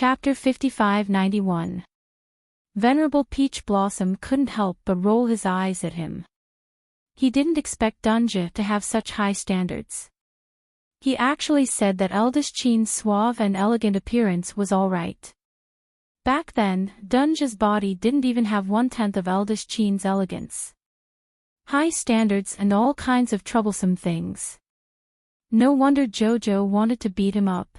Chapter 5591. Venerable Peach Blossom couldn't help but roll his eyes at him. He didn't expect Dunja to have such high standards. He actually said that eldest Chin's suave and elegant appearance was all right. Back then, Dunja's body didn't even have 1/10 of eldest Chin's elegance. High standards and all kinds of troublesome things. No wonder Jojo wanted to beat him up.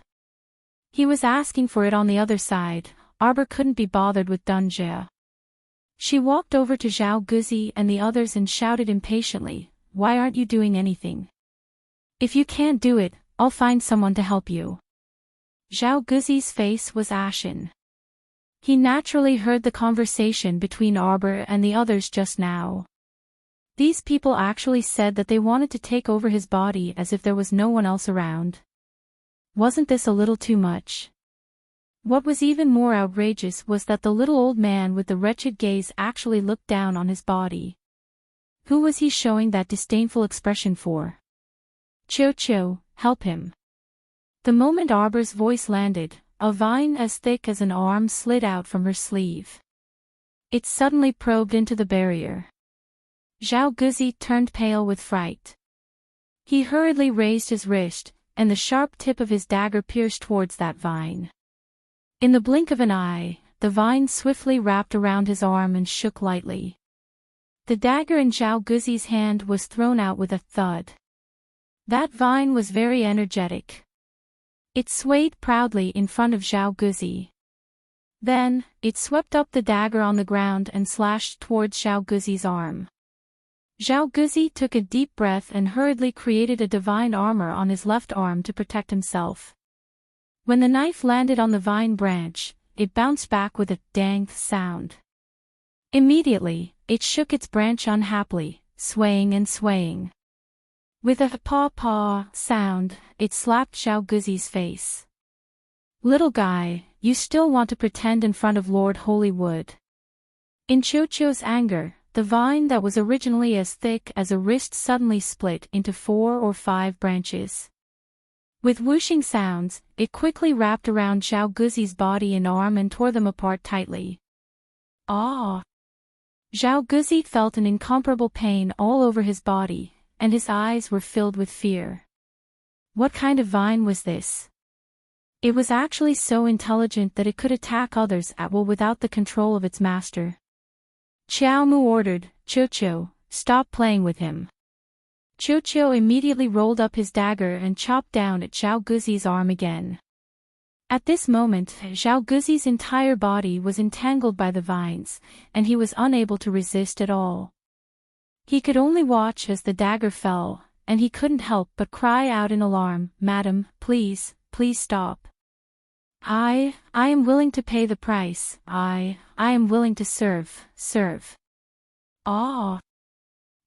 He was asking for it on the other side. Arbor couldn't be bothered with Dunja. She walked over to Zhao Guzi and the others and shouted impatiently, "Why aren't you doing anything? If you can't do it, I'll find someone to help you." Zhao Guzi's face was ashen. He naturally heard the conversation between Arbor and the others just now. These people actually said that they wanted to take over his body as if there was no one else around. Wasn't this a little too much? What was even more outrageous was that the little old man with the wretched gaze actually looked down on his body. Who was he showing that disdainful expression for? Cho, help him. The moment Arbor's voice landed, a vine as thick as an arm slid out from her sleeve. It suddenly probed into the barrier. Zhao Guzi turned pale with fright. He hurriedly raised his wrist, and the sharp tip of his dagger pierced towards that vine. In the blink of an eye, the vine swiftly wrapped around his arm and shook lightly. The dagger in Zhao Guzi's hand was thrown out with a thud. That vine was very energetic. It swayed proudly in front of Zhao Guzi. Then, it swept up the dagger on the ground and slashed towards Zhao Guzi's arm. Zhao Guzi took a deep breath and hurriedly created a divine armor on his left arm to protect himself. When the knife landed on the vine branch, it bounced back with a dang sound. Immediately, it shook its branch unhappily, swaying and swaying. With a paw sound, it slapped Zhao Guzi's face. "Little guy, you still want to pretend in front of Lord Holywood." In Chocho's anger, the vine that was originally as thick as a wrist suddenly split into 4 or 5 branches. With whooshing sounds, it quickly wrapped around Zhao Guzi's body and arm and tore them apart tightly. Ah! Zhao Guzi felt an incomparable pain all over his body, and his eyes were filled with fear. What kind of vine was this? It was actually so intelligent that it could attack others at will without the control of its master. Xiao Mu ordered, "Chocho, stop playing with him." Chocho immediately rolled up his dagger and chopped down at Zhao Guzi's arm again. At this moment, Zhao Guzi's entire body was entangled by the vines, and he was unable to resist at all. He could only watch as the dagger fell, and he couldn't help but cry out in alarm, "Madam, please stop. I am willing to pay the price. I am willing to serve. Ah!"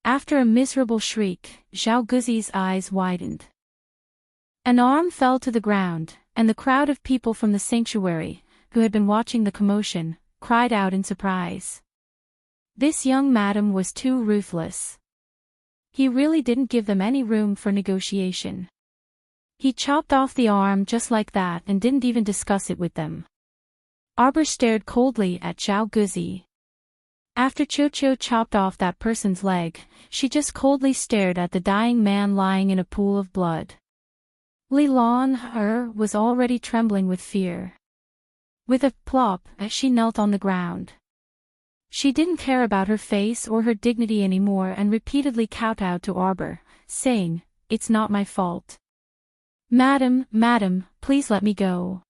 After a miserable shriek, Zhao Guzi's eyes widened. An arm fell to the ground, and the crowd of people from the sanctuary, who had been watching the commotion, cried out in surprise. This young madam was too ruthless. He really didn't give them any room for negotiation. He chopped off the arm just like that and didn't even discuss it with them. Arbor stared coldly at Zhao Guzi. After Chocho chopped off that person's leg, she just coldly stared at the dying man lying in a pool of blood. Li Lan was already trembling with fear. With a plop, she knelt on the ground. She didn't care about her face or her dignity anymore and repeatedly kowtowed to Arbor, saying, "It's not my fault. Madam, please let me go.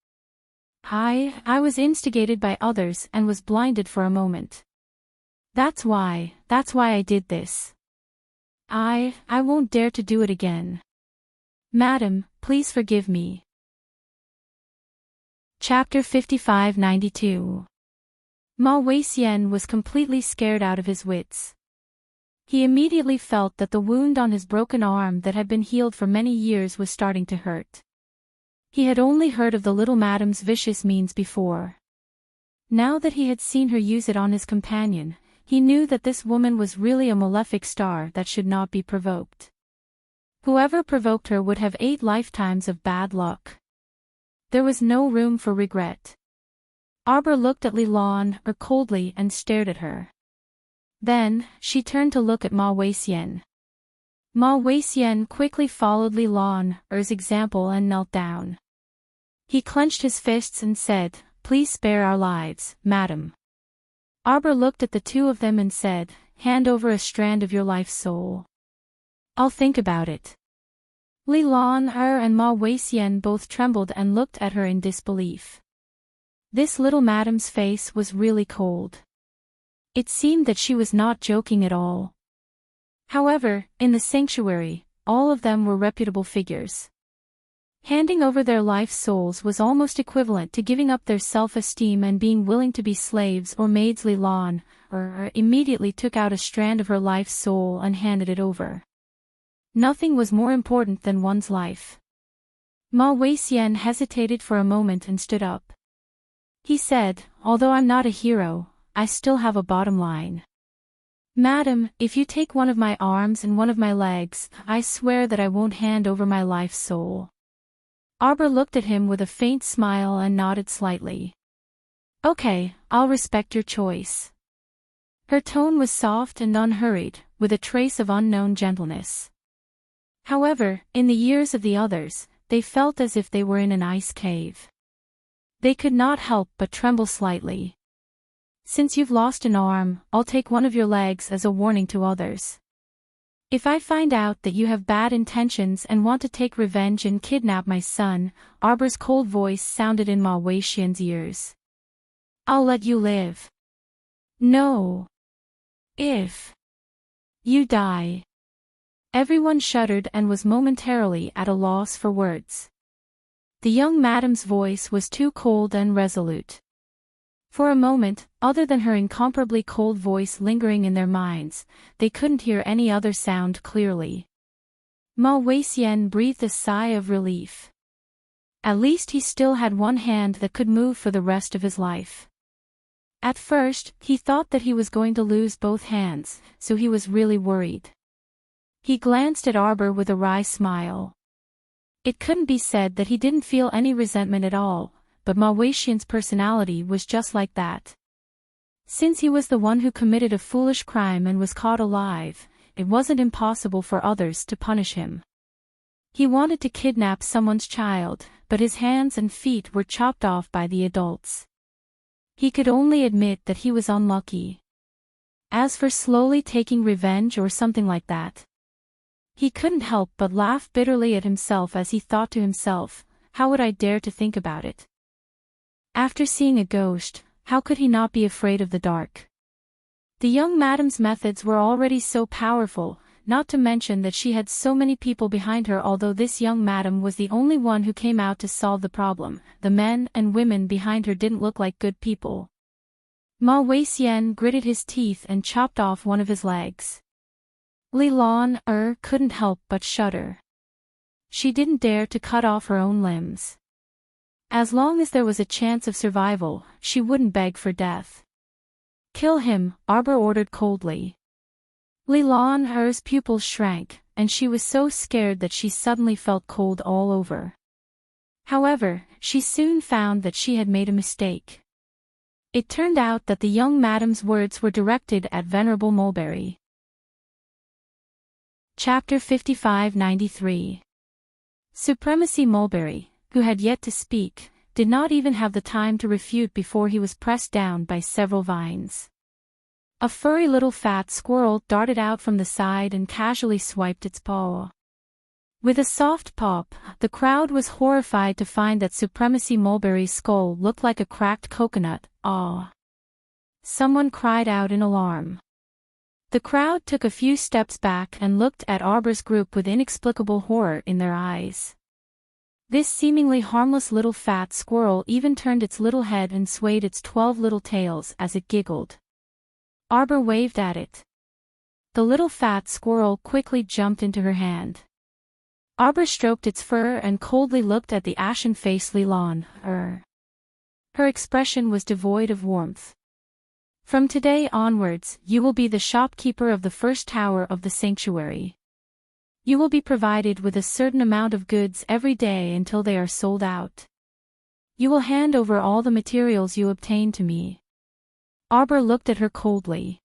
I was instigated by others and was blinded for a moment. That's why I did this. I won't dare to do it again. Madam, please forgive me." Chapter 5592. Ma Weixian was completely scared out of his wits. He immediately felt that the wound on his broken arm that had been healed for many years was starting to hurt. He had only heard of the little madam's vicious means before. Now that he had seen her use it on his companion, he knew that this woman was really a malefic star that should not be provoked. Whoever provoked her would have 8 lifetimes of bad luck. There was no room for regret. Arbor looked at Lilon coldly and stared at her. Then, she turned to look at Ma Weixian. Ma Weixian quickly followed Lilon's example and knelt down. He clenched his fists and said, "Please spare our lives, madam." Arbor looked at the two of them and said, "Hand over a strand of your life soul." "I'll think about it." Lilon and Ma Weixian both trembled and looked at her in disbelief. This little madam's face was really cold. It seemed that she was not joking at all. However, in the sanctuary, all of them were reputable figures. Handing over their life souls was almost equivalent to giving up their self-esteem and being willing to be slaves or maids. Lilon immediately took out a strand of her life soul and handed it over. Nothing was more important than one's life. Ma Weixian hesitated for a moment and stood up. He said, "Although I'm not a hero, I still have a bottom line. Madam, if you take one of my arms and one of my legs, I swear that I won't hand over my life soul." Arbor looked at him with a faint smile and nodded slightly. "Okay, I'll respect your choice." Her tone was soft and unhurried, with a trace of unknown gentleness. However, in the ears of the others, they felt as if they were in an ice cave. They could not help but tremble slightly. "Since you've lost an arm, I'll take one of your legs as a warning to others. If I find out that you have bad intentions and want to take revenge and kidnap my son," Arbor's cold voice sounded in Ma Weixian's ears, "I'll let you live. No. If you die." Everyone shuddered and was momentarily at a loss for words. The young madam's voice was too cold and resolute. For a moment, other than her incomparably cold voice lingering in their minds, they couldn't hear any other sound clearly. Ma Weixian breathed a sigh of relief. At least he still had one hand that could move for the rest of his life. At first, he thought that he was going to lose both hands, so he was really worried. He glanced at Arbor with a wry smile. It couldn't be said that he didn't feel any resentment at all, but Ma Weixian's personality was just like that. Since he was the one who committed a foolish crime and was caught alive, it wasn't impossible for others to punish him. He wanted to kidnap someone's child, but his hands and feet were chopped off by the adults. He could only admit that he was unlucky. As for slowly taking revenge or something like that, he couldn't help but laugh bitterly at himself as he thought to himself, "How would I dare to think about it? After seeing a ghost, how could he not be afraid of the dark?" The young madam's methods were already so powerful, not to mention that she had so many people behind her. Although this young madam was the only one who came out to solve the problem, the men and women behind her didn't look like good people. Ma Weixian gritted his teeth and chopped off one of his legs. Lilon couldn't help but shudder. She didn't dare to cut off her own limbs. As long as there was a chance of survival, she wouldn't beg for death. "Kill him," Arbor ordered coldly. Lilon's pupils shrank, and she was so scared that she suddenly felt cold all over. However, she soon found that she had made a mistake. It turned out that the young madam's words were directed at Venerable Mulberry. Chapter 5593. Supremacy Mulberry, who had yet to speak, did not even have the time to refute before he was pressed down by several vines. A furry little fat squirrel darted out from the side and casually swiped its paw. With a soft pop, the crowd was horrified to find that Supremacy Mulberry's skull looked like a cracked coconut. "Aw!" Someone cried out in alarm. The crowd took a few steps back and looked at Arbor's group with inexplicable horror in their eyes. This seemingly harmless little fat squirrel even turned its little head and swayed its 12 little tails as it giggled. Arbor waved at it. The little fat squirrel quickly jumped into her hand. Arbor stroked its fur and coldly looked at the ashen-faced Lilon. Her expression was devoid of warmth. "From today onwards, you will be the shopkeeper of the first tower of the sanctuary. You will be provided with a certain amount of goods every day until they are sold out. You will hand over all the materials you obtain to me. Arbor looked at her coldly.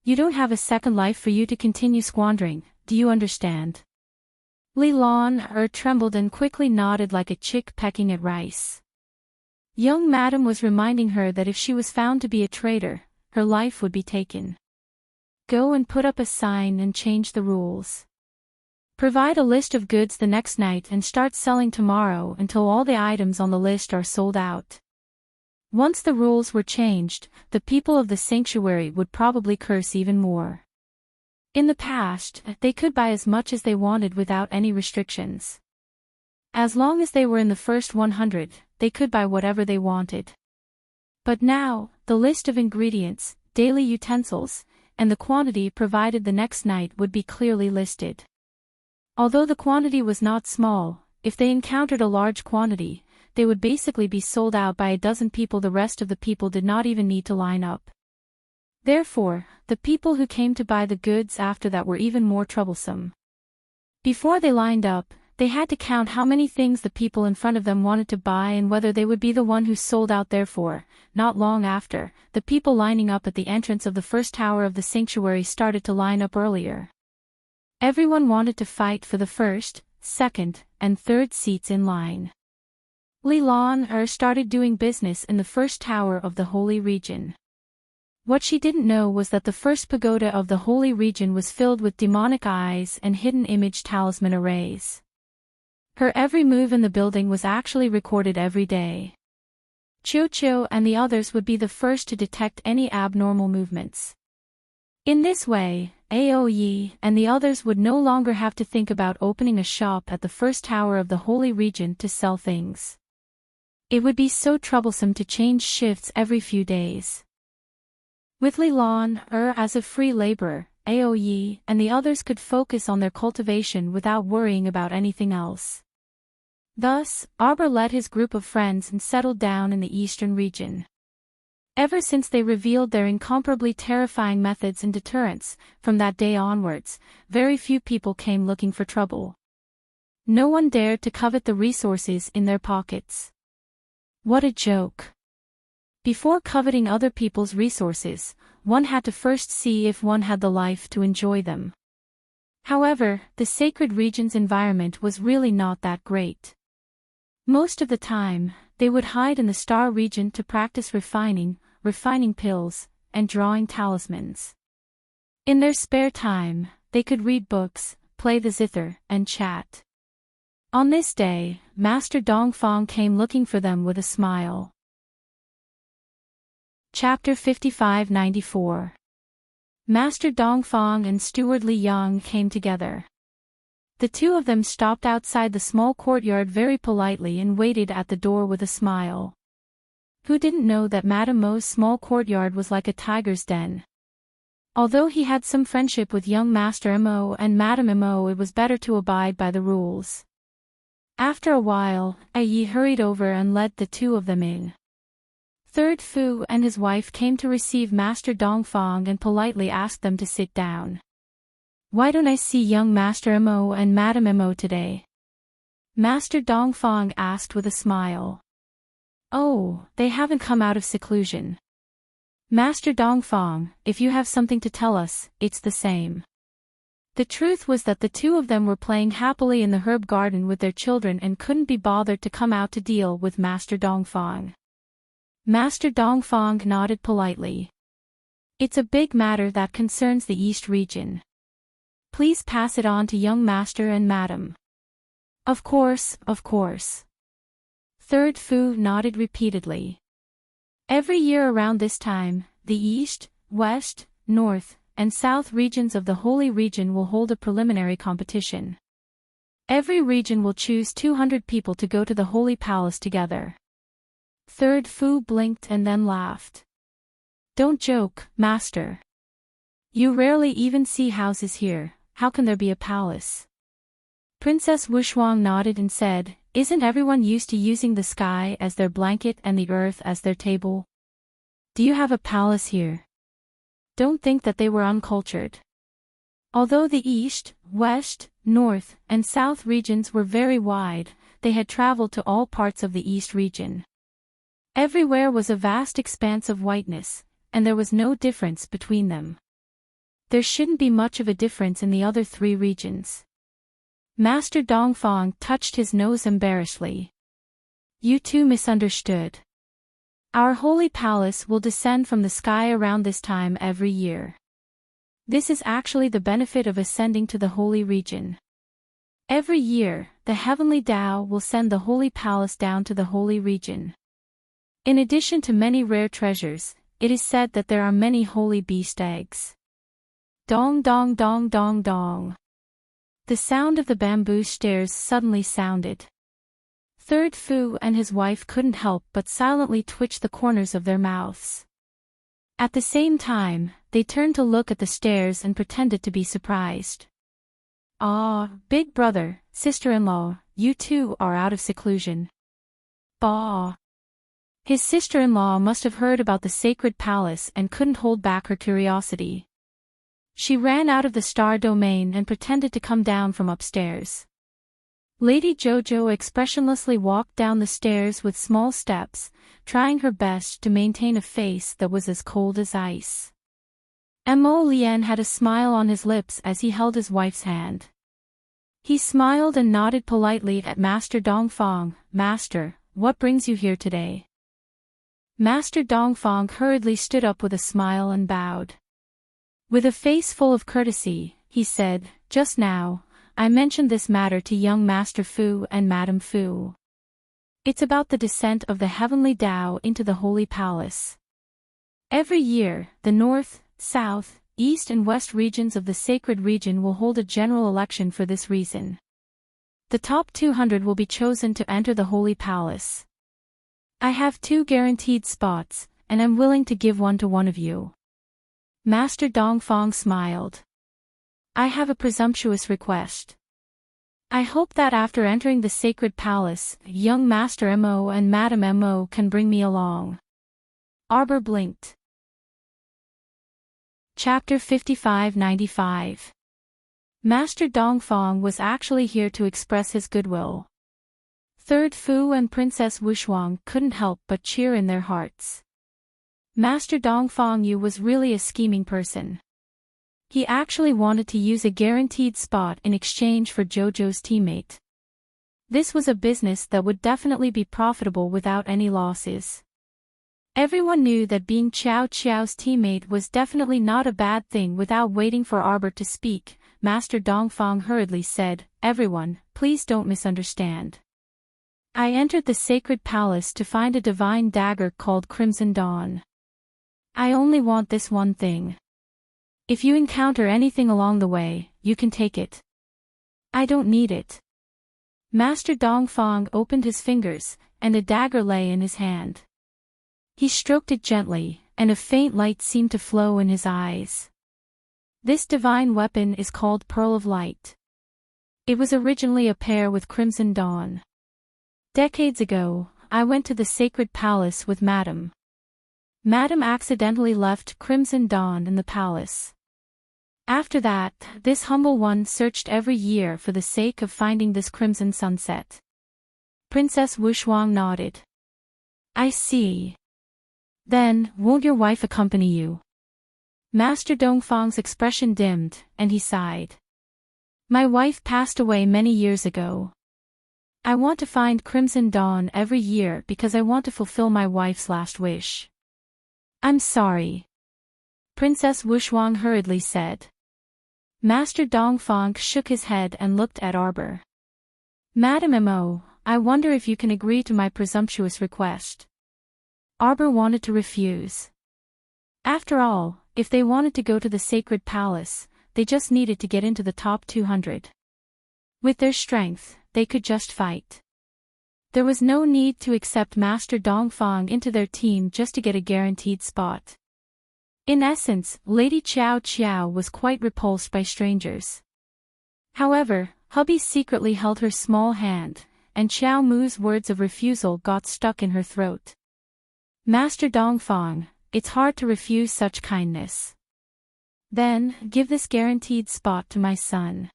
You don't have a second life for you to continue squandering, do you understand? LoveLore trembled and quickly nodded like a chick pecking at rice. Young Madam was reminding her that if she was found to be a traitor, her life would be taken. Go and put up a sign and change the rules. Provide a list of goods the next night and start selling tomorrow until all the items on the list are sold out. Once the rules were changed, the people of the sanctuary would probably curse even more. In the past, they could buy as much as they wanted without any restrictions. As long as they were in the first 100, they could buy whatever they wanted. But now, the list of ingredients, daily utensils, and the quantity provided the next night would be clearly listed. Although the quantity was not small, if they encountered a large quantity, they would basically be sold out by a dozen people. The rest of the people did not even need to line up. Therefore, the people who came to buy the goods after that were even more troublesome. Before they lined up, they had to count how many things the people in front of them wanted to buy and whether they would be the one who sold out. Therefore, not long after, the people lining up at the entrance of the first tower of the sanctuary started to line up earlier. Everyone wanted to fight for the first, second, and third seats in line. LoveLore started doing business in the first tower of the Holy Region. What she didn't know was that the first pagoda of the Holy Region was filled with demonic eyes and hidden image talisman arrays. Her every move in the building was actually recorded every day. Cho and the others would be the first to detect any abnormal movements. In this way, Aoye and the others would no longer have to think about opening a shop at the first tower of the Holy Region to sell things. It would be so troublesome to change shifts every few days. With LoveLore as a free laborer, Aoye and the others could focus on their cultivation without worrying about anything else. Thus, Arbor led his group of friends and settled down in the eastern region. Ever since they revealed their incomparably terrifying methods and deterrents, from that day onwards, very few people came looking for trouble. No one dared to covet the resources in their pockets. What a joke. Before coveting other people's resources, one had to first see if one had the life to enjoy them. However, the sacred region's environment was really not that great. Most of the time, they would hide in the star region to practice refining pills, and drawing talismans. In their spare time, they could read books, play the zither, and chat. On this day, Master Dongfang came looking for them with a smile. Chapter 5594. Master Dongfang and Steward Li Yang came together. The two of them stopped outside the small courtyard very politely and waited at the door with a smile. Who didn't know that Madame Mo's small courtyard was like a tiger's den? Although he had some friendship with young Master Mo and Madame Mo, it was better to abide by the rules. After a while, Yi hurried over and led the two of them in. Third Fu and his wife came to receive Master Dongfang and politely asked them to sit down. Why don't I see young Master Mo and Madame Mo today? Master Dongfang asked with a smile. Oh, they haven't come out of seclusion. Master Dongfang, if you have something to tell us, it's the same. The truth was that the two of them were playing happily in the herb garden with their children and couldn't be bothered to come out to deal with Master Dongfang. Master Dongfang nodded politely. It's a big matter that concerns the East region. Please pass it on to young Master and Madam. Of course, of course. Third Fu nodded repeatedly. Every year around this time, the East, West, North, and South regions of the Holy Region will hold a preliminary competition. Every region will choose 200 people to go to the Holy Palace together. Third Fu blinked and then laughed. Don't joke, Master. You rarely even see houses here, how can there be a palace? Princess Wushuang nodded and said, Isn't everyone used to using the sky as their blanket and the earth as their table? Do you have a palace here? Don't think that they were uncultured. Although the East, West, North, and South regions were very wide, they had traveled to all parts of the East region. Everywhere was a vast expanse of whiteness, and there was no difference between them. There shouldn't be much of a difference in the other 3 regions. Master Dongfang touched his nose embarrassedly. You two misunderstood. Our holy palace will descend from the sky around this time every year. This is actually the benefit of ascending to the holy region. Every year, the heavenly Tao will send the holy palace down to the holy region. In addition to many rare treasures, it is said that there are many holy beast eggs. Dong dong dong dong dong. The sound of the bamboo stairs suddenly sounded. Third Fu and his wife couldn't help but silently twitch the corners of their mouths. At the same time, they turned to look at the stairs and pretended to be surprised. Ah, big brother, sister-in-law, you two are out of seclusion. Bah! His sister-in-law must have heard about the sacred palace and couldn't hold back her curiosity. She ran out of the star domain and pretended to come down from upstairs. Lady Jojo expressionlessly walked down the stairs with small steps, trying her best to maintain a face that was as cold as ice. Mo Lien had a smile on his lips as he held his wife's hand. He smiled and nodded politely at Master Dongfang. Master, what brings you here today? Master Dongfang hurriedly stood up with a smile and bowed. With a face full of courtesy, he said, just now, I mentioned this matter to young Master Fu and Madame Fu. It's about the descent of the heavenly Tao into the holy palace. Every year, the north, south, east and west regions of the sacred region will hold a general election for this reason. The top 200 will be chosen to enter the holy palace. I have 2 guaranteed spots, and I'm willing to give one to one of you. Master Dongfang smiled. I have a presumptuous request. I hope that after entering the sacred palace, young Master Mo and Madame Mo can bring me along. Arbor blinked. Chapter 5595. Master Dongfang was actually here to express his goodwill. Third Fu and Princess Wushuang couldn't help but cheer in their hearts. Master Dongfang Yu was really a scheming person. He actually wanted to use a guaranteed spot in exchange for Jojo's teammate. This was a business that would definitely be profitable without any losses. Everyone knew that being Qiao Qiao's teammate was definitely not a bad thing. Without waiting for Arbor to speak, Master Dongfang hurriedly said, Everyone, please don't misunderstand. I entered the sacred palace to find a divine dagger called Crimson Dawn. I only want this one thing. If you encounter anything along the way, you can take it. I don't need it. Master Dongfang opened his fingers, and a dagger lay in his hand. He stroked it gently, and a faint light seemed to flow in his eyes. This divine weapon is called Pearl of Light. It was originally a pair with Crimson Dawn. Decades ago, I went to the sacred palace with Madame. Madame accidentally left Crimson Dawn in the palace. After that, this humble one searched every year for the sake of finding this crimson sunset. Princess Wushuang nodded. I see. Then, won't your wife accompany you? Master Dongfang's expression dimmed, and he sighed. My wife passed away many years ago. I want to find Crimson Dawn every year because I want to fulfill my wife's last wish. I'm sorry. Princess Wushuang hurriedly said. Master Dongfang shook his head and looked at Arbor. Madame Mo, I wonder if you can agree to my presumptuous request. Arbor wanted to refuse. After all, if they wanted to go to the sacred palace, they just needed to get into the top 200. With their strength, they could just fight. There was no need to accept Master Dongfang into their team just to get a guaranteed spot. In essence, Lady Qiao Qiao was quite repulsed by strangers. However, hubby secretly held her small hand, and Qiao Mu's words of refusal got stuck in her throat. Master Dongfang, it's hard to refuse such kindness. Then, give this guaranteed spot to my son.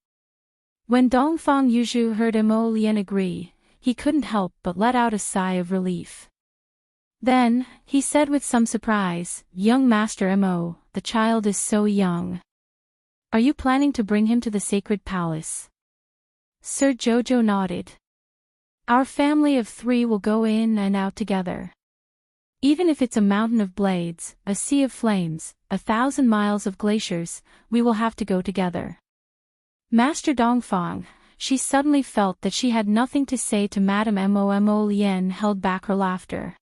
When Dongfang Yuzhu heard Mo Lian agree, he couldn't help but let out a sigh of relief. Then, he said with some surprise, "Young Master Mo, the child is so young. Are you planning to bring him to the sacred palace?" Sir Jojo nodded. "Our family of 3 will go in and out together. Even if it's a mountain of blades, a sea of flames, 1,000 miles of glaciers, we will have to go together." Master Dongfang, she suddenly felt that she had nothing to say to Madame Mo Lien held back her laughter.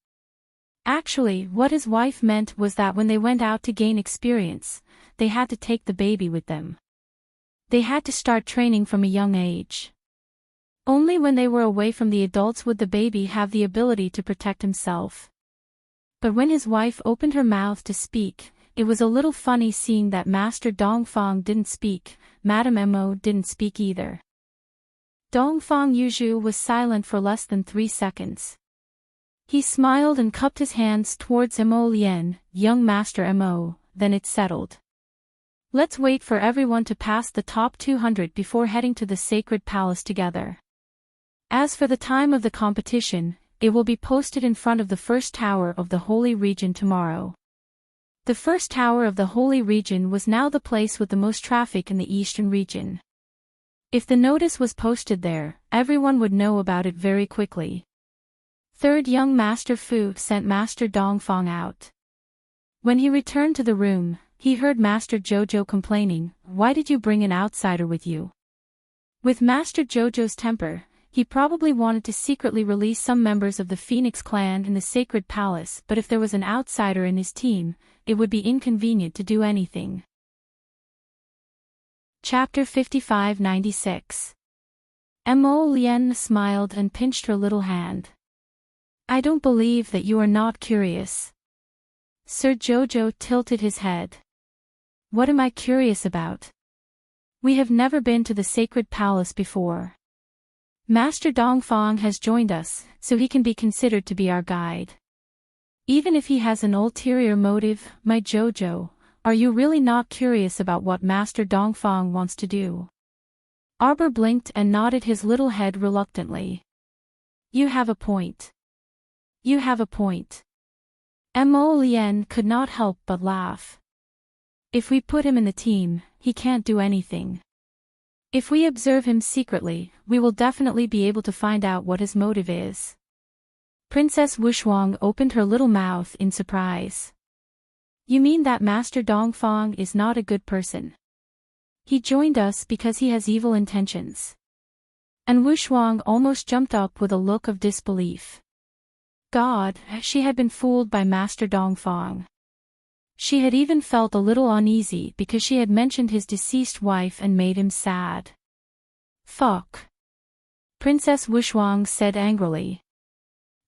Actually, what his wife meant was that when they went out to gain experience, they had to take the baby with them. They had to start training from a young age. Only when they were away from the adults would the baby have the ability to protect himself. But when his wife opened her mouth to speak, it was a little funny seeing that Master Dongfang didn't speak, Madame Mo didn't speak either. Dongfang Yuzhu was silent for less than 3 seconds. He smiled and cupped his hands towards Mo Lien, "Young Master Mo, then it's settled. Let's wait for everyone to pass the top 200 before heading to the sacred palace together. As for the time of the competition, it will be posted in front of the first tower of the Holy Region tomorrow." The first tower of the Holy Region was now the place with the most traffic in the Eastern region. If the notice was posted there, everyone would know about it very quickly. Third young Master Fu sent Master Dongfang out. When he returned to the room, he heard Master Jojo complaining, "Why did you bring an outsider with you?" With Master Jojo's temper, he probably wanted to secretly release some members of the Phoenix clan in the sacred palace, but if there was an outsider in his team, it would be inconvenient to do anything. Chapter 55-96. Mo Lien smiled and pinched her little hand. "I don't believe that you are not curious." Sir Jojo tilted his head. "What am I curious about? We have never been to the sacred palace before. Master Dongfang has joined us, so he can be considered to be our guide. Even if he has an ulterior motive, my Jojo, are you really not curious about what Master Dongfang wants to do?" Arbor blinked and nodded his little head reluctantly. "You have a point. You have a point." Mo Lien could not help but laugh. "If we put him in the team, he can't do anything. If we observe him secretly, we will definitely be able to find out what his motive is." Princess Wushuang opened her little mouth in surprise. "You mean that Master Dongfang is not a good person? He joined us because he has evil intentions?" And Wushuang almost jumped up with a look of disbelief. God, she had been fooled by Master Dongfang. She had even felt a little uneasy because she had mentioned his deceased wife and made him sad. "Fuck!" Princess Wushuang said angrily.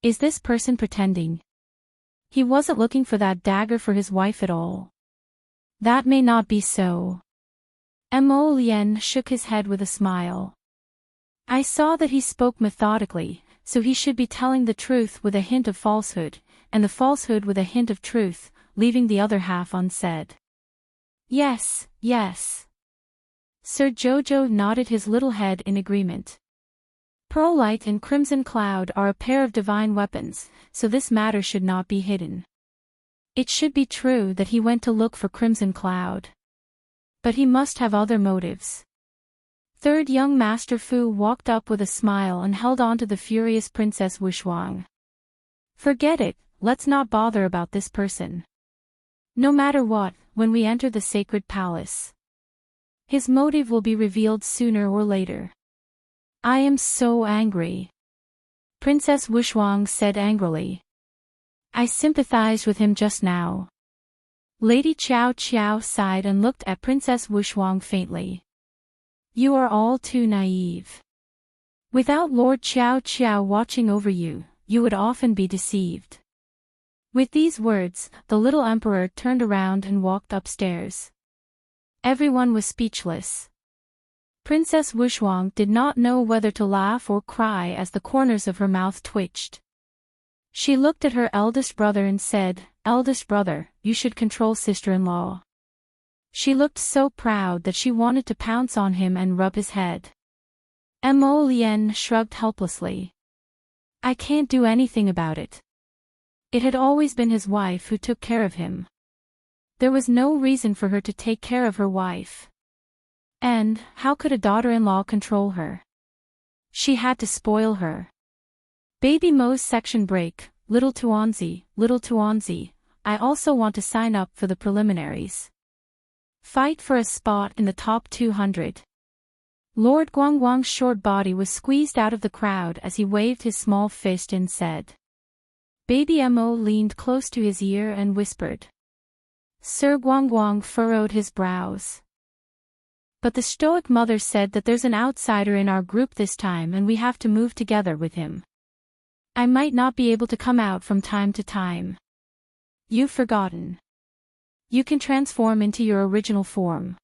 "Is this person pretending? He wasn't looking for that dagger for his wife at all." "That may not be so." Mo Lien shook his head with a smile. "I saw that he spoke methodically, so he should be telling the truth with a hint of falsehood, and the falsehood with a hint of truth, leaving the other half unsaid." "Yes, yes." Sir Jojo nodded his little head in agreement. Pearlite and Crimson Cloud are a pair of divine weapons, so this matter should not be hidden. It should be true that he went to look for Crimson Cloud. But he must have other motives. Third young Master Fu walked up with a smile and held on to the furious Princess Wushuang. "Forget it, let's not bother about this person. No matter what, when we enter the sacred palace, his motive will be revealed sooner or later." "I am so angry," Princess Wushuang said angrily. "I sympathized with him just now." Lady Chiao Chiao sighed and looked at Princess Wushuang faintly. "You are all too naive. Without Lord Chiao Chiao watching over you, you would often be deceived." With these words, the little emperor turned around and walked upstairs. Everyone was speechless. Princess Wushuang did not know whether to laugh or cry as the corners of her mouth twitched. She looked at her eldest brother and said, "Eldest brother, you should control sister-in-law." She looked so proud that she wanted to pounce on him and rub his head. Mo Lien shrugged helplessly. I can't do anything about it. It had always been his wife who took care of him. There was no reason for her to take care of her wife. And, how could a daughter-in-law control her? She had to spoil her. Baby Mo's section break, little Tuanzi, I also want to sign up for the preliminaries. Fight for a spot in the top 200. Lord Guangguang's short body was squeezed out of the crowd as he waved his small fist and said. Baby Mo leaned close to his ear and whispered. Sir Guangguang furrowed his brows. But the stoic mother said that there's an outsider in our group this time and we have to move together with him. I might not be able to come out from time to time. You've forgotten. You can transform into your original form.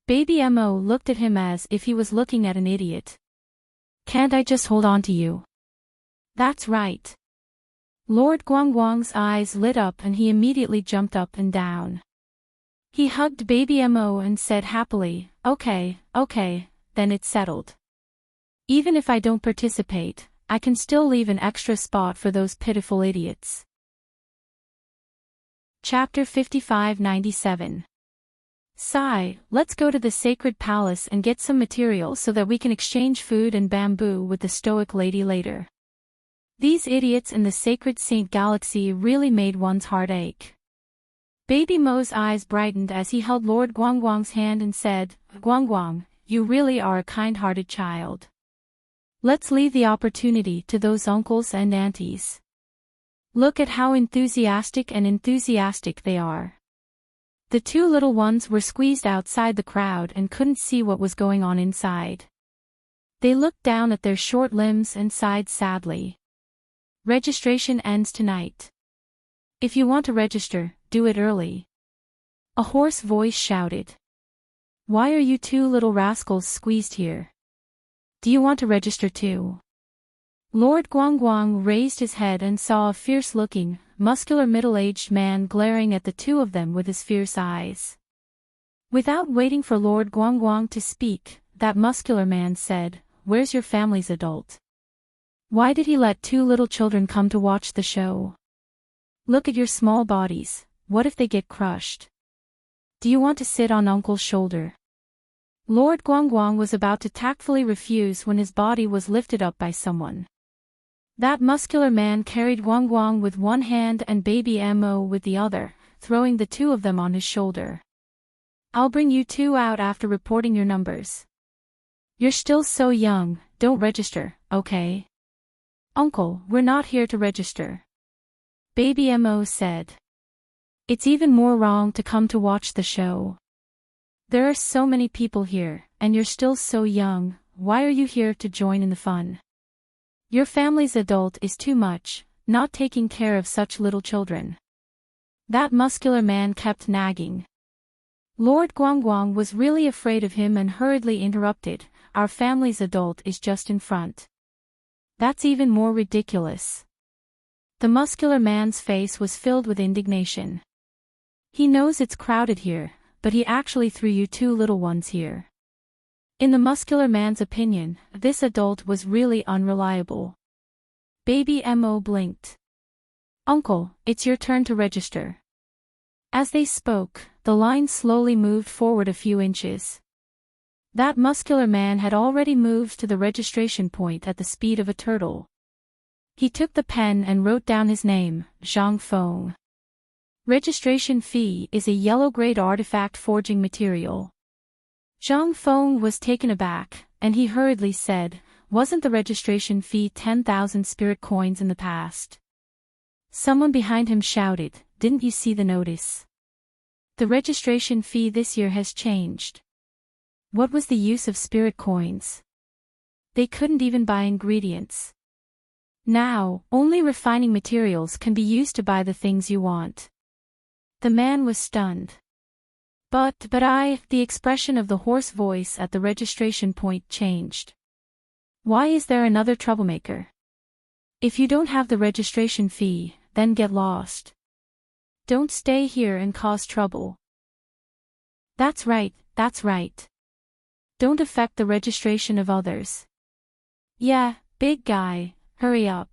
Baby Mo looked at him as if he was looking at an idiot. Can't I just hold on to you? That's right. Lord Guangguang's eyes lit up and he immediately jumped up and down. He hugged Baby Mo and said happily, okay, then it's settled. Even if I don't participate, I can still leave an extra spot for those pitiful idiots. Chapter 5597. Sai, let's go to the sacred palace and get some material so that we can exchange food and bamboo with the stoic lady later. These idiots in the sacred Saint Galaxy really made one's heart ache. Baby Mo's eyes brightened as he held Lord Guangguang's hand and said, Guangguang, you really are a kind-hearted child. Let's leave the opportunity to those uncles and aunties. Look at how enthusiastic they are. The two little ones were squeezed outside the crowd and couldn't see what was going on inside. They looked down at their short limbs and sighed sadly. Registration ends tonight. If you want to register, do it early. A hoarse voice shouted. Why are you two little rascals squeezed here? Do you want to register too? Lord Guangguang raised his head and saw a fierce-looking, muscular middle-aged man glaring at the two of them with his fierce eyes. Without waiting for Lord Guangguang to speak, that muscular man said, Where's your family's adult? Why did he let two little children come to watch the show? Look at your small bodies, what if they get crushed? Do you want to sit on Uncle's shoulder? Lord Guangguang was about to tactfully refuse when his body was lifted up by someone. That muscular man carried Guangguang with one hand and Baby Mo with the other, throwing the two of them on his shoulder. I'll bring you two out after reporting your numbers. You're still so young, don't register, okay? Uncle, we're not here to register. Baby Mo said. It's even more wrong to come to watch the show. There are so many people here, and you're still so young, why are you here to join in the fun? Your family's adult is too much, not taking care of such little children. That muscular man kept nagging. Lord Guangguang was really afraid of him and hurriedly interrupted, Our family's adult is just in front. That's even more ridiculous. The muscular man's face was filled with indignation. He knows it's crowded here, but he actually threw you two little ones here. In the muscular man's opinion, this adult was really unreliable. Baby Mo blinked. Uncle, it's your turn to register. As they spoke, the line slowly moved forward a few inches. That muscular man had already moved to the registration point at the speed of a turtle. He took the pen and wrote down his name, Zhang Feng. Registration fee is a yellow-grade artifact forging material. Zhang Feng was taken aback, and he hurriedly said, Wasn't the registration fee 10,000 spirit coins in the past? Someone behind him shouted, Didn't you see the notice? The registration fee this year has changed. What was the use of spirit coins? They couldn't even buy ingredients. Now, only refining materials can be used to buy the things you want. The man was stunned. But the expression of the hoarse voice at the registration point changed. Why is there another troublemaker? If you don't have the registration fee, then get lost. Don't stay here and cause trouble. That's right. Don't affect the registration of others. Yeah, big guy, hurry up.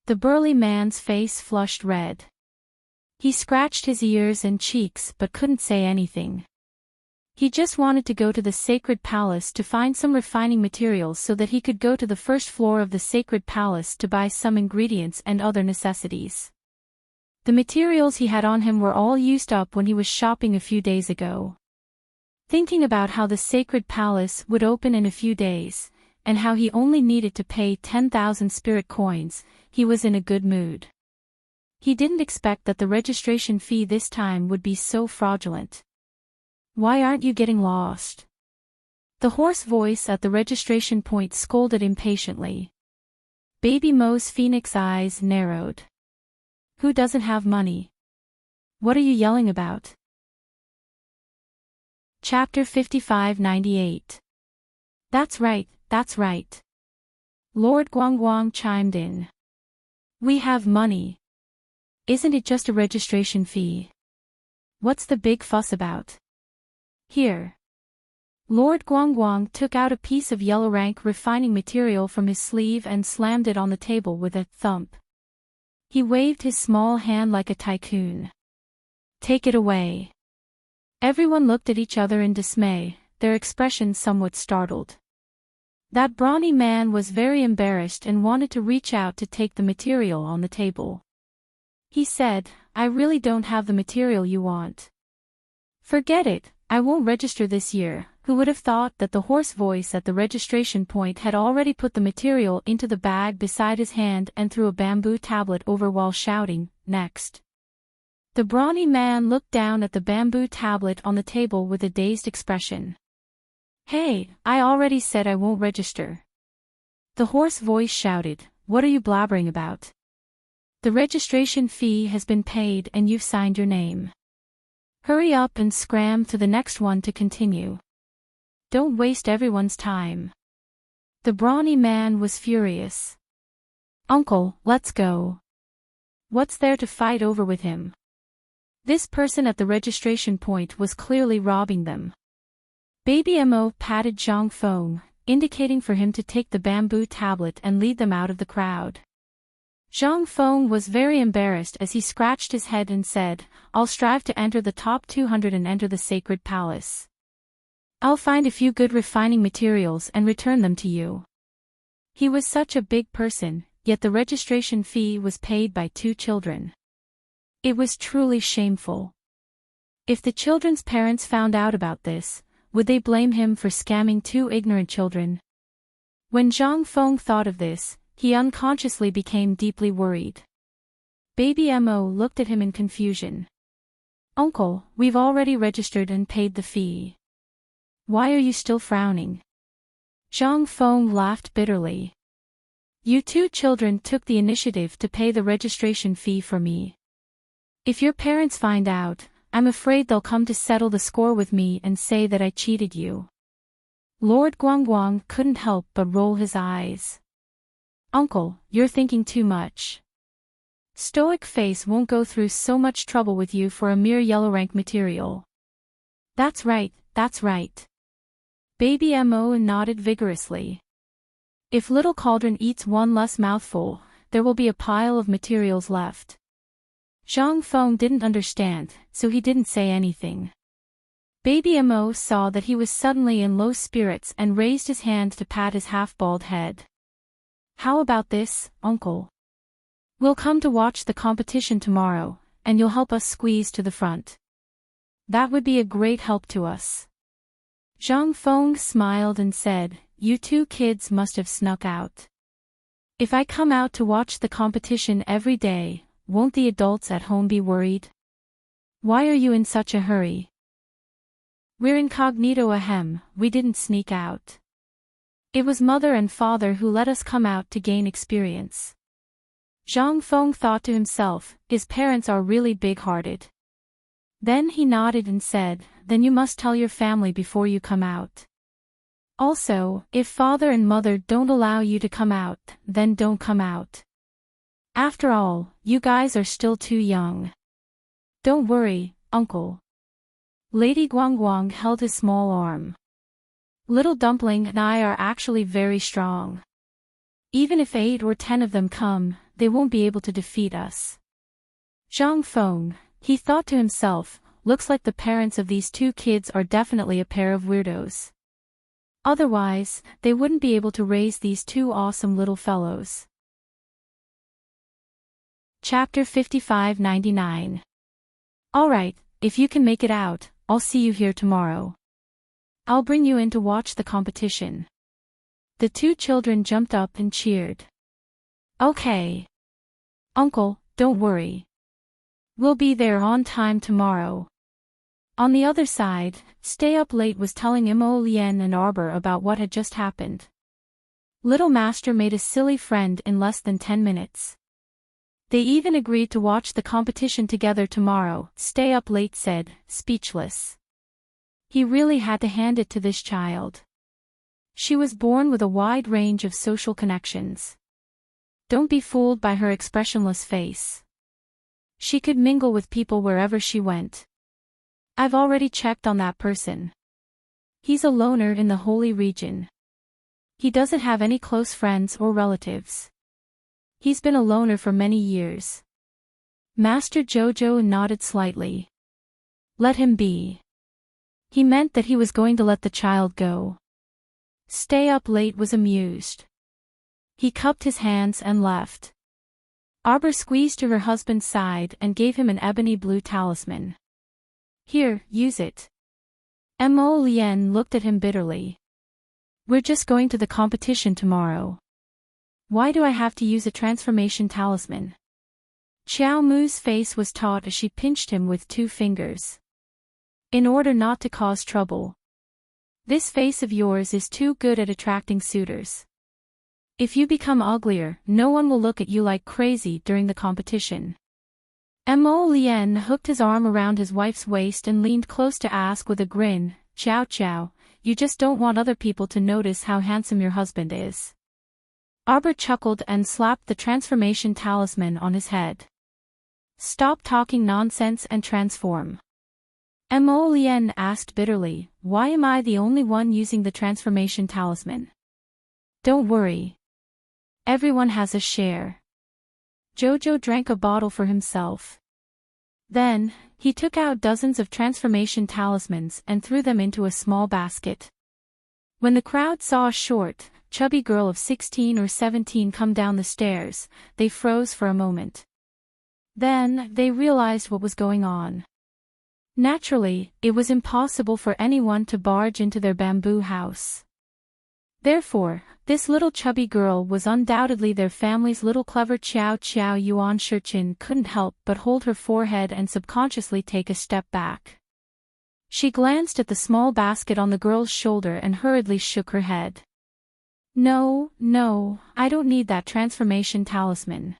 The burly man's face flushed red. He scratched his ears and cheeks but couldn't say anything. He just wanted to go to the sacred palace to find some refining materials so that he could go to the first floor of the sacred palace to buy some ingredients and other necessities. The materials he had on him were all used up when he was shopping a few days ago. Thinking about how the sacred palace would open in a few days, and how he only needed to pay 10,000 spirit coins, he was in a good mood. He didn't expect that the registration fee this time would be so fraudulent. Why aren't you getting lost? The hoarse voice at the registration point scolded impatiently. Baby Mo's phoenix eyes narrowed. Who doesn't have money? What are you yelling about? Chapter 5598. That's right, that's right. Lord Guangguang chimed in. We have money. Isn't it just a registration fee? What's the big fuss about? Here. Lord Guangguang took out a piece of yellow rank refining material from his sleeve and slammed it on the table with a thump. He waved his small hand like a tycoon. Take it away. Everyone looked at each other in dismay, their expressions somewhat startled. That brawny man was very embarrassed and wanted to reach out to take the material on the table. He said, I really don't have the material you want. Forget it. I won't register this year. Who would have thought that the hoarse voice at the registration point had already put the material into the bag beside his hand and threw a bamboo tablet over while shouting, next. The brawny man looked down at the bamboo tablet on the table with a dazed expression. Hey, I already said I won't register. The hoarse voice shouted, what are you blabbering about? The registration fee has been paid and you've signed your name. Hurry up and scram to the next one to continue. Don't waste everyone's time. The brawny man was furious. Uncle, let's go. What's there to fight over with him? This person at the registration point was clearly robbing them. Baby Mo patted Zhang Feng, indicating for him to take the bamboo tablet and lead them out of the crowd. Zhang Feng was very embarrassed as he scratched his head and said, I'll strive to enter the top 200 and enter the sacred palace. I'll find a few good refining materials and return them to you. He was such a big person, yet the registration fee was paid by 2 children. It was truly shameful. If the children's parents found out about this, would they blame him for scamming 2 ignorant children? When Zhang Feng thought of this, he unconsciously became deeply worried. Baby Mo looked at him in confusion. Uncle, we've already registered and paid the fee. Why are you still frowning? Zhang Feng laughed bitterly. You 2 children took the initiative to pay the registration fee for me. If your parents find out, I'm afraid they'll come to settle the score with me and say that I cheated you. Lord Guangguang couldn't help but roll his eyes. Uncle, you're thinking too much. Stoic Face won't go through so much trouble with you for a mere yellow rank material. That's right, that's right. Baby Mo nodded vigorously. If Little Cauldron eats one less mouthful, there will be a pile of materials left. Zhang Feng didn't understand, so he didn't say anything. Baby Mo saw that he was suddenly in low spirits and raised his hand to pat his half-bald head. How about this, Uncle? We'll come to watch the competition tomorrow, and you'll help us squeeze to the front. That would be a great help to us. Zhang Feng smiled and said, You 2 kids must have snuck out. If I come out to watch the competition every day, won't the adults at home be worried? Why are you in such a hurry? We're incognito ahem, we didn't sneak out. It was Mother and Father who let us come out to gain experience. Zhang Feng thought to himself, his parents are really big-hearted. Then he nodded and said, Then you must tell your family before you come out. Also, if Father and Mother don't allow you to come out, then don't come out. After all, you guys are still too young. Don't worry, Uncle. Lady Guangguang held his small arm. Little Dumpling and I are actually very strong. Even if 8 or 10 of them come, they won't be able to defeat us. Zhang Feng, he thought to himself, looks like the parents of these two kids are definitely a pair of weirdos. Otherwise, they wouldn't be able to raise these two awesome little fellows. Chapter 5599. Alright, if you can make it out, I'll see you here tomorrow. I'll bring you in to watch the competition. The two children jumped up and cheered. Okay. Uncle, don't worry. We'll be there on time tomorrow. On the other side, Stay Up Late was telling Imo Lien and Arbor about what had just happened. Little Master made a silly friend in less than 10 minutes. They even agreed to watch the competition together tomorrow, Stay Up Late said, speechless. He really had to hand it to this child. She was born with a wide range of social connections. Don't be fooled by her expressionless face. She could mingle with people wherever she went. I've already checked on that person. He's a loner in the holy region. He doesn't have any close friends or relatives. He's been a loner for many years. Master Jojo nodded slightly. Let him be. He meant that he was going to let the child go. Stay Up Late was amused. He cupped his hands and left. Arbor squeezed to her husband's side and gave him an ebony blue talisman. Here, use it. Mo Lien looked at him bitterly. We're just going to the competition tomorrow. Why do I have to use a transformation talisman? Xiao Mu's face was taut as she pinched him with 2 fingers. In order not to cause trouble. This face of yours is too good at attracting suitors. If you become uglier, no one will look at you like crazy during the competition. Mo Lien hooked his arm around his wife's waist and leaned close to ask with a grin, Chow Chow, you just don't want other people to notice how handsome your husband is. Arbor chuckled and slapped the transformation talisman on his head. Stop talking nonsense and transform. Mo Lien asked bitterly, why am I the only one using the transformation talisman? Don't worry. Everyone has a share. Jojo drank a bottle for himself. Then, he took out dozens of transformation talismans and threw them into a small basket. When the crowd saw a short, chubby girl of 16 or 17 come down the stairs, they froze for a moment. Then, they realized what was going on. Naturally, it was impossible for anyone to barge into their bamboo house. Therefore, this little chubby girl was undoubtedly their family's little clever Qiao Qiao Yuan Shichin couldn't help but hold her forehead and subconsciously take a step back. She glanced at the small basket on the girl's shoulder and hurriedly shook her head. No, I don't need that transformation talisman.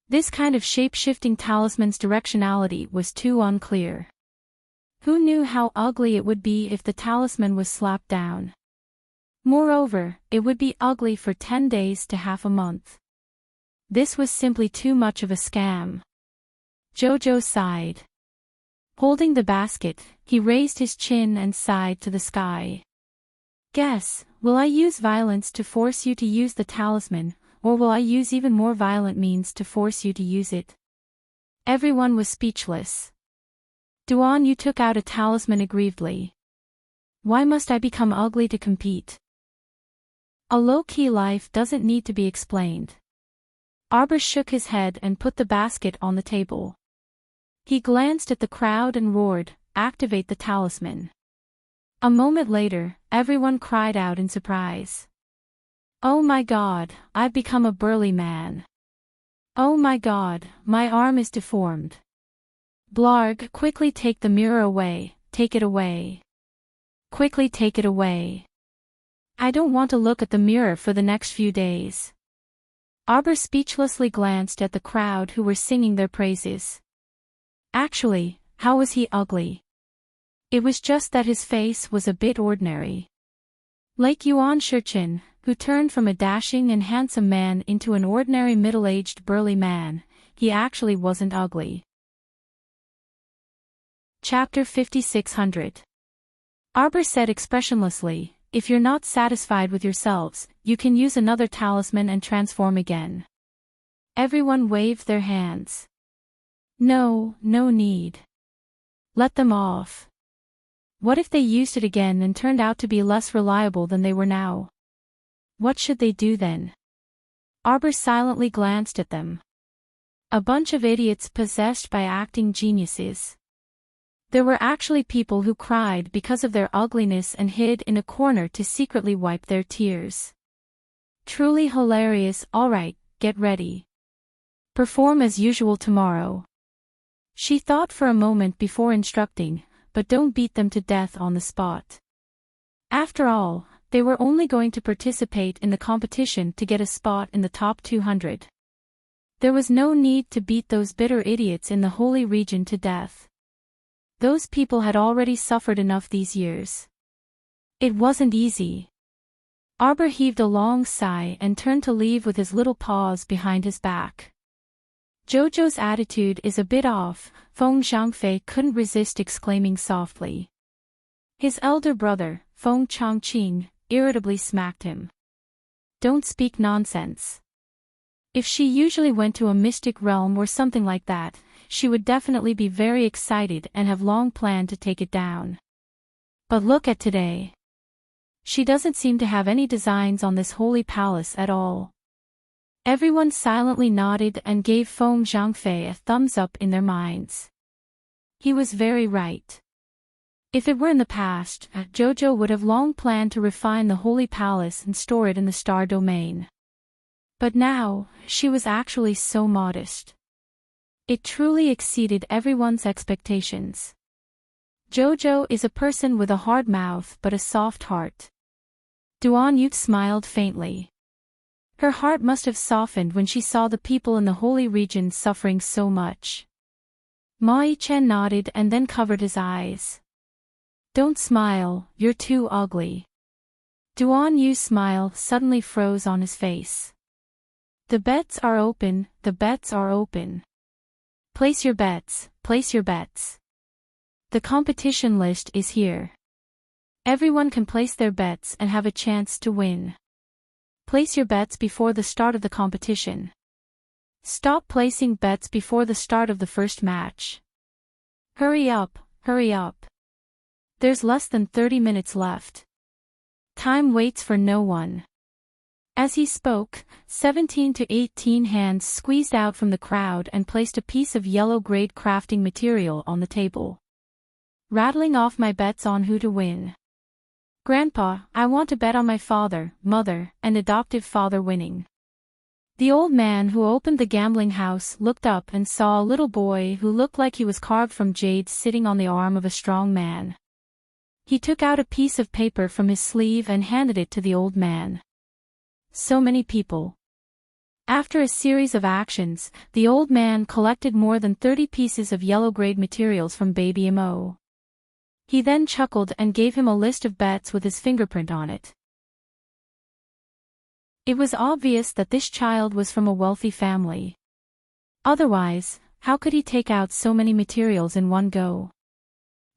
This kind of shape-shifting talisman's directionality was too unclear. Who knew how ugly it would be if the talisman was slapped down? Moreover, it would be ugly for 10 days to half a month. This was simply too much of a scam. Jojo sighed. Holding the basket, he raised his chin and sighed to the sky. Guess, will I use violence to force you to use the talisman, or will I use even more violent means to force you to use it? Everyone was speechless. Duan Yu took out a talisman aggrievedly. Why must I become ugly to compete? A low-key life doesn't need to be explained. Arbor shook his head and put the basket on the table. He glanced at the crowd and roared, activate the talisman. A moment later, everyone cried out in surprise. Oh my god, I've become a burly man. Oh my god, my arm is deformed. Blarg, quickly take the mirror away, take it away. Quickly take it away. I don't want to look at the mirror for the next few days. Arbor speechlessly glanced at the crowd who were singing their praises. Actually, how was he ugly? It was just that his face was a bit ordinary. Like Yuan Shichin, who turned from a dashing and handsome man into an ordinary middle-aged burly man, he actually wasn't ugly. Chapter 5600. Arbor said expressionlessly, if you're not satisfied with yourselves, you can use another talisman and transform again. Everyone waved their hands. No, no need. Let them off. What if they used it again and turned out to be less reliable than they were now? What should they do then? Arbor silently glanced at them. A bunch of idiots possessed by acting geniuses. There were actually people who cried because of their ugliness and hid in a corner to secretly wipe their tears. Truly hilarious. All right, get ready. Perform as usual tomorrow. She thought for a moment before instructing, but don't beat them to death on the spot. After all, they were only going to participate in the competition to get a spot in the top 200. There was no need to beat those bitter idiots in the holy region to death. Those people had already suffered enough these years. It wasn't easy. Arbor heaved a long sigh and turned to leave with his little paws behind his back. Jojo's attitude is a bit off, Feng Zhangfei couldn't resist exclaiming softly. His elder brother, Feng Chongqing, irritably smacked him. Don't speak nonsense. If she usually went to a mystic realm or something like that, she would definitely be very excited and have long planned to take it down. But look at today. She doesn't seem to have any designs on this holy palace at all. Everyone silently nodded and gave Feng Zhangfei a thumbs up in their minds. He was very right. If it were in the past, Jojo would have long planned to refine the holy palace and store it in the star domain. But now, she was actually so modest. It truly exceeded everyone's expectations. Jojo is a person with a hard mouth but a soft heart. Duan Yu smiled faintly. Her heart must have softened when she saw the people in the holy region suffering so much. Ma Yichen nodded and then covered his eyes. Don't smile, you're too ugly. Duan Yu's smile suddenly froze on his face. The bets are open, the bets are open. Place your bets, place your bets. The competition list is here. Everyone can place their bets and have a chance to win. Place your bets before the start of the competition. Stop placing bets before the start of the first match. Hurry up, hurry up. There's less than 30 minutes left. Time waits for no one. As he spoke, 17 to 18 hands squeezed out from the crowd and placed a piece of yellow-grade crafting material on the table. Rattling off my bets on who to win. Grandpa, I want to bet on my father, mother, and adoptive father winning. The old man who opened the gambling house looked up and saw a little boy who looked like he was carved from jade sitting on the arm of a strong man. He took out a piece of paper from his sleeve and handed it to the old man. So many people. After a series of actions, the old man collected more than 30 pieces of yellow-grade materials from Baby Mo. He then chuckled and gave him a list of bets with his fingerprint on it. It was obvious that this child was from a wealthy family. Otherwise, how could he take out so many materials in one go?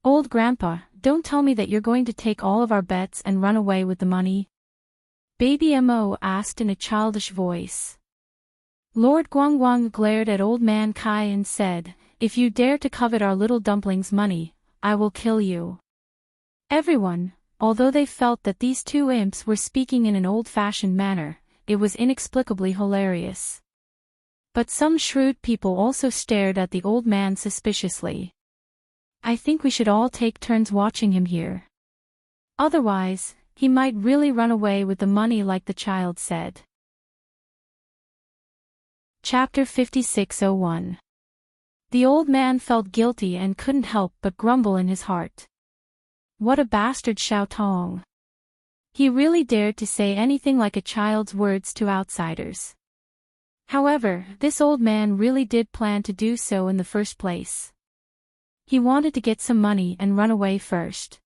Old Grandpa, don't tell me that you're going to take all of our bets and run away with the money. Baby Mo asked in a childish voice. Lord Guangguang glared at Old Man Kai and said, If you dare to covet our little dumpling's money, I will kill you. Everyone, although they felt that these two imps were speaking in an old-fashioned manner, it was inexplicably hilarious. But some shrewd people also stared at the old man suspiciously. I think we should all take turns watching him here. Otherwise, he might really run away with the money like the child said. Chapter 5601. The old man felt guilty and couldn't help but grumble in his heart. What a bastard Xiao Tong. He really dared to say anything like a child's words to outsiders. However, this old man really did plan to do so in the first place. He wanted to get some money and run away first.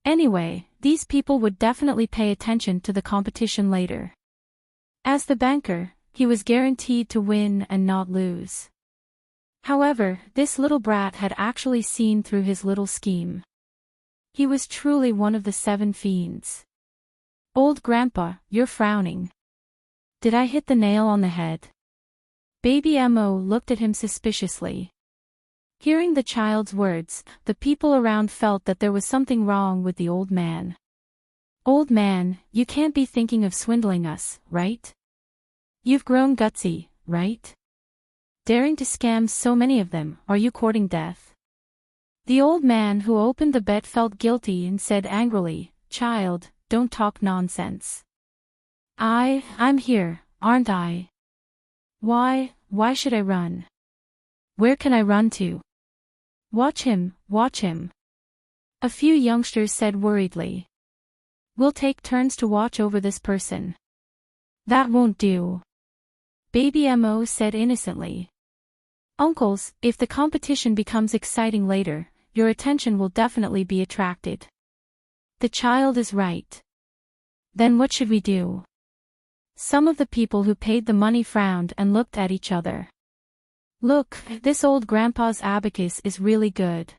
Anyway, these people would definitely pay attention to the competition later. As the banker, he was guaranteed to win and not lose. However, this little brat had actually seen through his little scheme. He was truly one of the 7 fiends. Old Grandpa, you're frowning. Did I hit the nail on the head? Baby Mo looked at him suspiciously. Hearing the child's words, the people around felt that there was something wrong with the old man. Old man, you can't be thinking of swindling us, right? You've grown gutsy, right? Daring to scam so many of them, are you courting death? The old man who opened the bet felt guilty and said angrily, Child, don't talk nonsense. I'm here, aren't I? Why should I run? Where can I run to? Watch him, watch him. A few youngsters said worriedly. We'll take turns to watch over this person. That won't do. Baby Mo said innocently. Uncles, if the competition becomes exciting later, your attention will definitely be attracted. The child is right. Then what should we do? Some of the people who paid the money frowned and looked at each other. Look, this old grandpa's abacus is really good.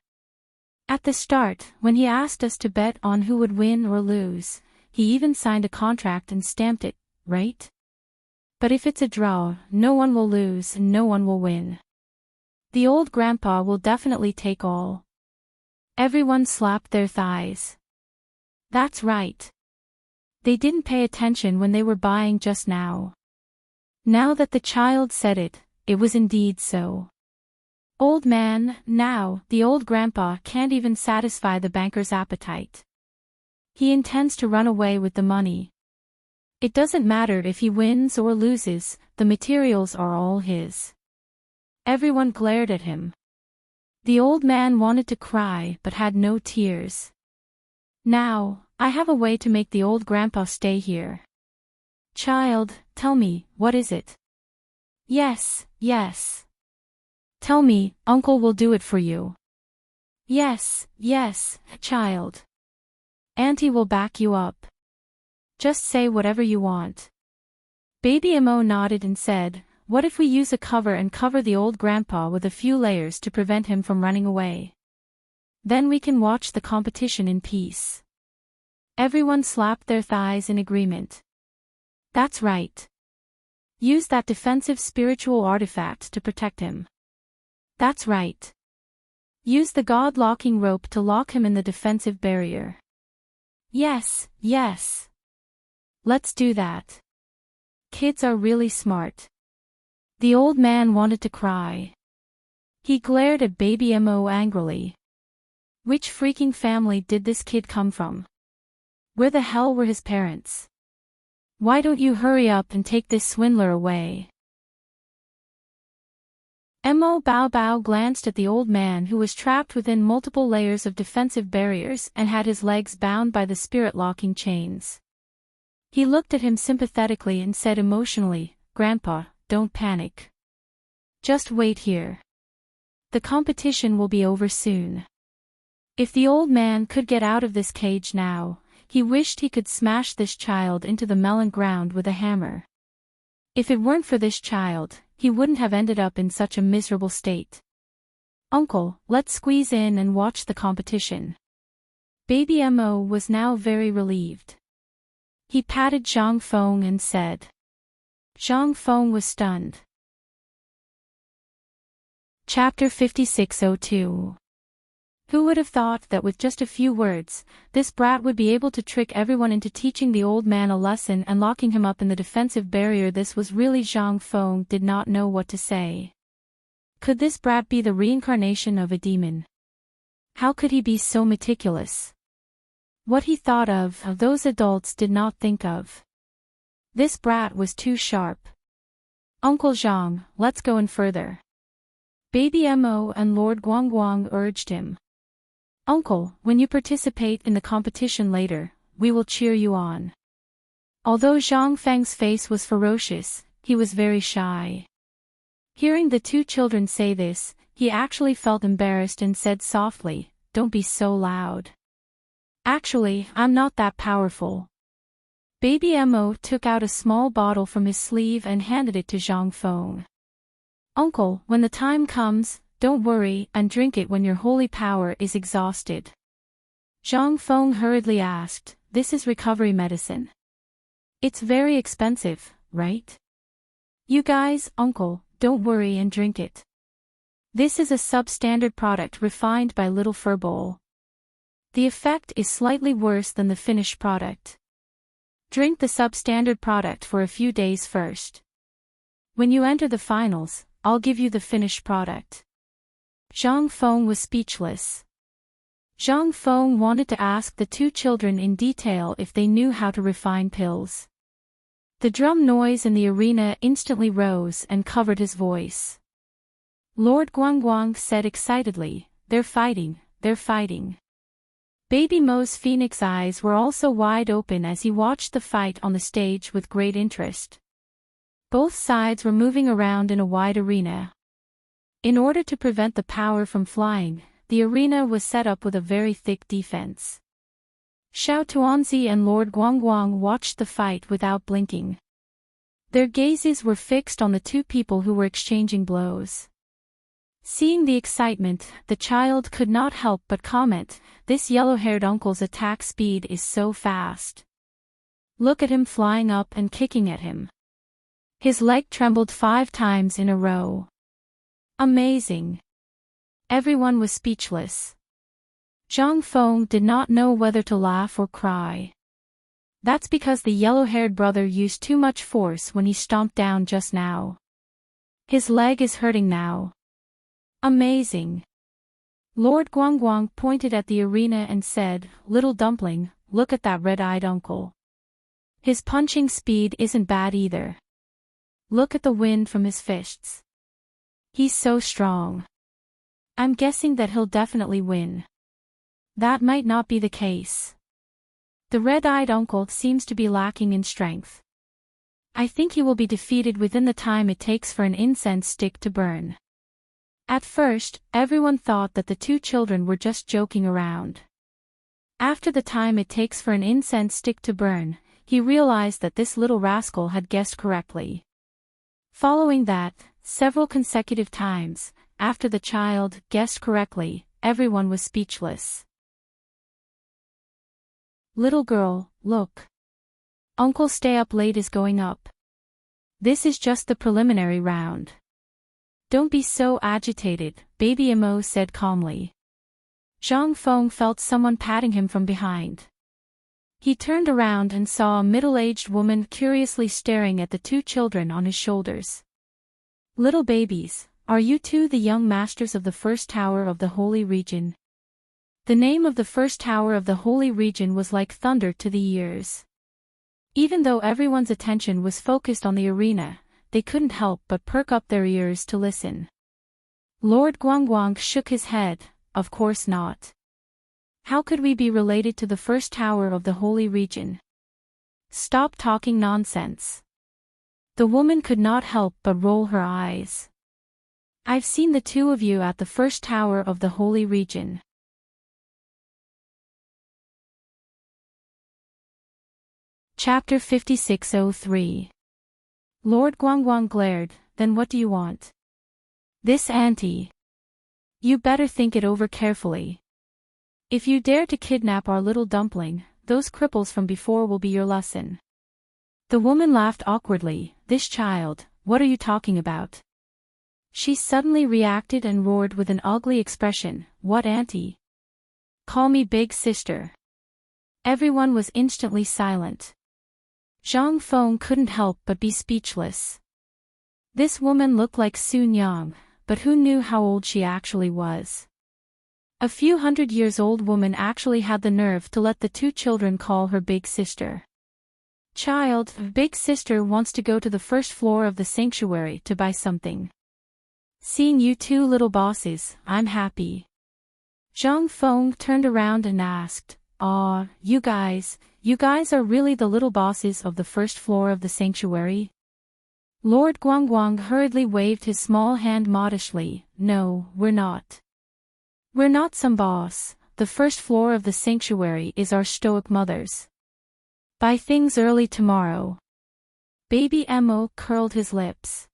At the start, when he asked us to bet on who would win or lose, he even signed a contract and stamped it, right? But if it's a draw, no one will lose and no one will win. The old grandpa will definitely take all. Everyone slapped their thighs. That's right. They didn't pay attention when they were buying just now. Now that the child said it, it was indeed so. Old man, now, the old grandpa can't even satisfy the banker's appetite. He intends to run away with the money. It doesn't matter if he wins or loses, the materials are all his. Everyone glared at him. The old man wanted to cry but had no tears. Now, I have a way to make the old grandpa stay here. Child, tell me, what is it? Yes. Tell me, uncle will do it for you. Yes, child. Auntie will back you up. Just say whatever you want. Baby Mo nodded and said, what if we use a cover and cover the old grandpa with a few layers to prevent him from running away? Then we can watch the competition in peace. Everyone slapped their thighs in agreement. That's right. Use that defensive spiritual artifact to protect him. That's right. Use the god-locking rope to lock him in the defensive barrier. Yes. Let's do that. Kids are really smart. The old man wanted to cry. He glared at Baby Mo angrily. Which freaking family did this kid come from? Where the hell were his parents? Why don't you hurry up and take this swindler away? Mo Bao glanced at the old man who was trapped within multiple layers of defensive barriers and had his legs bound by the spirit-locking chains. He looked at him sympathetically and said emotionally, Grandpa, don't panic. Just wait here. The competition will be over soon. If the old man could get out of this cage now, he wished he could smash this child into the melon ground with a hammer. If it weren't for this child, he wouldn't have ended up in such a miserable state. Uncle, let's squeeze in and watch the competition. Baby Mo was now very relieved. He patted Zhang Feng and said. Zhang Feng was stunned. Chapter 5602. Who would have thought that with just a few words, this brat would be able to trick everyone into teaching the old man a lesson and locking him up in the defensive barrier? This was really Zhang Feng did not know what to say. Could this brat be the reincarnation of a demon? How could he be so meticulous? What he thought of, those adults did not think of. This brat was too sharp. Uncle Zhang, let's go in further. Baby Mo and Lord Guangguang urged him. Uncle, when you participate in the competition later, we will cheer you on. Although Zhang Feng's face was ferocious, he was very shy. Hearing the two children say this, he actually felt embarrassed and said softly, Don't be so loud. Actually, I'm not that powerful. Baby Mo took out a small bottle from his sleeve and handed it to Zhang Feng. Uncle, when the time comes, don't worry and drink it when your holy power is exhausted. Zhang Feng hurriedly asked, This is recovery medicine. It's very expensive, right? You guys, Uncle, don't worry and drink it. This is a substandard product refined by Little Furball. The effect is slightly worse than the finished product. Drink the substandard product for a few days first. When you enter the finals, I'll give you the finished product. Zhang Feng was speechless. Zhang Feng wanted to ask the two children in detail if they knew how to refine pills. The drum noise in the arena instantly rose and covered his voice. Lord Guangguang said excitedly, they're fighting, they're fighting. Baby Mo's phoenix eyes were also wide open as he watched the fight on the stage with great interest. Both sides were moving around in a wide arena. In order to prevent the power from flying, the arena was set up with a very thick defense. Xiao Tuanzi and Lord Guangguang watched the fight without blinking. Their gazes were fixed on the two people who were exchanging blows. Seeing the excitement, the child could not help but comment, this yellow-haired uncle's attack speed is so fast. Look at him flying up and kicking at him. His leg trembled 5 times in a row. Amazing. Everyone was speechless. Zhang Feng did not know whether to laugh or cry. That's because the yellow-haired brother used too much force when he stomped down just now. His leg is hurting now. Amazing. Lord Guangguang pointed at the arena and said, little dumpling, look at that red-eyed uncle. His punching speed isn't bad either. Look at the wind from his fists. He's so strong. I'm guessing that he'll definitely win. That might not be the case. The red-eyed uncle seems to be lacking in strength. I think he will be defeated within the time it takes for an incense stick to burn. At first, everyone thought that the two children were just joking around. After the time it takes for an incense stick to burn, he realized that this little rascal had guessed correctly. Following that, several consecutive times, after the child guessed correctly, everyone was speechless. Little girl, look. Uncle Stay Up Late is going up. This is just the preliminary round. Don't be so agitated, Baby Mo said calmly. Zhang Feng felt someone patting him from behind. He turned around and saw a middle-aged woman curiously staring at the two children on his shoulders. Little babies, are you two the young masters of the first tower of the Holy Region? The name of the first tower of the Holy Region was like thunder to the ears. Even though everyone's attention was focused on the arena, they couldn't help but perk up their ears to listen. Lord Guangguang shook his head, of course not. How could we be related to the first tower of the Holy Region? Stop talking nonsense. The woman could not help but roll her eyes. I've seen the two of you at the first tower of the Holy Region. Chapter 5603. Lord Guangguang glared, then what do you want? This auntie. You better think it over carefully. If you dare to kidnap our little dumpling, those cripples from before will be your lesson. The woman laughed awkwardly, this child, what are you talking about? She suddenly reacted and roared with an ugly expression, what auntie? Call me big sister. Everyone was instantly silent. Zhang Feng couldn't help but be speechless. This woman looked like Sun Yang, but who knew how old she actually was? A few 100-years-old woman actually had the nerve to let the two children call her big sister. Child, big sister wants to go to the first floor of the sanctuary to buy something. Seeing you two little bosses, I'm happy. Zhang Feng turned around and asked, "Aw, you guys are really the little bosses of the first floor of the sanctuary?" Lord Guangguang hurriedly waved his small hand modestly, "No, we're not. We're not some boss, the first floor of the sanctuary is our stoic mothers. Buy things early tomorrow." Baby Mo curled his lips.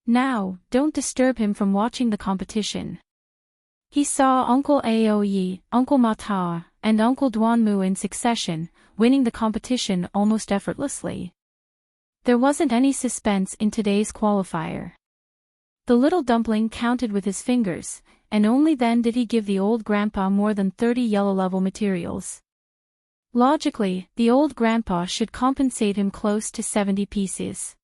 Now, don't disturb him from watching the competition. He saw Uncle Aoyi, Uncle Mata, and Uncle Duanmu in succession, winning the competition almost effortlessly. There wasn't any suspense in today's qualifier. The little dumpling counted with his fingers, and only then did he give the old grandpa more than 30 yellow-level materials. Logically, the old grandpa should compensate him close to 70 pieces.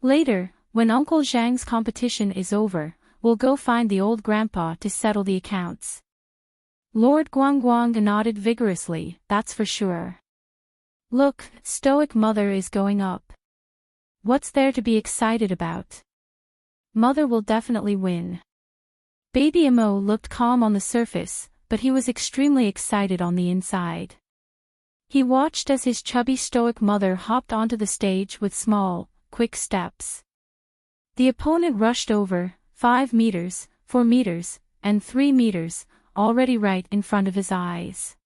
Later, when Uncle Zhang's competition is over, we'll go find the old grandpa to settle the accounts. Lord Guangguang nodded vigorously, that's for sure. Look, stoic mother is going up. What's there to be excited about? Mother will definitely win. Baby Emo looked calm on the surface, but he was extremely excited on the inside. He watched as his chubby stoic mother hopped onto the stage with small, quick steps. The opponent rushed over, 5 meters, 4 meters, and 3 meters, already right in front of his eyes.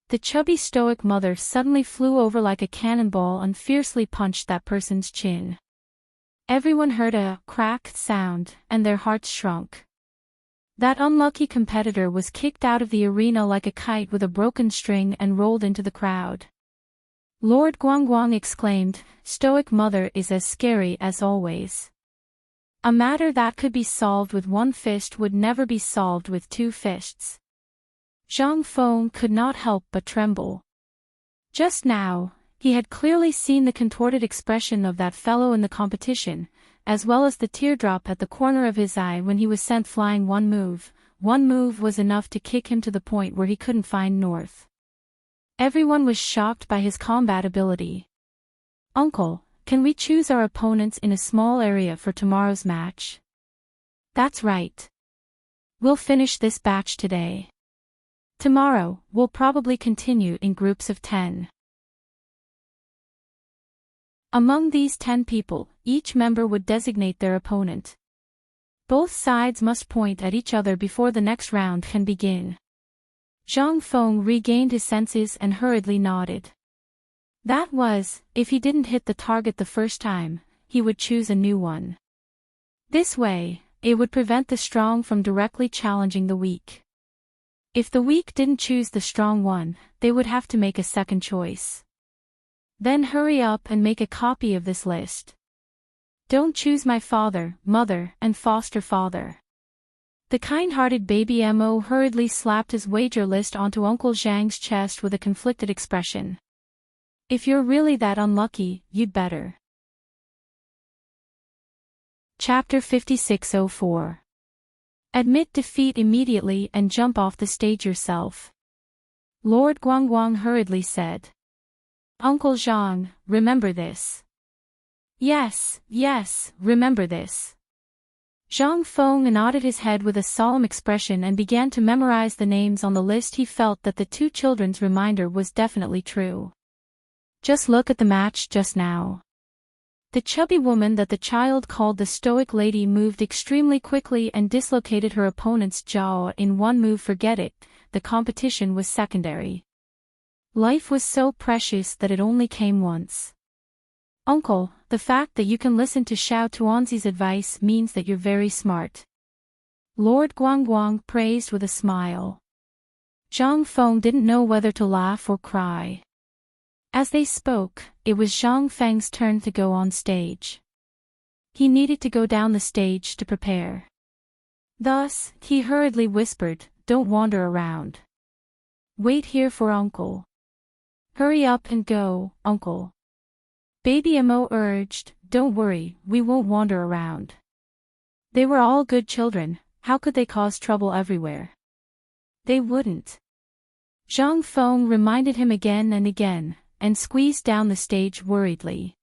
The chubby stoic mother suddenly flew over like a cannonball and fiercely punched that person's chin. Everyone heard a crack sound, and their hearts shrunk. That unlucky competitor was kicked out of the arena like a kite with a broken string and rolled into the crowd. Lord Guangguang exclaimed, "Stoic mother is as scary as always. A matter that could be solved with one fist would never be solved with 2 fists." Zhang Feng could not help but tremble. Just now, he had clearly seen the contorted expression of that fellow in the competition, as well as the teardrop at the corner of his eye when he was sent flying. One move was enough to kick him to the point where he couldn't find north. Everyone was shocked by his combat ability. "Uncle, can we choose our opponents in a small area for tomorrow's match?" "That's right. We'll finish this batch today. Tomorrow, we'll probably continue in groups of 10. Among these 10 people, each member would designate their opponent. Both sides must point at each other before the next round can begin." Zhang Feng regained his senses and hurriedly nodded. That was, if he didn't hit the target the first time, he would choose a new one. This way, it would prevent the strong from directly challenging the weak. If the weak didn't choose the strong one, they would have to make a second choice. Then hurry up and make a copy of this list. Don't choose my father, mother, and foster father. The kind-hearted baby Mo hurriedly slapped his wager list onto Uncle Zhang's chest with a conflicted expression. If you're really that unlucky, you'd better. Chapter 5604. Admit defeat immediately and jump off the stage yourself. Lord Guangguang hurriedly said. Uncle Zhang, remember this. Yes, remember this. Zhang Feng nodded his head with a solemn expression and began to memorize the names on the list. He felt that the 2 children's reminder was definitely true. Just look at the match just now. The chubby woman that the child called the stoic lady moved extremely quickly and dislocated her opponent's jaw in one move. Forget it, the competition was secondary. Life was so precious that it only came once. Uncle, the fact that you can listen to Xiao Tuanzi's advice means that you're very smart. Lord Guangguang praised with a smile. Zhang Feng didn't know whether to laugh or cry. As they spoke, it was Zhang Feng's turn to go on stage. He needed to go down the stage to prepare. Thus, he hurriedly whispered, "Don't wander around. Wait here for Uncle. Hurry up and go, Uncle." Baby Mo urged, "Don't worry, we won't wander around. They were all good children, how could they cause trouble everywhere? They wouldn't." Zhang Feng reminded him again and again, and squeezed down the stage worriedly.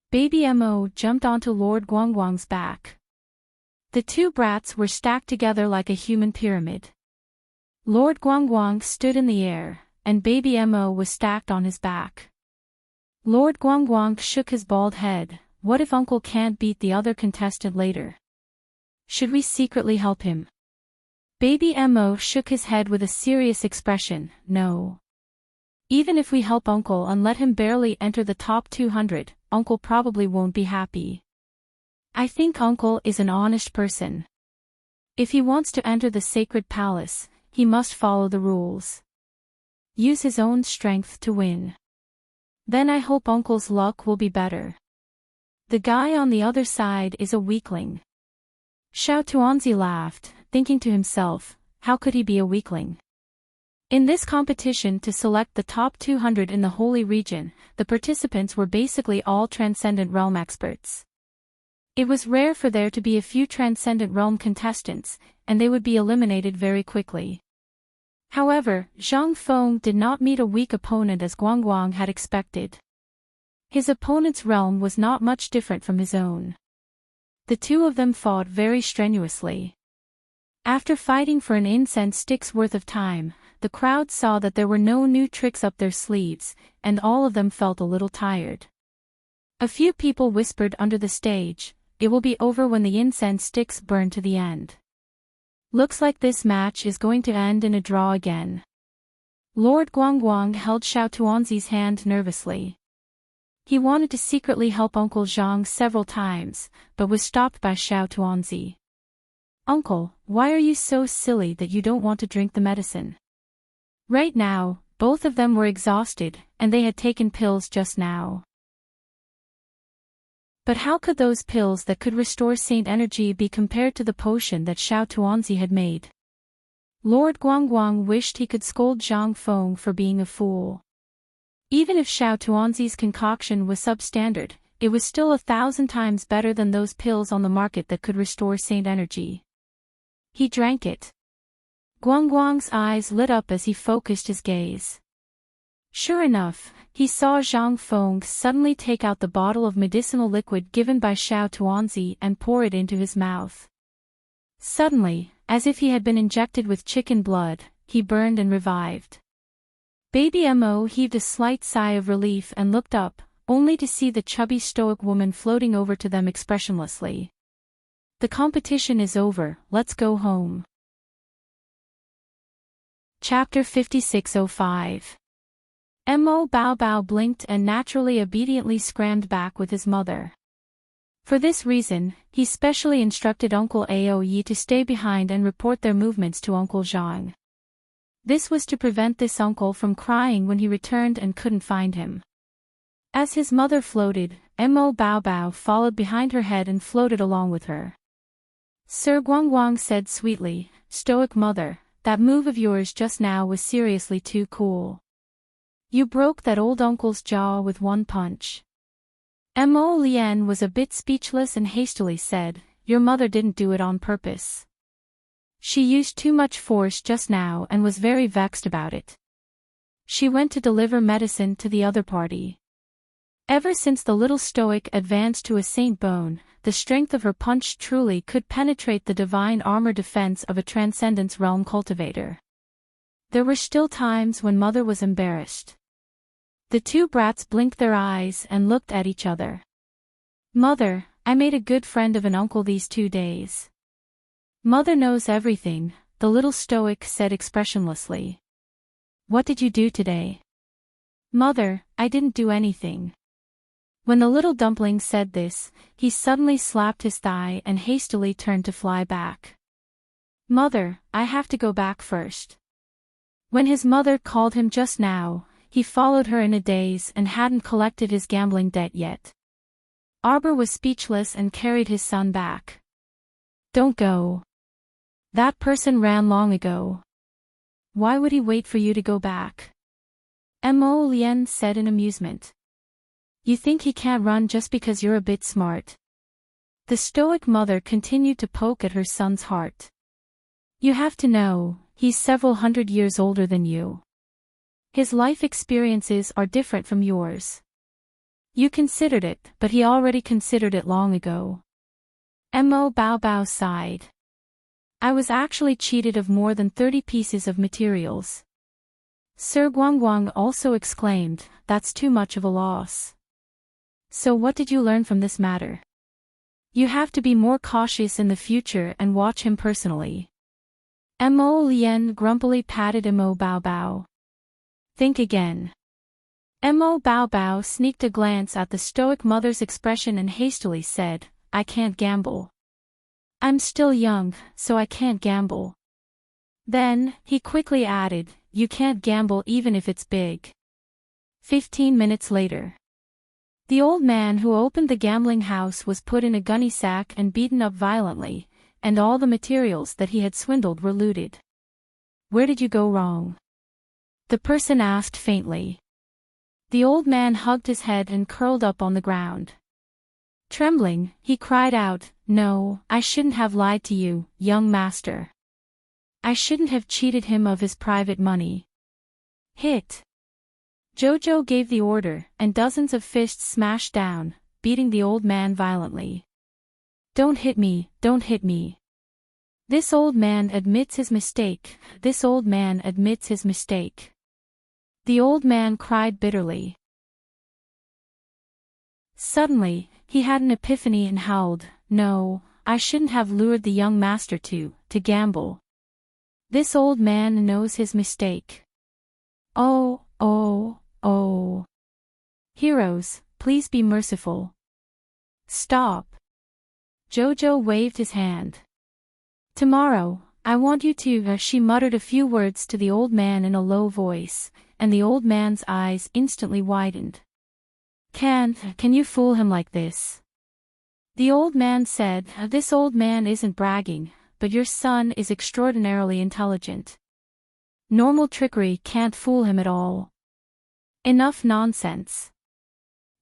Baby Mo jumped onto Lord Guangguang's back. The 2 brats were stacked together like a human pyramid. Lord Guangguang stood in the air, and Baby Mo was stacked on his back. Lord Guangguang shook his bald head. What if Uncle can't beat the other contestant later? Should we secretly help him? Baby Mo shook his head with a serious expression. No. Even if we help Uncle and let him barely enter the top 200, Uncle probably won't be happy. I think Uncle is an honest person. If he wants to enter the sacred palace, he must follow the rules. Use his own strength to win. Then I hope Uncle's luck will be better. The guy on the other side is a weakling. Xiao Tuanzi laughed, thinking to himself, how could he be a weakling? In this competition to select the top 200 in the Holy Region, the participants were basically all Transcendent Realm experts. It was rare for there to be a few Transcendent Realm contestants, and they would be eliminated very quickly. However, Zhang Feng did not meet a weak opponent as Guangguang had expected. His opponent's realm was not much different from his own. The two of them fought very strenuously. After fighting for an incense stick's worth of time, the crowd saw that there were no new tricks up their sleeves, and all of them felt a little tired. A few people whispered under the stage, "It will be over when the incense sticks burn to the end." Looks like this match is going to end in a draw again. Lord Guangguang held Xiao Tuanzi's hand nervously. He wanted to secretly help Uncle Zhang several times, but was stopped by Xiao Tuanzi. "Uncle, why are you so silly that you don't want to drink the medicine?" Right now, both of them were exhausted, and they had taken pills just now. But how could those pills that could restore Saint energy be compared to the potion that Xiao Tuanzi had made? Lord Guangguang wished he could scold Zhang Feng for being a fool. Even if Xiao Tuanzi's concoction was substandard, it was still 1,000 times better than those pills on the market that could restore Saint energy. He drank it. Guangguang's eyes lit up as he focused his gaze. Sure enough, he saw Zhang Feng suddenly take out the bottle of medicinal liquid given by Xiao Tuanzi and pour it into his mouth. Suddenly, as if he had been injected with chicken blood, he burned and revived. Baby Mo heaved a slight sigh of relief and looked up, only to see the chubby stoic woman floating over to them expressionlessly. "The competition is over, let's go home." Chapter 5605. Mo Bao Bao blinked and naturally obediently scrammed back with his mother. For this reason, he specially instructed Uncle Aoyi to stay behind and report their movements to Uncle Zhang. This was to prevent this uncle from crying when he returned and couldn't find him. As his mother floated, Mo Bao Bao followed behind her head and floated along with her. Sir Guangguang said sweetly, "Stoic mother, that move of yours just now was seriously too cool. You broke that old uncle's jaw with one punch." Mo Lian was a bit speechless and hastily said, "Your mother didn't do it on purpose. She used too much force just now and was very vexed about it. She went to deliver medicine to the other party." Ever since the little stoic advanced to a saint bone, the strength of her punch truly could penetrate the divine armor defense of a Transcendence Realm cultivator. There were still times when Mother was embarrassed. The two brats blinked their eyes and looked at each other. "Mother, I made a good friend of an uncle these 2 days." "Mother knows everything," the little stoic said expressionlessly. "What did you do today?" "Mother, I didn't do anything." When the little dumpling said this, he suddenly slapped his thigh and hastily turned to fly back. "Mother, I have to go back first." When his mother called him just now, he followed her in a daze and hadn't collected his gambling debt yet. Arbor was speechless and carried his son back. "Don't go. That person ran long ago. Why would he wait for you to go back?" Mo Lian said in amusement. "You think he can't run just because you're a bit smart?" The stoic mother continued to poke at her son's heart. "You have to know, he's several hundred years older than you. His life experiences are different from yours. You considered it, but he already considered it long ago." Mo Bao Bao sighed. "I was actually cheated of more than 30 pieces of materials." Sir Guangguang also exclaimed, "That's too much of a loss." "So what did you learn from this matter?" "You have to be more cautious in the future and watch him personally." Mo Lian grumpily patted Mo Bao Bao. "Think again." Mo Bao Bao sneaked a glance at the stoic mother's expression and hastily said, "I can't gamble. I'm still young, so I can't gamble." Then, he quickly added, "You can't gamble even if it's big." 15 minutes later. The old man who opened the gambling house was put in a gunny sack and beaten up violently, and all the materials that he had swindled were looted. Where did you go wrong? The person asked faintly. The old man hugged his head and curled up on the ground. Trembling, he cried out, "No, I shouldn't have lied to you, young master. I shouldn't have cheated him of his private money." Hit! Jojo gave the order, and dozens of fists smashed down, beating the old man violently. "Don't hit me, don't hit me. This old man admits his mistake, this old man admits his mistake." The old man cried bitterly. Suddenly, he had an epiphany and howled, "No, I shouldn't have lured the young master to gamble. This old man knows his mistake. Oh, oh, oh. Heroes, please be merciful. Stop." Jojo waved his hand. "Tomorrow, I want you to," she muttered a few words to the old man in a low voice, and the old man's eyes instantly widened. Can you fool him like this?" The old man said, "This old man isn't bragging, but your son is extraordinarily intelligent. Normal trickery can't fool him at all. Enough nonsense.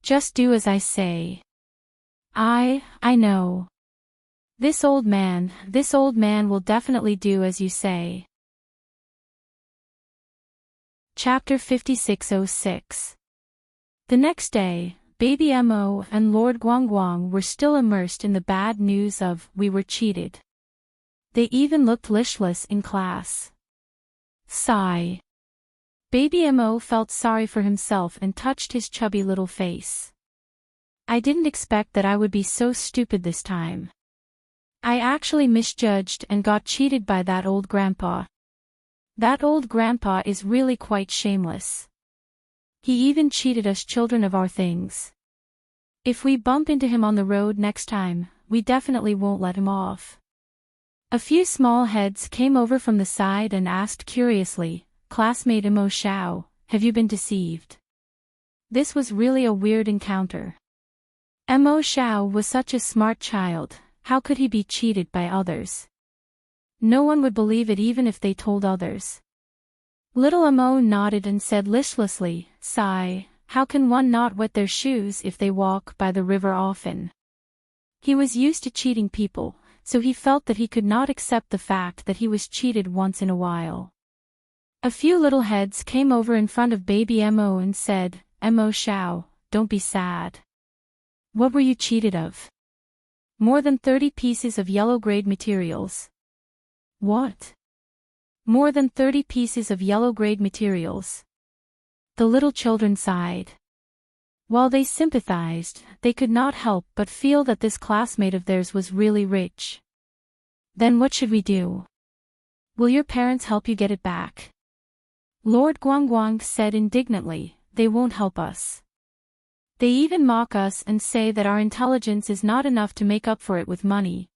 Just do as I say." I know. This old man will definitely do as you say." Chapter 5606. The next day, Baby Mo and Lord Guangguang were still immersed in the bad news of "we were cheated." They even looked listless in class. Sigh. Baby Mo felt sorry for himself and touched his chubby little face. "I didn't expect that I would be so stupid this time. I actually misjudged and got cheated by that old grandpa. That old grandpa is really quite shameless. He even cheated us children of our things. If we bump into him on the road next time, we definitely won't let him off." A few small heads came over from the side and asked curiously, "Classmate Mo Xiao, have you been deceived?" This was really a weird encounter. Mo Xiao was such a smart child, how could he be cheated by others? No one would believe it even if they told others. Little Mo nodded and said listlessly, "Sigh, how can one not wet their shoes if they walk by the river often?" He was used to cheating people, so he felt that he could not accept the fact that he was cheated once in a while. A few little heads came over in front of Baby Mo and said, "Mo Xiao, don't be sad. What were you cheated of?" "More than 30 pieces of yellow-grade materials." "What?" "More than 30 pieces of yellow-grade materials." The little children sighed. While they sympathized, they could not help but feel that this classmate of theirs was really rich. "Then what should we do? Will your parents help you get it back?" Lord Guangguang said indignantly, "They won't help us. They even mock us and say that our intelligence is not enough to make up for it with money."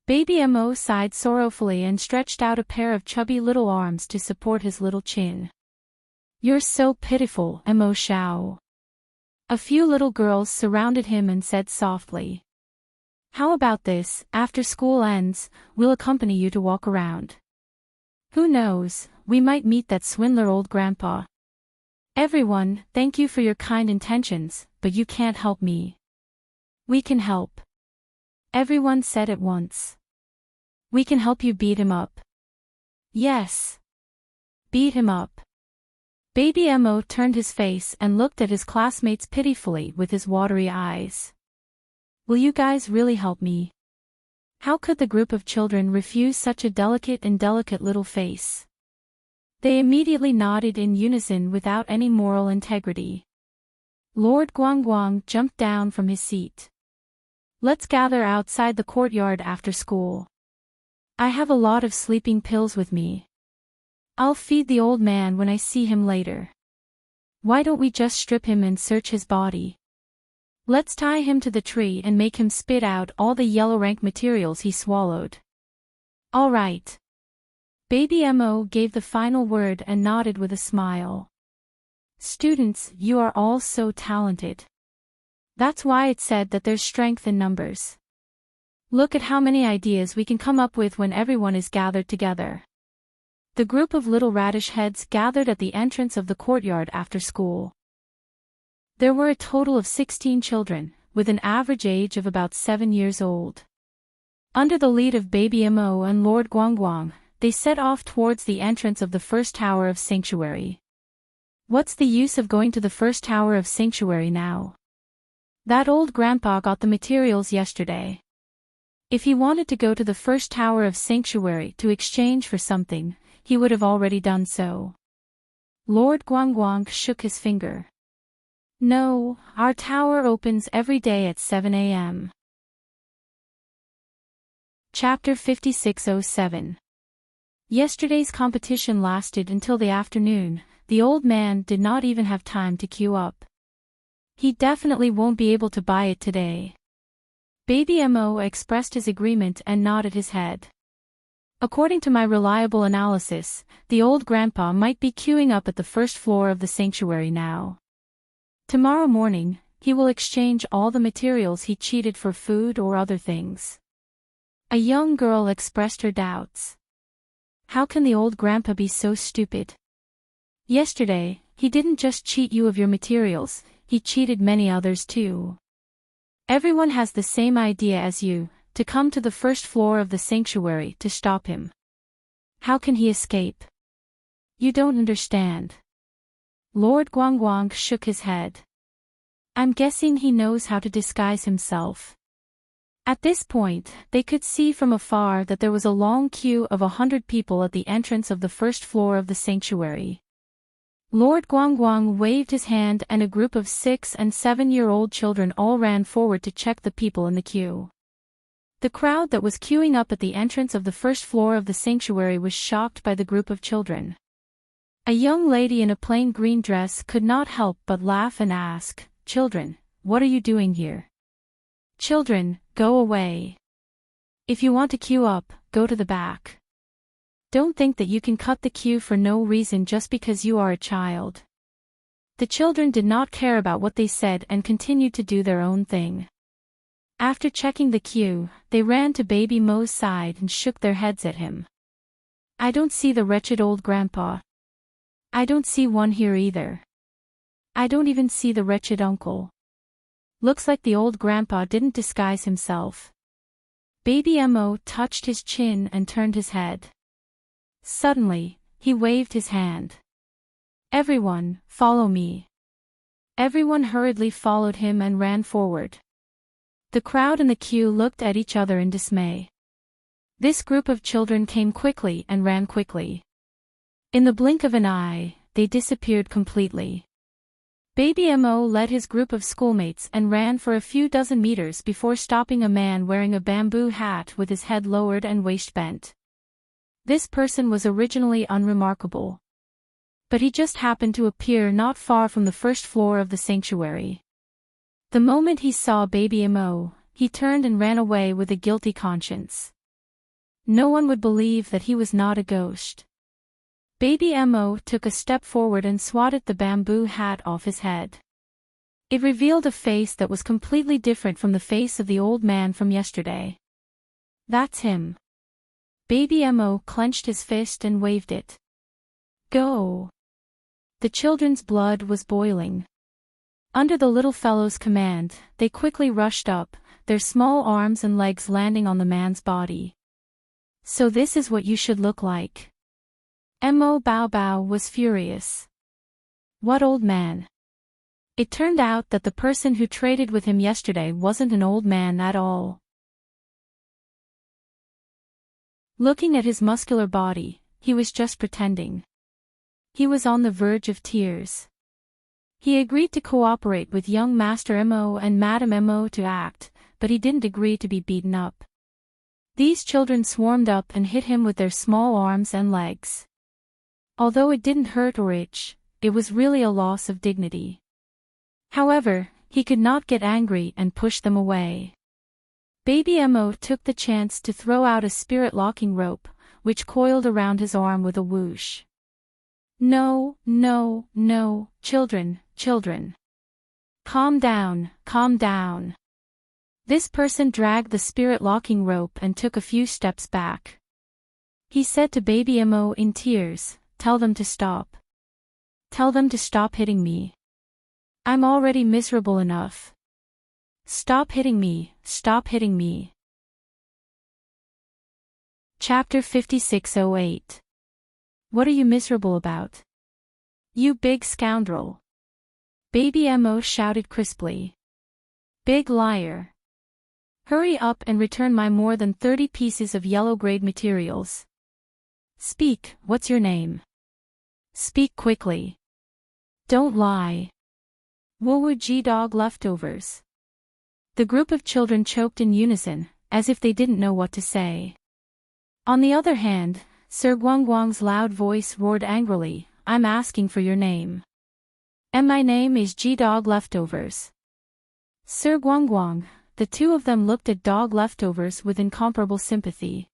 Baby Mo sighed sorrowfully and stretched out a pair of chubby little arms to support his little chin. "You're so pitiful, Mo Xiao." A few little girls surrounded him and said softly, "How about this, after school ends, we'll accompany you to walk around. Who knows, we might meet that swindler old grandpa." "Everyone, thank you for your kind intentions, but you can't help me." "We can help." Everyone said at once. "We can help you beat him up." "Yes. Beat him up." Baby Mo turned his face and looked at his classmates pitifully with his watery eyes. "Will you guys really help me?" How could the group of children refuse such a delicate little face? They immediately nodded in unison without any moral integrity. Lord Guangguang jumped down from his seat. "Let's gather outside the courtyard after school. I have a lot of sleeping pills with me. I'll feed the old man when I see him later. Why don't we just strip him and search his body? Let's tie him to the tree and make him spit out all the yellow rank materials he swallowed." "All right." Baby Mo gave the final word and nodded with a smile. "Students, you are all so talented. That's why it's said that there's strength in numbers. Look at how many ideas we can come up with when everyone is gathered together. The group of little radish heads gathered at the entrance of the courtyard after school. There were a total of 16 children, with an average age of about 7 years old. Under the lead of Baby Mo and Lord Guangguang, they set off towards the entrance of the first tower of sanctuary. What's the use of going to the first tower of sanctuary now? That old grandpa got the materials yesterday. If he wanted to go to the first tower of sanctuary to exchange for something, he would have already done so. Lord Guangguang shook his finger. No, our tower opens every day at 7 a.m. Chapter 5607. Yesterday's competition lasted until the afternoon. The old man did not even have time to queue up. He definitely won't be able to buy it today. Baby Mo expressed his agreement and nodded his head. According to my reliable analysis, the old grandpa might be queuing up at the first floor of the sanctuary now. Tomorrow morning, he will exchange all the materials he cheated for food or other things. A young girl expressed her doubts. How can the old grandpa be so stupid? Yesterday, he didn't just cheat you of your materials, he cheated many others too. Everyone has the same idea as you, to come to the first floor of the sanctuary to stop him. How can he escape? You don't understand. Lord Guangguang shook his head. I'm guessing he knows how to disguise himself. At this point, they could see from afar that there was a long queue of 100 people at the entrance of the first floor of the sanctuary. Lord Guangguang waved his hand and a group of 6- and 7-year-old children all ran forward to check the people in the queue. The crowd that was queuing up at the entrance of the first floor of the sanctuary was shocked by the group of children. A young lady in a plain green dress could not help but laugh and ask, "Children, what are you doing here? Children, go away. If you want to queue up, go to the back. Don't think that you can cut the queue for no reason just because you are a child." The children did not care about what they said and continued to do their own thing. After checking the queue, they ran to Baby Mo's side and shook their heads at him. I don't see the wretched old grandpa. I don't see one here either. I don't even see the wretched uncle. Looks like the old grandpa didn't disguise himself. Baby Mo touched his chin and turned his head. Suddenly, he waved his hand. Everyone, follow me. Everyone hurriedly followed him and ran forward. The crowd in the queue looked at each other in dismay. This group of children came quickly and ran quickly. In the blink of an eye, they disappeared completely. Baby Mo led his group of schoolmates and ran for a few dozen meters before stopping a man wearing a bamboo hat with his head lowered and waist bent. This person was originally unremarkable. But he just happened to appear not far from the first floor of the sanctuary. The moment he saw Baby Mo, he turned and ran away with a guilty conscience. No one would believe that he was not a ghost. Baby Mo took a step forward and swatted the bamboo hat off his head. It revealed a face that was completely different from the face of the old man from yesterday. That's him. Baby Mo clenched his fist and waved it. Go! The children's blood was boiling. Under the little fellow's command, they quickly rushed up, their small arms and legs landing on the man's body. So this is what you should look like. Mo Bao Bao was furious. What old man? It turned out that the person who traded with him yesterday wasn't an old man at all. Looking at his muscular body, he was just pretending. He was on the verge of tears. He agreed to cooperate with young Master Mo and Madam Mo to act, but he didn't agree to be beaten up. These children swarmed up and hit him with their small arms and legs. Although it didn't hurt or itch, it was really a loss of dignity. However, he could not get angry and push them away. Baby Mo took the chance to throw out a spirit-locking rope, which coiled around his arm with a whoosh. No, no, no, children, children. Calm down, calm down. This person dragged the spirit locking rope and took a few steps back. He said to Baby Mo in tears, "Tell them to stop. Tell them to stop hitting me. I'm already miserable enough. Stop hitting me, stop hitting me." Chapter 5608. What are you miserable about? You big scoundrel. Baby Mo shouted crisply. Big liar. Hurry up and return my more than 30 pieces of yellow-grade materials. Speak, what's your name? Speak quickly. Don't lie. Woo G-Dog leftovers. The group of children choked in unison, as if they didn't know what to say. On the other hand, Sir Guangguang's loud voice roared angrily, "I'm asking for your name. And my name is G-Dog leftovers." Sir Guangguang, the two of them looked at Dog leftovers with incomparable sympathy.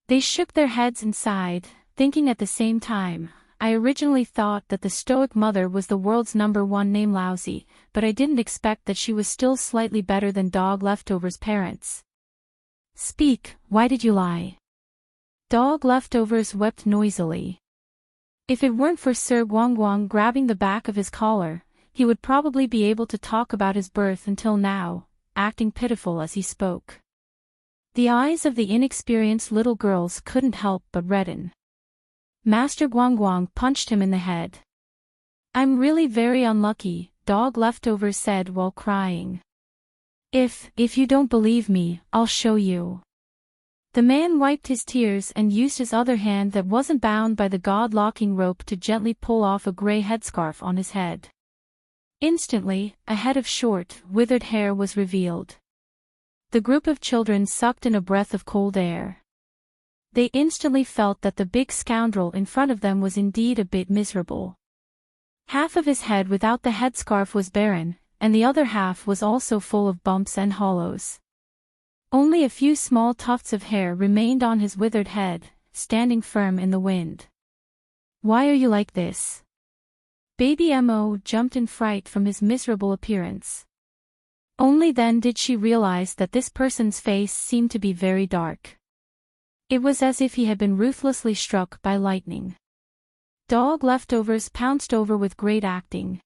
They shook their heads and sighed, thinking at the same time, "I originally thought that the stoic mother was the world's #1 name lousy, but I didn't expect that she was still slightly better than Dog leftovers' parents." Speak, why did you lie? Dog leftovers wept noisily. If it weren't for Sir Guangguang grabbing the back of his collar, he would probably be able to talk about his birth until now, acting pitiful as he spoke. The eyes of the inexperienced little girls couldn't help but redden. Master Guangguang punched him in the head. "I'm really very unlucky," Dog leftovers said while crying. If you don't believe me, I'll show you." The man wiped his tears and used his other hand that wasn't bound by the god-locking rope to gently pull off a gray headscarf on his head. Instantly, a head of short, withered hair was revealed. The group of children sucked in a breath of cold air. They instantly felt that the big scoundrel in front of them was indeed a bit miserable. Half of his head without the headscarf was barren, and the other half was also full of bumps and hollows. Only a few small tufts of hair remained on his withered head, standing firm in the wind. "Why are you like this?" Baby Mo jumped in fright from his miserable appearance. Only then did she realize that this person's face seemed to be very dark. It was as if he had been ruthlessly struck by lightning. Dog leftovers pounced over with great acting.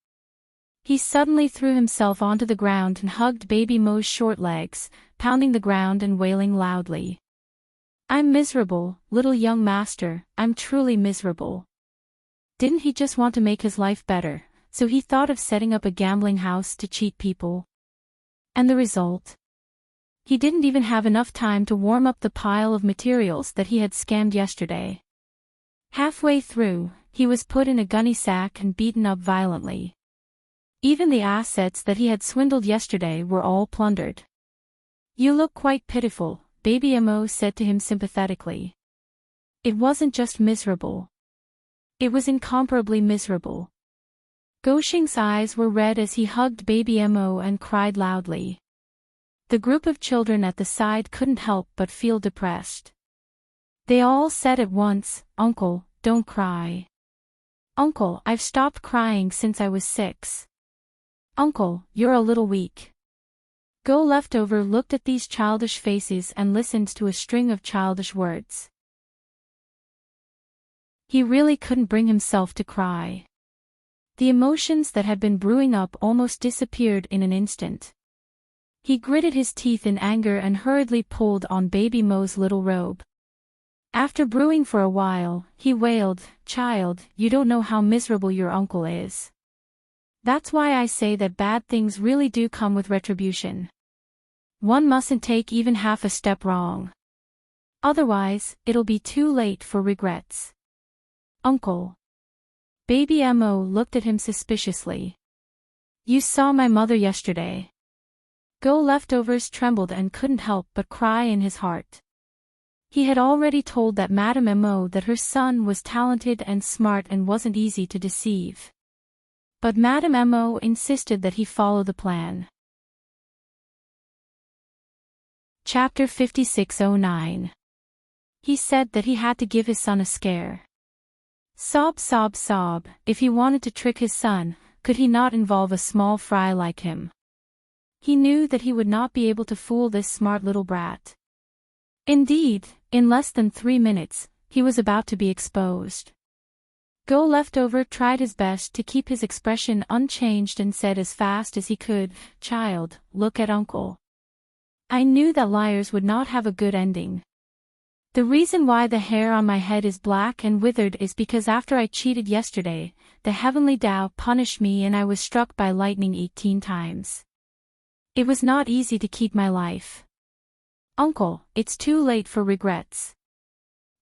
He suddenly threw himself onto the ground and hugged Baby Mo's short legs, pounding the ground and wailing loudly. "I'm miserable, little young master, I'm truly miserable." Didn't he just want to make his life better, so he thought of setting up a gambling house to cheat people? And the result? He didn't even have enough time to warm up the pile of materials that he had scammed yesterday. Halfway through, he was put in a gunny sack and beaten up violently. Even the assets that he had swindled yesterday were all plundered. "You look quite pitiful," Baby Mo said to him sympathetically. It wasn't just miserable. It was incomparably miserable. Goshing's eyes were red as he hugged Baby Mo and cried loudly. The group of children at the side couldn't help but feel depressed. They all said at once, "Uncle, don't cry. Uncle, I've stopped crying since I was 6. Uncle, you're a little weak." Go Leftover looked at these childish faces and listened to a string of childish words. He really couldn't bring himself to cry. The emotions that had been brewing up almost disappeared in an instant. He gritted his teeth in anger and hurriedly pulled on Baby Mo's little robe. After brewing for a while, he wailed, "Child, you don't know how miserable your uncle is. That's why I say that bad things really do come with retribution. One mustn't take even half a step wrong. Otherwise, it'll be too late for regrets." "Uncle." Baby Mo looked at him suspiciously. "You saw my mother yesterday." Go Leftovers trembled and couldn't help but cry in his heart. He had already told that Madame Mo that her son was talented and smart and wasn't easy to deceive. But Madame Mo insisted that he follow the plan. Chapter 5609. He said that he had to give his son a scare. Sob sob sob, if he wanted to trick his son, could he not involve a small fry like him? He knew that he would not be able to fool this smart little brat. Indeed, in less than 3 minutes, he was about to be exposed. Go Leftover tried his best to keep his expression unchanged and said as fast as he could, "Child, look at Uncle. I knew that liars would not have a good ending. The reason why the hair on my head is black and withered is because after I cheated yesterday, the heavenly Tao punished me and I was struck by lightning 18 times. It was not easy to keep my life. Uncle, it's too late for regrets."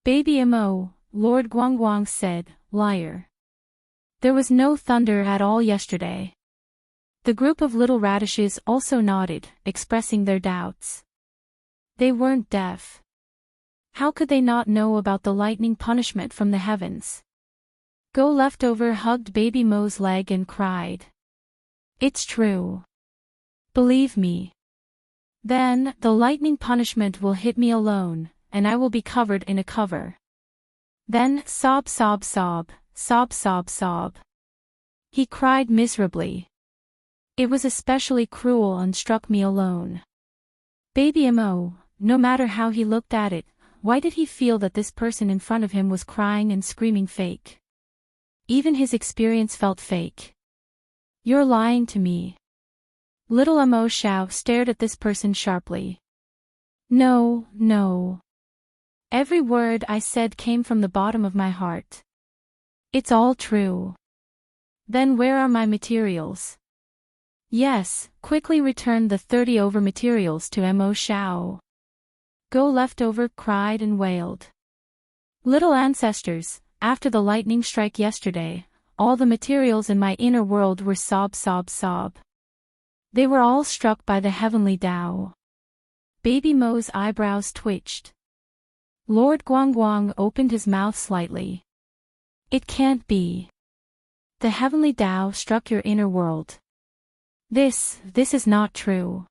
"Baby Mo," Lord Guangguang said, "liar. There was no thunder at all yesterday." The group of little radishes also nodded, expressing their doubts. They weren't deaf. How could they not know about the lightning punishment from the heavens? Go Leftover hugged Baby Mo's leg and cried. "It's true. Believe me. Then, the lightning punishment will hit me alone, and I will be covered in a cover. Then, sob sob sob, sob sob sob." He cried miserably. It was especially cruel and struck me alone. Baby Mo, no matter how he looked at it, why did he feel that this person in front of him was crying and screaming fake? Even his experience felt fake. "You're lying to me." Little Mo Xiao stared at this person sharply. "No, no. Every word I said came from the bottom of my heart. It's all true." "Then where are my materials?" "Yes, quickly return the 30 over materials to Mo Xiao." Go Leftover cried and wailed. "Little ancestors, after the lightning strike yesterday, all the materials in my inner world were sob sob sob. They were all struck by the heavenly Tao." Baby Mo's eyebrows twitched. Lord Guangguang opened his mouth slightly. "It can't be. The heavenly Tao struck your inner world. This is not true."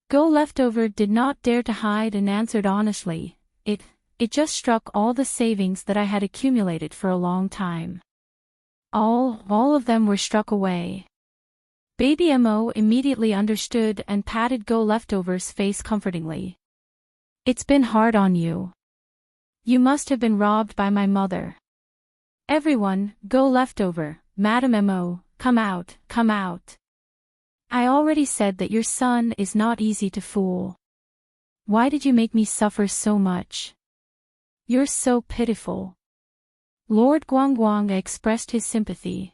Go Leftover did not dare to hide and answered honestly, It just struck all the savings that I had accumulated for a long time. All of them were struck away." Baby Mo immediately understood and patted Go Leftover's face comfortingly. "It's been hard on you. You must have been robbed by my mother. Everyone, Go Leftover, Madam Mo, come out, come out. I already said that your son is not easy to fool. Why did you make me suffer so much? You're so pitiful." Lord Guangguang expressed his sympathy.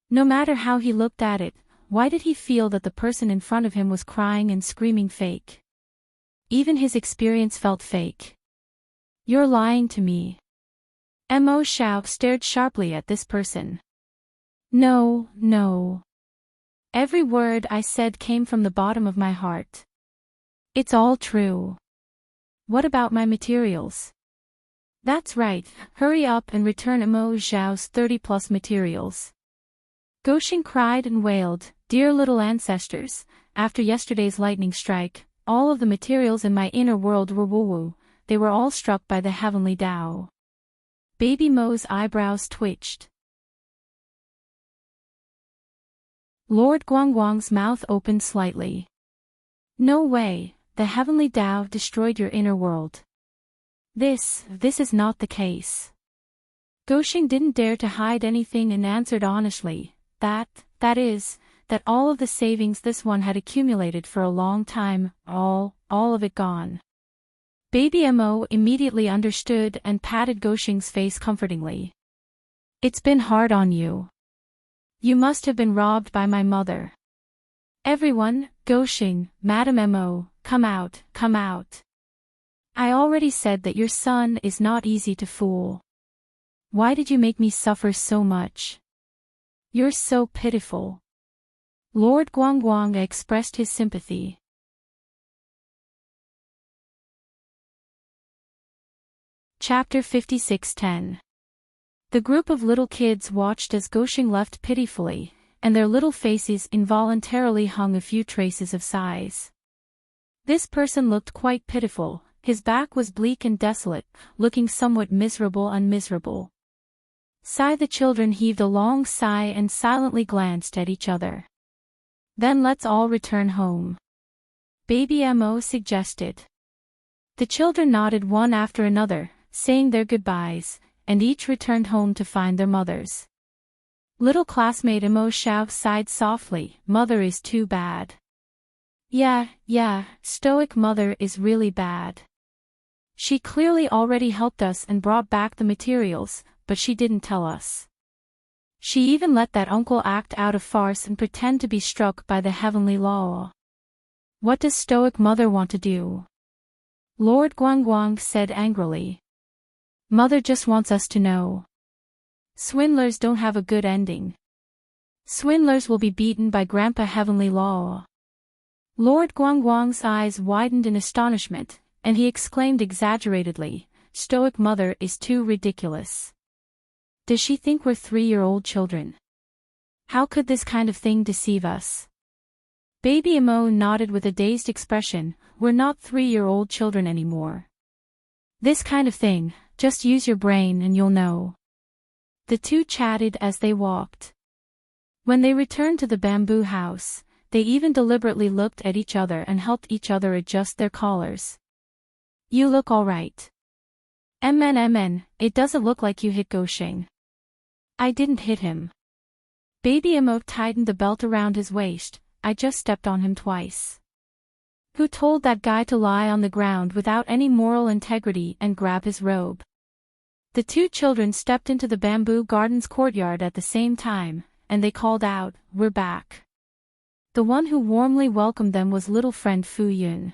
No matter how he looked at it, why did he feel that the person in front of him was crying and screaming fake? Even his experience felt fake. "You're lying to me." Mo Xiao stared sharply at this person. "No, no. Every word I said came from the bottom of my heart. It's all true. What about my materials?" "That's right, hurry up and return Mo Xiao's 30+ materials." Goshin cried and wailed, "Dear little ancestors, after yesterday's lightning strike, all of the materials in my inner world were woo-woo, they were all struck by the heavenly Tao." Baby Mo's eyebrows twitched. Lord Guangguang's mouth opened slightly. "No way, the heavenly Tao destroyed your inner world. This is not the case." Goshin didn't dare to hide anything and answered honestly, that is, that all of the savings this one had accumulated for a long time, all of it gone. Baby Mo immediately understood and patted Goshin's face comfortingly. "It's been hard on you. You must have been robbed by my mother. Everyone, Goshin, Madam Mo, come out, come out. I already said that your son is not easy to fool. Why did you make me suffer so much? You're so pitiful." Lord Guangguang expressed his sympathy. Chapter 56:10. The group of little kids watched as Goshin left pitifully, and their little faces involuntarily hung a few traces of sighs. This person looked quite pitiful, his back was bleak and desolate, looking somewhat miserable and miserable. The children heaved a long sigh and silently glanced at each other. Then let's all return home. Baby Mo suggested. The children nodded one after another, saying their goodbyes, and each returned home to find their mothers. Little classmate Mo sighed softly, "Mother is too bad." Yeah, stoic mother is really bad. She clearly already helped us and brought back the materials, but she didn't tell us. She even let that uncle act out a farce and pretend to be struck by the heavenly law. What does stoic mother want to do? Lord Guangguang said angrily. Mother just wants us to know. Swindlers don't have a good ending. Swindlers will be beaten by Grandpa Heavenly Law. Lord Guangguang's eyes widened in astonishment, and he exclaimed exaggeratedly, "Stoic mother is too ridiculous. Does she think we're 3-year-old children? How could this kind of thing deceive us?" Baby Mo nodded with a dazed expression, "We're not 3-year-old children anymore. This kind of thing, just use your brain and you'll know." The two chatted as they walked. When they returned to the bamboo house, they even deliberately looked at each other and helped each other adjust their collars. "You look all right." MN, it doesn't look like you hit Gosheng." "I didn't hit him. Baby Mo tightened the belt around his waist, "I just stepped on him twice." "Who told that guy to lie on the ground without any moral integrity and grab his robe?" The two children stepped into the bamboo garden's courtyard at the same time, and they called out, "We're back." The one who warmly welcomed them was little friend Fu Yun.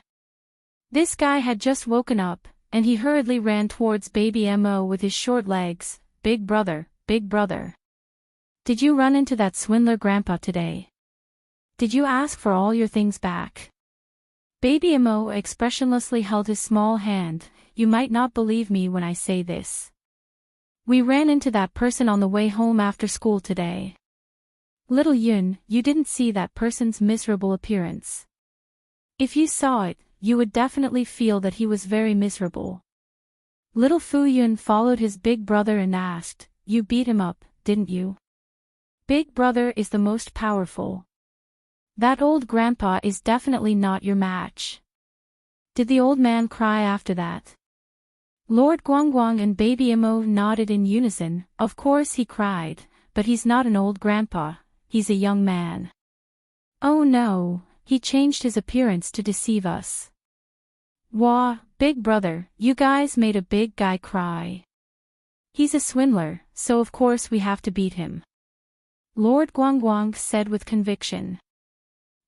This guy had just woken up, and he hurriedly ran towards Baby Mo with his short legs. Big brother, big brother. Did you run into that swindler grandpa today? Did you ask for all your things back?" Baby Mo expressionlessly held his small hand. "You might not believe me when I say this. We ran into that person on the way home after school today. Little Yun, you didn't see that person's miserable appearance. If you saw it, you would definitely feel that he was very miserable." Little Fu Yun followed his big brother and asked, "You beat him up, didn't you?" "Big brother is the most powerful. That old grandpa is definitely not your match." Did the old man cry after that? Lord Guangguang and Baby Mo nodded in unison. "Of course he cried, but he's not an old grandpa, he's a young man." "Oh no, he changed his appearance to deceive us." "Wah, big brother, you guys made a big guy cry. He's a swindler, so of course we have to beat him," Lord Guangguang said with conviction.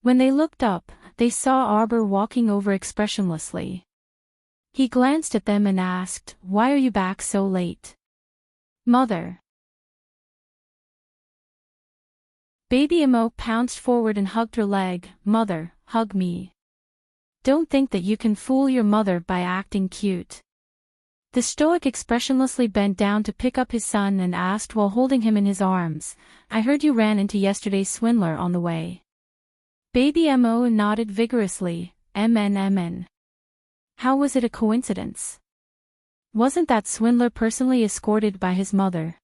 When they looked up, they saw Arbor walking over expressionlessly. He glanced at them and asked, "Why are you back so late?" "Mother." Baby Mo pounced forward and hugged her leg. "Mother, hug me. Don't think that you can fool your mother by acting cute." The stoic expressionlessly bent down to pick up his son and asked while holding him in his arms, "I heard you ran into yesterday's swindler on the way." Baby Mo nodded vigorously. MN. How was it a coincidence? Wasn't that swindler personally escorted by his mother?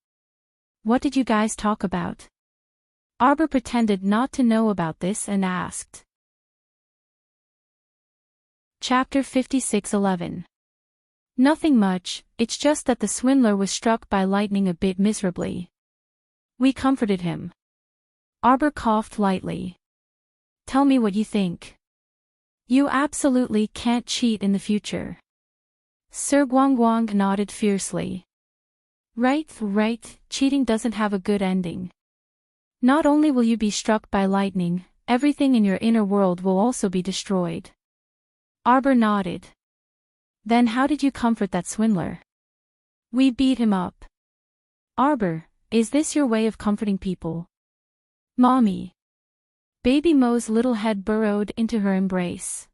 What did you guys talk about? Arbor pretended not to know about this and asked. Chapter 56:11. Nothing much, it's just that the swindler was struck by lightning a bit miserably. We comforted him. Arbor coughed lightly. Tell me what you think. You absolutely can't cheat in the future. Sir Guangguang nodded fiercely. Right, cheating doesn't have a good ending. Not only will you be struck by lightning, everything in your inner world will also be destroyed. Arbor nodded. Then how did you comfort that swindler? We beat him up. Arbor, is this your way of comforting people? Mommy. Baby Mo's little head burrowed into her embrace.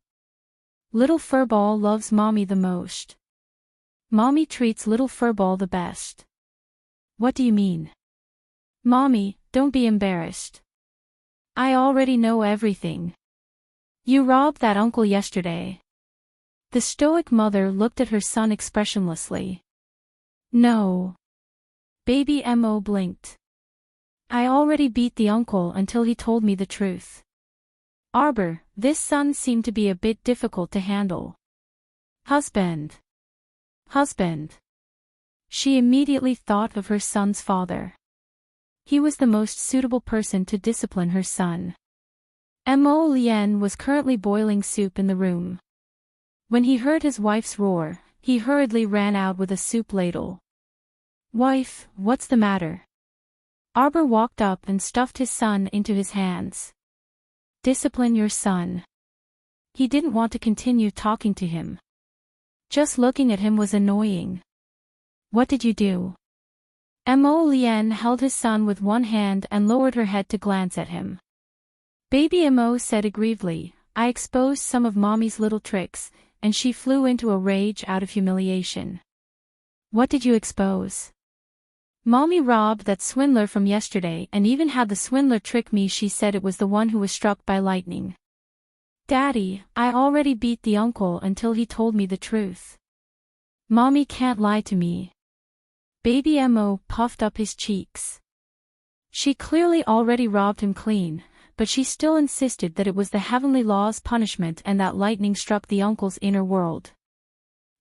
Little Furball loves Mommy the most. Mommy treats little Furball the best. What do you mean? Mommy, don't be embarrassed. I already know everything. You robbed that uncle yesterday. The stoic mother looked at her son expressionlessly. No. Baby Mo blinked. I already beat the uncle until he told me the truth. Arbor, this son seemed to be a bit difficult to handle. Husband. Husband. She immediately thought of her son's father. He was the most suitable person to discipline her son. Mo Lien was currently boiling soup in the room. When he heard his wife's roar, he hurriedly ran out with a soup ladle. Wife, what's the matter? Arbor walked up and stuffed his son into his hands. Discipline your son. He didn't want to continue talking to him. Just looking at him was annoying. What did you do? Mo Lien held his son with one hand and lowered her head to glance at him. Baby Mo said aggrievedly, I exposed some of Mommy's little tricks, and she flew into a rage out of humiliation. What did you expose? Mommy robbed that swindler from yesterday and even had the swindler trick me. She said it was the one who was struck by lightning. Daddy, I already beat the uncle until he told me the truth. Mommy can't lie to me. Baby Mo puffed up his cheeks. She clearly already robbed him clean, but she still insisted that it was the heavenly law's punishment and that lightning struck the uncle's inner world.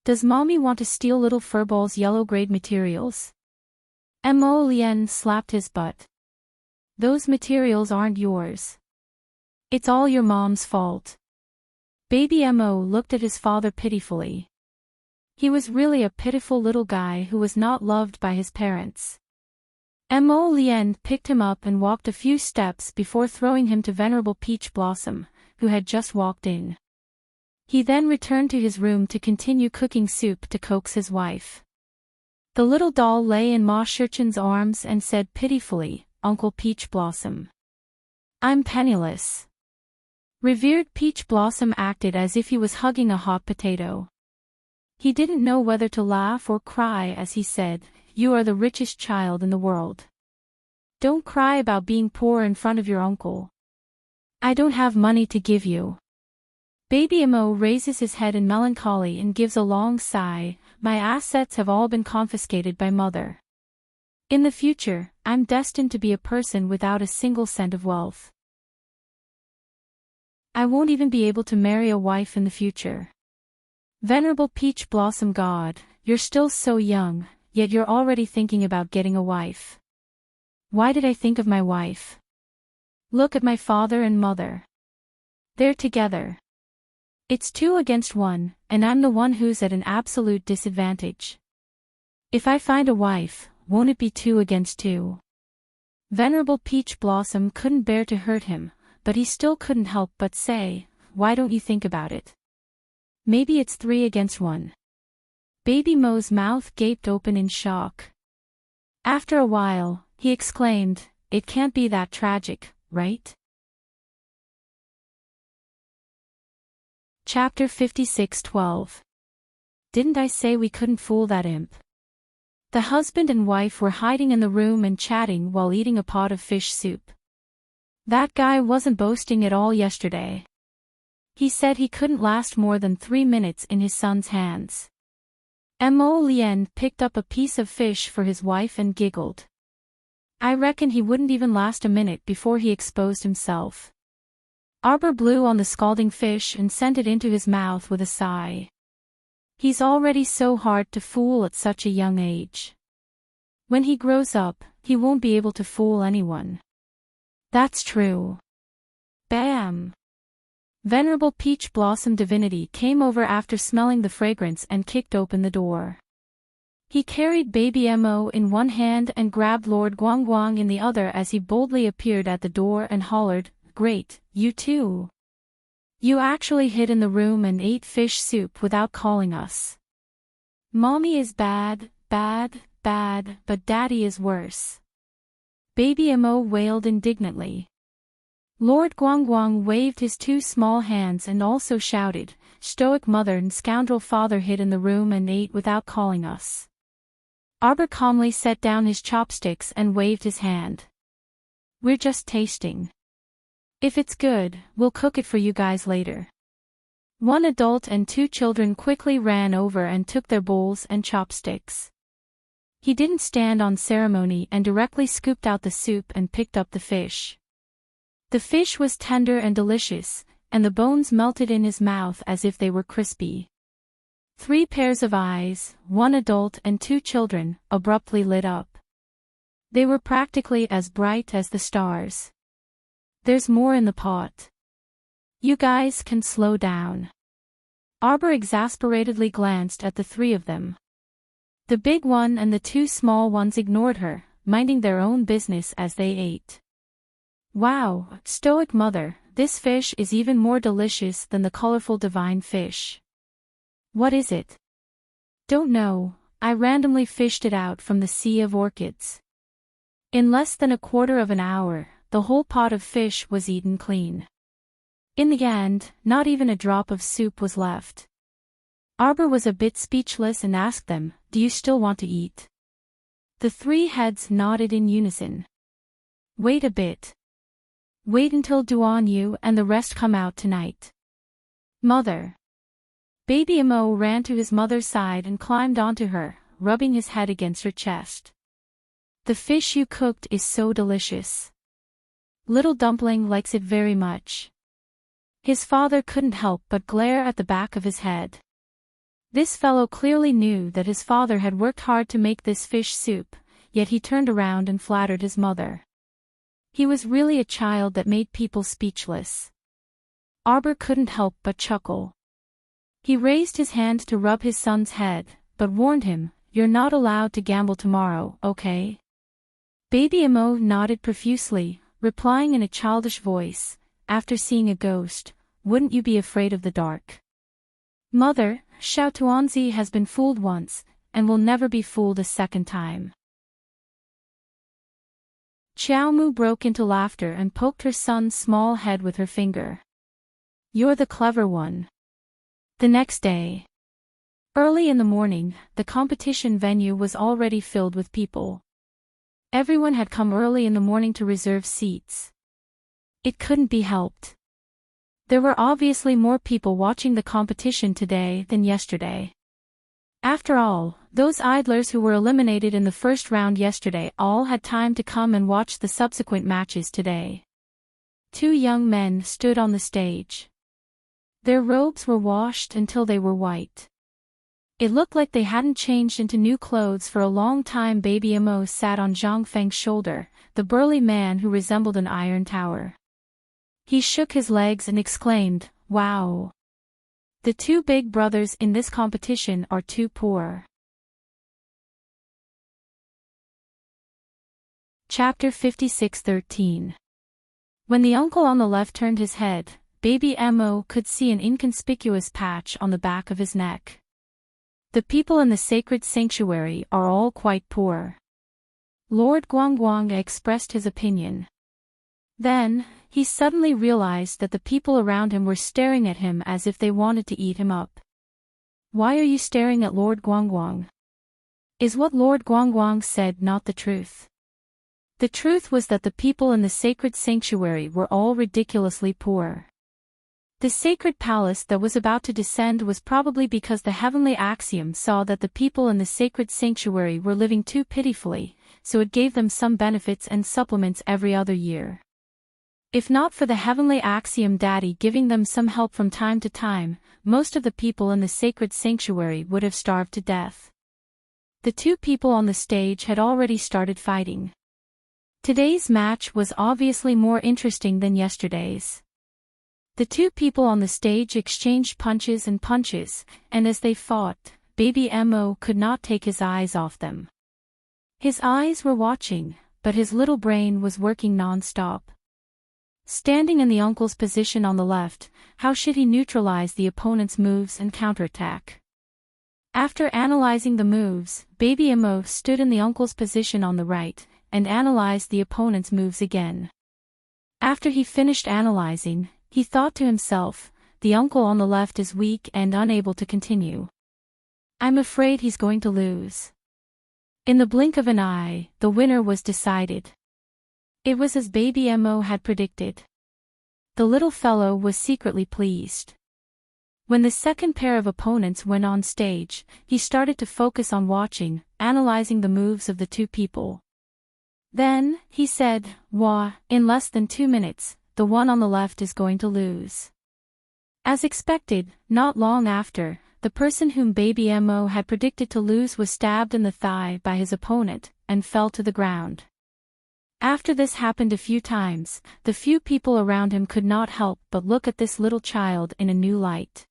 Does Mommy want to steal little furball's yellow grade materials? Mo Lien slapped his butt. Those materials aren't yours. It's all your mom's fault. Baby Mo looked at his father pitifully. He was really a pitiful little guy who was not loved by his parents. Mo Lien picked him up and walked a few steps before throwing him to Venerable Peach Blossom, who had just walked in. He then returned to his room to continue cooking soup to coax his wife. The little doll lay in Ma Shirchen's arms and said pitifully, Uncle Peach Blossom. I'm penniless. Revered Peach Blossom acted as if he was hugging a hot potato. He didn't know whether to laugh or cry as he said, You are the richest child in the world. Don't cry about being poor in front of your uncle. I don't have money to give you. Baby Mo raises his head in melancholy and gives a long sigh, My assets have all been confiscated by mother. In the future, I'm destined to be a person without a single cent of wealth. I won't even be able to marry a wife in the future. Venerable Peach Blossom God, you're still so young, yet you're already thinking about getting a wife. Why did I think of my wife? Look at my father and mother. They're together. It's 2 against 1, and I'm the one who's at an absolute disadvantage. If I find a wife, won't it be 2 against 2? Venerable Peach Blossom couldn't bear to hurt him, but he still couldn't help but say, Why don't you think about it? Maybe it's 3 against 1. Baby Mo's mouth gaped open in shock. After a while, he exclaimed, It can't be that tragic, right? Chapter 56:12. Didn't I say we couldn't fool that imp? The husband and wife were hiding in the room and chatting while eating a pot of fish soup. That guy wasn't boasting at all yesterday. He said he couldn't last more than 3 minutes in his son's hands. Mo Lien picked up a piece of fish for his wife and giggled. I reckon he wouldn't even last a minute before he exposed himself. Arbor blew on the scalding fish and sent it into his mouth with a sigh. He's already so hard to fool at such a young age. When he grows up, he won't be able to fool anyone. That's true. Bam! Venerable Peach Blossom Divinity came over after smelling the fragrance and kicked open the door. He carried Baby Mo in one hand and grabbed Lord Guangguang in the other as he boldly appeared at the door and hollered, Great, you too. You actually hid in the room and ate fish soup without calling us. Mommy is bad, bad, bad, but Daddy is worse. Baby Mo wailed indignantly. Lord Guangguang waved his 2 small hands and also shouted, Stoic mother and scoundrel father hid in the room and ate without calling us. Arbor calmly set down his chopsticks and waved his hand. We're just tasting. If it's good, we'll cook it for you guys later. 1 adult and 2 children quickly ran over and took their bowls and chopsticks. He didn't stand on ceremony and directly scooped out the soup and picked up the fish. The fish was tender and delicious, and the bones melted in his mouth as if they were crispy. 3 pairs of eyes, 1 adult and 2 children, abruptly lit up. They were practically as bright as the stars. "There's more in the pot. You guys can slow down." Arbor exasperatedly glanced at the 3 of them. The big one and the 2 small ones ignored her, minding their own business as they ate. "Wow, stoic mother, this fish is even more delicious than the colorful divine fish." "What is it?" "Don't know, I randomly fished it out from the sea of orchids." In less than a quarter of an hour, the whole pot of fish was eaten clean. In the end, not even a drop of soup was left. Arbor was a bit speechless and asked them, "Do you still want to eat?" The 3 heads nodded in unison. "Wait a bit. Wait until Duan Yu and the rest come out tonight." "Mother." Baby Mo ran to his mother's side and climbed onto her, rubbing his head against her chest. "The fish you cooked is so delicious. Little Dumpling likes it very much." His father couldn't help but glare at the back of his head. This fellow clearly knew that his father had worked hard to make this fish soup, yet he turned around and flattered his mother. He was really a child that made people speechless. Arbor couldn't help but chuckle. He raised his hand to rub his son's head, but warned him, "You're not allowed to gamble tomorrow, okay?" Baby Mo nodded profusely, replying in a childish voice, "After seeing a ghost, wouldn't you be afraid of the dark?" "Mother, Xiao Tuanzi has been fooled once, and will never be fooled a second time." Xiao Mu broke into laughter and poked her son's small head with her finger. "You're the clever one." The next day. Early in the morning, the competition venue was already filled with people. Everyone had come early in the morning to reserve seats. It couldn't be helped. There were obviously more people watching the competition today than yesterday. After all, those idlers who were eliminated in the first round yesterday all had time to come and watch the subsequent matches today. 2 young men stood on the stage. Their robes were washed until they were white. It looked like they hadn't changed into new clothes for a long time. Baby Mo sat on Zhang Feng's shoulder, the burly man who resembled an iron tower. He shook his legs and exclaimed, "Wow! The 2 big brothers in this competition are too poor." Chapter 56:13. When the uncle on the left turned his head, Baby Mo could see an inconspicuous patch on the back of his neck. "The people in the sacred sanctuary are all quite poor." Lord Guangguang expressed his opinion. Then, he suddenly realized that the people around him were staring at him as if they wanted to eat him up. "Why are you staring at Lord Guangguang? Is what Lord Guangguang said not the truth?" The truth was that the people in the sacred sanctuary were all ridiculously poor. The sacred palace that was about to descend was probably because the heavenly axiom saw that the people in the sacred sanctuary were living too pitifully, so it gave them some benefits and supplements every other year. If not for the heavenly axiom daddy giving them some help from time to time, most of the people in the sacred sanctuary would have starved to death. The 2 people on the stage had already started fighting. Today's match was obviously more interesting than yesterday's. The 2 people on the stage exchanged punches, and as they fought, Baby Mo could not take his eyes off them. His eyes were watching, but his little brain was working non-stop. Standing in the uncle's position on the left, how should he neutralize the opponent's moves and counterattack? After analyzing the moves, Baby Mo stood in the uncle's position on the right, and analyzed the opponent's moves again. After he finished analyzing, he thought to himself, "The uncle on the left is weak and unable to continue. I'm afraid he's going to lose." In the blink of an eye, the winner was decided. It was as Baby Mo had predicted. The little fellow was secretly pleased. When the second pair of opponents went on stage, he started to focus on watching, analyzing the moves of the 2 people. Then, he said, "Wah, in less than 2 minutes, the one on the left is going to lose." As expected, not long after, the person whom Baby Mo had predicted to lose was stabbed in the thigh by his opponent, and fell to the ground. After this happened a few times, the few people around him could not help but look at this little child in a new light.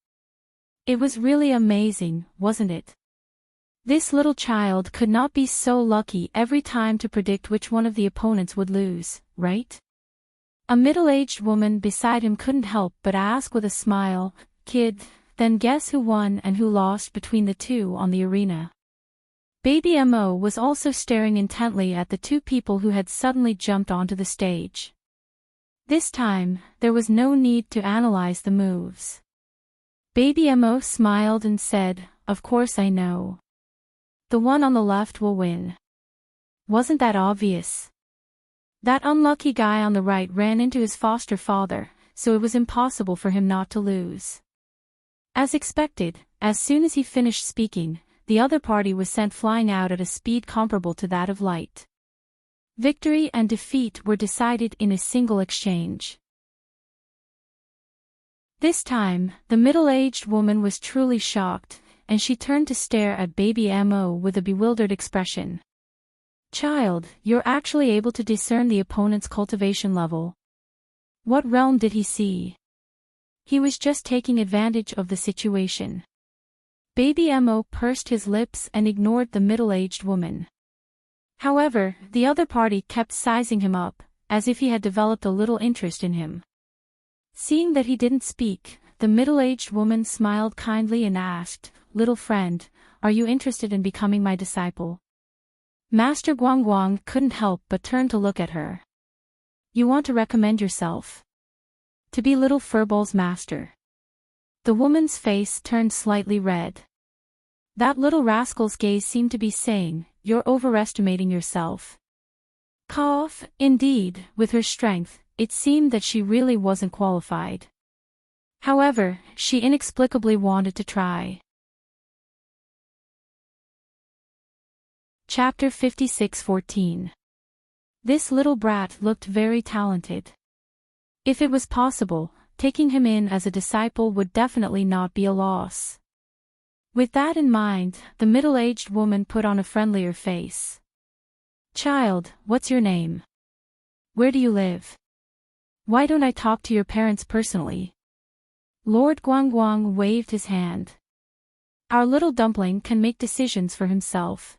It was really amazing, wasn't it? This little child could not be so lucky every time to predict which one of the opponents would lose, right? A middle-aged woman beside him couldn't help but ask with a smile, "Kid, then guess who won and who lost between the two on the arena?" Baby Mo was also staring intently at the two people who had suddenly jumped onto the stage. This time, there was no need to analyze the moves. Baby Mo smiled and said, "Of course I know. The one on the left will win. Wasn't that obvious? That unlucky guy on the right ran into his foster father, so it was impossible for him not to lose." As expected, as soon as he finished speaking, the other party was sent flying out at a speed comparable to that of light. Victory and defeat were decided in a single exchange. This time, the middle-aged woman was truly shocked, and she turned to stare at Baby Mo with a bewildered expression. "Child, you're actually able to discern the opponent's cultivation level. What realm did he see?" He was just taking advantage of the situation. Baby Mo pursed his lips and ignored the middle-aged woman. However, the other party kept sizing him up, as if he had developed a little interest in him. Seeing that he didn't speak, the middle-aged woman smiled kindly and asked, "Little friend, are you interested in becoming my disciple?" Master Guangguang couldn't help but turn to look at her. "You want to recommend yourself to be little Furball's master?" The woman's face turned slightly red. That little rascal's gaze seemed to be saying, "You're overestimating yourself." Cough, indeed, with her strength, it seemed that she really wasn't qualified. However, she inexplicably wanted to try. Chapter 56:14. This little brat looked very talented. If it was possible, taking him in as a disciple would definitely not be a loss. With that in mind, the middle-aged woman put on a friendlier face. "Child, what's your name? Where do you live? Why don't I talk to your parents personally?" Lord Guangguang waved his hand. "Our little dumpling can make decisions for himself."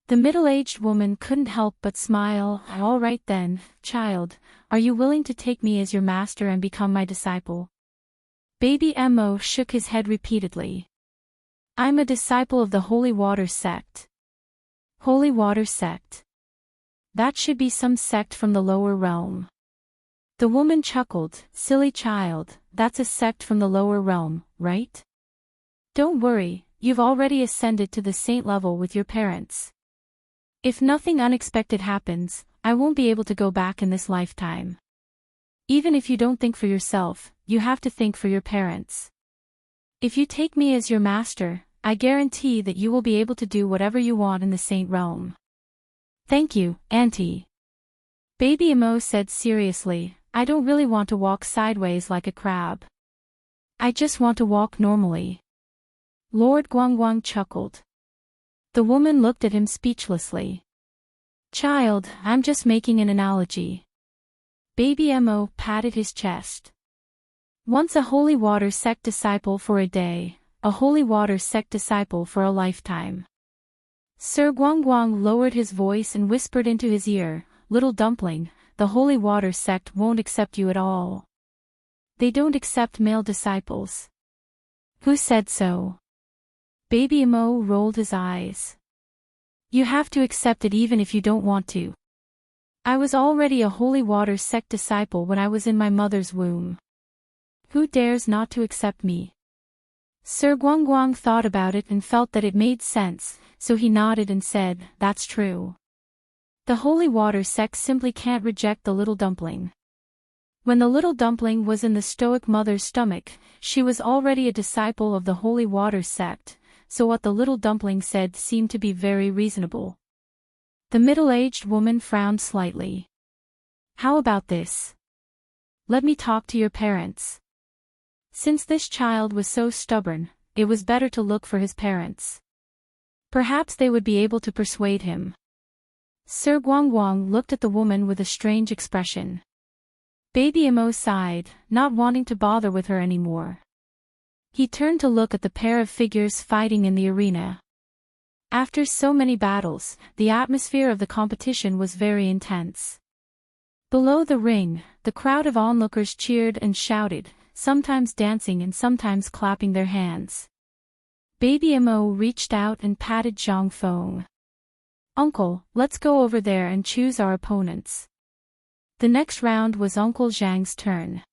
The middle-aged woman couldn't help but smile. "All right then, child, are you willing to take me as your master and become my disciple?" Baby Mo shook his head repeatedly. "I'm a disciple of the Holy Water sect." Holy Water sect? That should be some sect from the lower realm. The woman chuckled. "Silly child, that's a sect from the lower realm, right? Don't worry, you've already ascended to the saint level with your parents. If nothing unexpected happens, I won't be able to go back in this lifetime. Even if you don't think for yourself, you have to think for your parents. If you take me as your master, I guarantee that you will be able to do whatever you want in the saint realm." "Thank you, Auntie." Baby Mo said seriously, "I don't really want to walk sideways like a crab. I just want to walk normally." Lord Guangguang chuckled. The woman looked at him speechlessly. "Child, I'm just making an analogy." Baby Mo patted his chest. "Once a holy water sect disciple for a day, a holy water sect disciple for a lifetime." Sir Guangguang lowered his voice and whispered into his ear, "Little dumpling, the holy water sect won't accept you at all. They don't accept male disciples." "Who said so?" Baby Mo rolled his eyes. "You have to accept it even if you don't want to. I was already a holy water sect disciple when I was in my mother's womb. Who dares not to accept me?" Sir Guangguang thought about it and felt that it made sense, so he nodded and said, "That's true. The holy water sect simply can't reject the little dumpling." When the little dumpling was in the stoic mother's stomach, she was already a disciple of the holy water sect, so what the little dumpling said seemed to be very reasonable. The middle-aged woman frowned slightly. "How about this? Let me talk to your parents." Since this child was so stubborn, it was better to look for his parents. Perhaps they would be able to persuade him. Sir Guangguang looked at the woman with a strange expression. Baby Mo sighed, not wanting to bother with her anymore. He turned to look at the pair of figures fighting in the arena. After so many battles, the atmosphere of the competition was very intense. Below the ring, the crowd of onlookers cheered and shouted, sometimes dancing and sometimes clapping their hands. Baby Mo reached out and patted Zhang Feng. "Uncle, let's go over there and choose our opponents." The next round was Uncle Zhang's turn.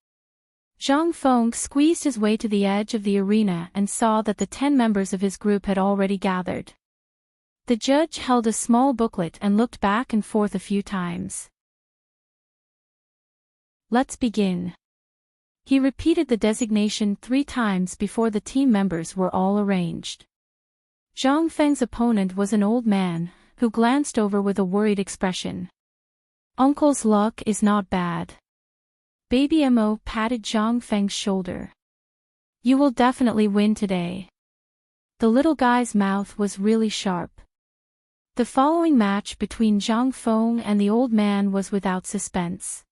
Zhang Feng squeezed his way to the edge of the arena and saw that the 10 members of his group had already gathered. The judge held a small booklet and looked back and forth a few times. "Let's begin." He repeated the designation 3 times before the team members were all arranged. Zhang Feng's opponent was an old man, who glanced over with a worried expression. "Uncle's luck is not bad." Baby Mo patted Zhang Feng's shoulder. "You will definitely win today." The little guy's mouth was really sharp. The following match between Zhang Feng and the old man was without suspense.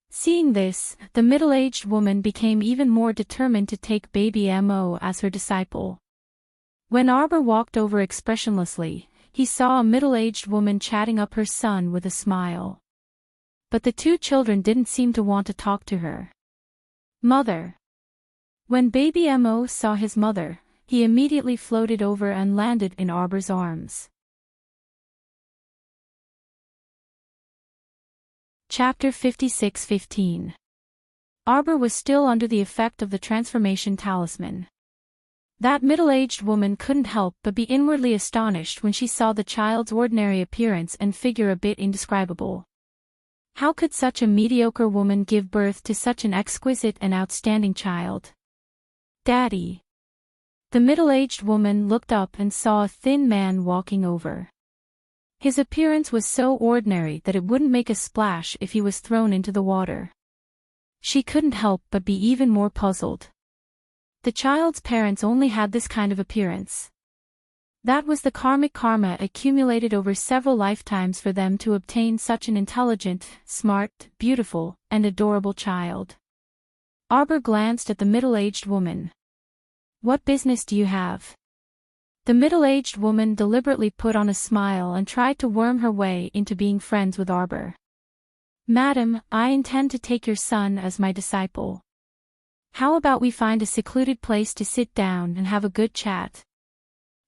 Seeing this, the middle-aged woman became even more determined to take Baby Mo as her disciple. When Arbor walked over expressionlessly, he saw a middle-aged woman chatting up her son with a smile. But the 2 children didn't seem to want to talk to her. "Mother." When Baby Mo saw his mother, he immediately floated over and landed in Arbor's arms. Chapter 56:15. Arbor was still under the effect of the transformation talisman. That middle-aged woman couldn't help but be inwardly astonished when she saw the child's ordinary appearance and figure a bit indescribable. How could such a mediocre woman give birth to such an exquisite and outstanding child? "Daddy." The middle-aged woman looked up and saw a thin man walking over. His appearance was so ordinary that it wouldn't make a splash if he was thrown into the water. She couldn't help but be even more puzzled. The child's parents only had this kind of appearance. That was the karmic karma accumulated over several lifetimes for them to obtain such an intelligent, smart, beautiful, and adorable child. Arbor glanced at the middle-aged woman. "What business do you have?" The middle-aged woman deliberately put on a smile and tried to worm her way into being friends with Arbor. "Madam, I intend to take your son as my disciple. How about we find a secluded place to sit down and have a good chat?"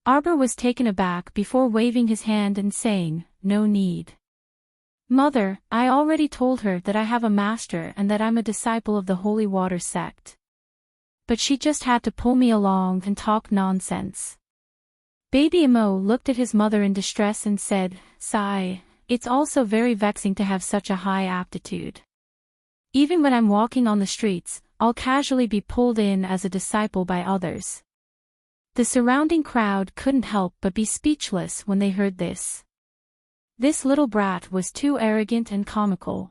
Arbor was taken aback before waving his hand and saying, "No need. Mother, I already told her that I have a master and that I'm a disciple of the Holy Water sect. But she just had to pull me along and talk nonsense." Baby Mo looked at his mother in distress and said, "Sigh, it's also very vexing to have such a high aptitude. Even when I'm walking on the streets, I'll casually be pulled in as a disciple by others." The surrounding crowd couldn't help but be speechless when they heard this. This little brat was too arrogant and comical.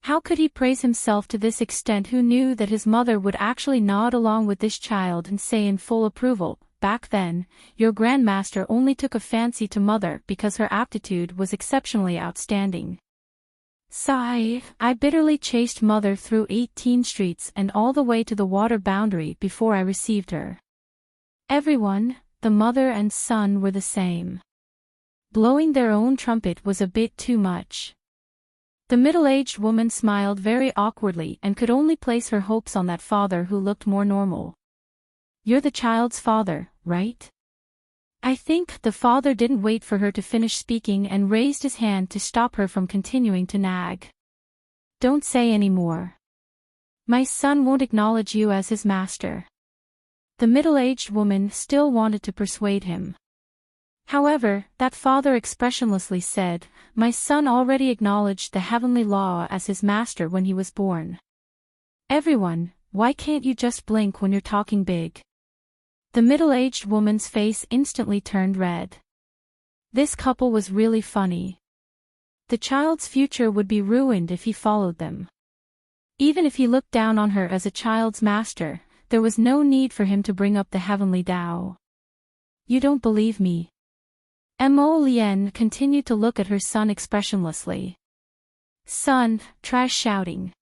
How could he praise himself to this extent who knew that his mother would actually nod along with this child and say in full approval, "Back then, your grandmaster only took a fancy to mother because her aptitude was exceptionally outstanding. Sigh, I bitterly chased mother through 18 streets and all the way to the water boundary before I received her." Everyone, the mother and son, were the same. Blowing their own trumpet was a bit too much. The middle-aged woman smiled very awkwardly and could only place her hopes on that father who looked more normal. "You're the child's father, right?" I think the father didn't wait for her to finish speaking and raised his hand to stop her from continuing to nag. "Don't say any more. My son won't acknowledge you as his master." The middle-aged woman still wanted to persuade him. However, that father expressionlessly said, "My son already acknowledged the heavenly law as his master when he was born." "Everyone, why can't you just blink when you're talking big?" The middle-aged woman's face instantly turned red. This couple was really funny. The child's future would be ruined if he followed them. Even if he looked down on her as a child's master, there was no need for him to bring up the heavenly Tao. You don't believe me? Mo Lien continued to look at her son expressionlessly. Son, try shouting.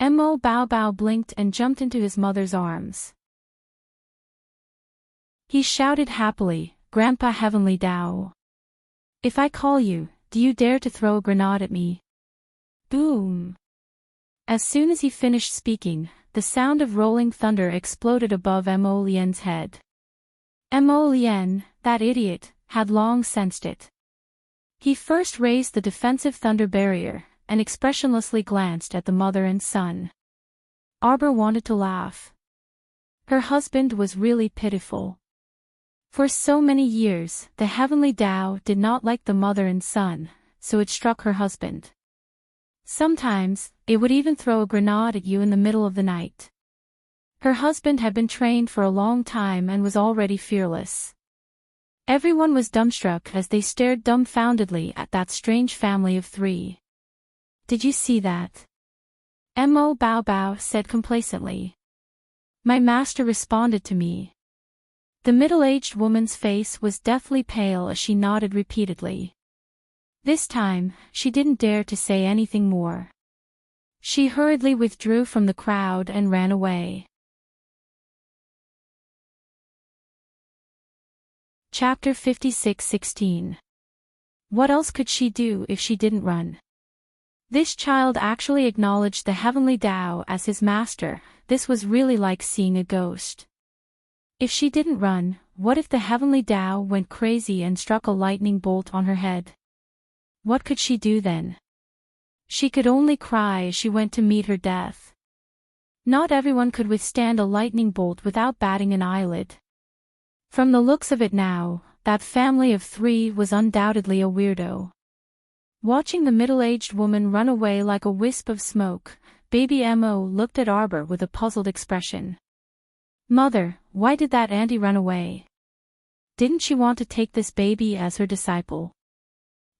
Mo Bao Bao blinked and jumped into his mother's arms. He shouted happily, Grandpa Heavenly Tao. If I call you, do you dare to throw a grenade at me? Boom! As soon as he finished speaking, the sound of rolling thunder exploded above Mo Lien's head. Mo Lien, that idiot, had long sensed it. He first raised the defensive thunder barrier, and expressionlessly glanced at the mother and son. Arbor wanted to laugh. Her husband was really pitiful. For so many years, the heavenly Tao did not like the mother and son, so it struck her husband. Sometimes, it would even throw a grenade at you in the middle of the night. Her husband had been trained for a long time and was already fearless. Everyone was dumbstruck as they stared dumbfoundedly at that strange family of three. Did you see that? Mo Bao Bao said complacently. My master responded to me. The middle-aged woman's face was deathly pale as she nodded repeatedly. This time, she didn't dare to say anything more. She hurriedly withdrew from the crowd and ran away. Chapter 56:16. What else could she do if she didn't run? This child actually acknowledged the heavenly Tao as his master. This was really like seeing a ghost. If she didn't run, what if the heavenly Tao went crazy and struck a lightning bolt on her head? What could she do then? She could only cry as she went to meet her death. Not everyone could withstand a lightning bolt without batting an eyelid. From the looks of it now, that family of three was undoubtedly a weirdo. Watching the middle-aged woman run away like a wisp of smoke, baby Mo looked at Arbor with a puzzled expression. Mother, why did that auntie run away? Didn't she want to take this baby as her disciple?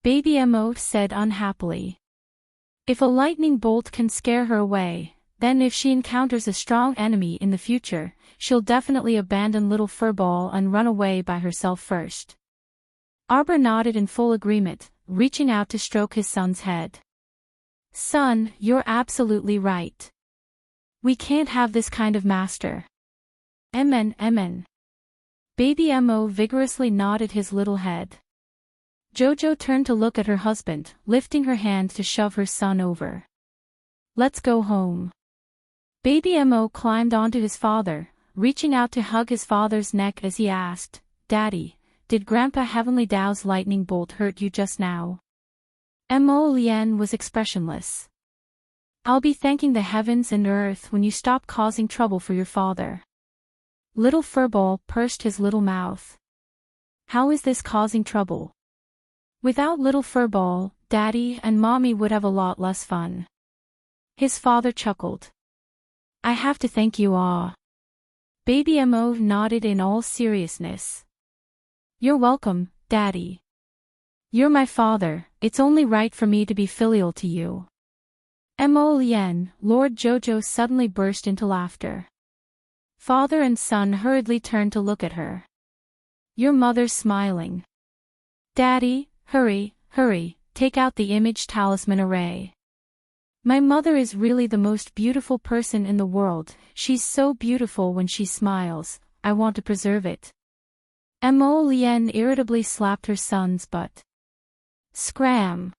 Baby Mo said unhappily. If a lightning bolt can scare her away, then if she encounters a strong enemy in the future, she'll definitely abandon little Furball and run away by herself first. Arbor nodded in full agreement, reaching out to stroke his son's head. Son, you're absolutely right. We can't have this kind of master. Amen. Baby Mo vigorously nodded his little head. Jojo turned to look at her husband, lifting her hand to shove her son over. Let's go home. Baby Mo climbed onto his father, reaching out to hug his father's neck as he asked, Daddy, did Grandpa Heavenly Tao's lightning bolt hurt you just now? Mo Lien was expressionless. I'll be thanking the heavens and earth when you stop causing trouble for your father. Little Furball pursed his little mouth. How is this causing trouble? Without little Furball, Daddy and Mommy would have a lot less fun. His father chuckled. I have to thank you all. Baby Mo nodded in all seriousness. You're welcome, Daddy. You're my father, it's only right for me to be filial to you. Mo Lien, Lord Jojo suddenly burst into laughter. Father and son hurriedly turned to look at her. Your mother's smiling. Daddy, hurry, take out the image talisman array. My mother is really the most beautiful person in the world, she's so beautiful when she smiles, I want to preserve it. Mo Lien irritably slapped her son's butt. Scram!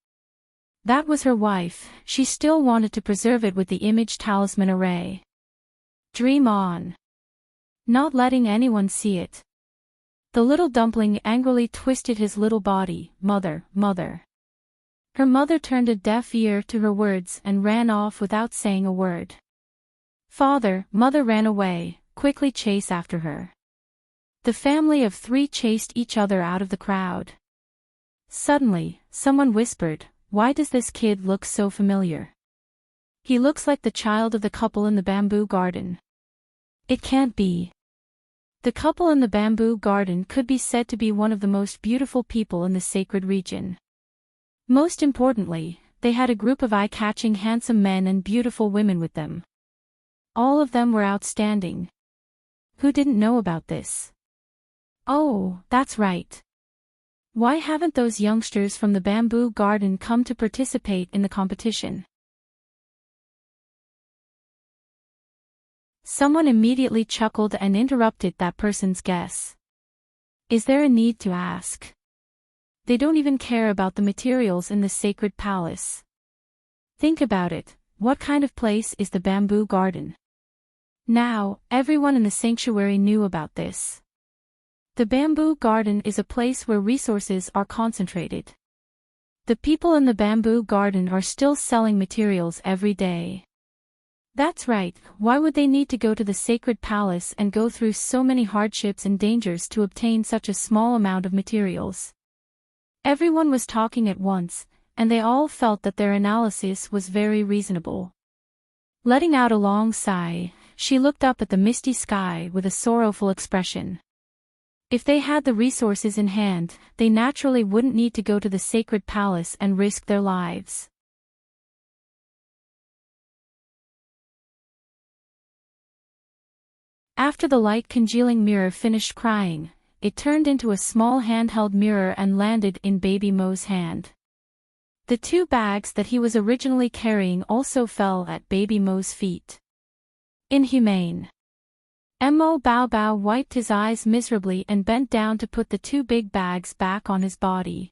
That was her wife, she still wanted to preserve it with the image talisman array. Dream on. Not letting anyone see it. The little dumpling angrily twisted his little body. Mother. Her mother turned a deaf ear to her words and ran off without saying a word. Mother ran away, quickly chase after her. The family of three chased each other out of the crowd. Suddenly, someone whispered, Why does this kid look so familiar? He looks like the child of the couple in the bamboo garden. It can't be. The couple in the bamboo garden could be said to be one of the most beautiful people in the sacred region. Most importantly, they had a group of eye-catching handsome men and beautiful women with them. All of them were outstanding. Who didn't know about this? Oh, that's right. Why haven't those youngsters from the bamboo garden come to participate in the competition? Someone immediately chuckled and interrupted that person's guess. Is there a need to ask? They don't even care about the materials in the sacred palace. Think about it, what kind of place is the bamboo garden? Now, everyone in the sanctuary knew about this. The bamboo garden is a place where resources are concentrated. The people in the bamboo garden are still selling materials every day. That's right, why would they need to go to the sacred palace and go through so many hardships and dangers to obtain such a small amount of materials? Everyone was talking at once, and they all felt that their analysis was very reasonable. Letting out a long sigh, she looked up at the misty sky with a sorrowful expression. If they had the resources in hand, they naturally wouldn't need to go to the sacred palace and risk their lives. After the light-congealing mirror finished crying, it turned into a small handheld mirror and landed in Baby Mo's hand. The 2 bags that he was originally carrying also fell at Baby Mo's feet. Inhumane. Mo Bao Bao wiped his eyes miserably and bent down to put the 2 big bags back on his body.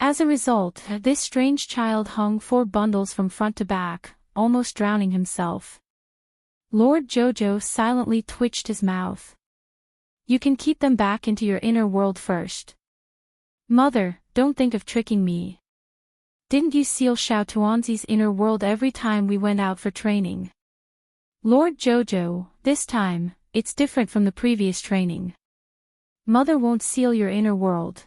As a result, this strange child hung 4 bundles from front to back, almost drowning himself. Lord Jojo silently twitched his mouth. You can keep them back into your inner world first. Mother, don't think of tricking me. Didn't you seal Xiao Tuanzi's inner world every time we went out for training? Lord Jojo, this time, it's different from the previous training. Mother won't seal your inner world.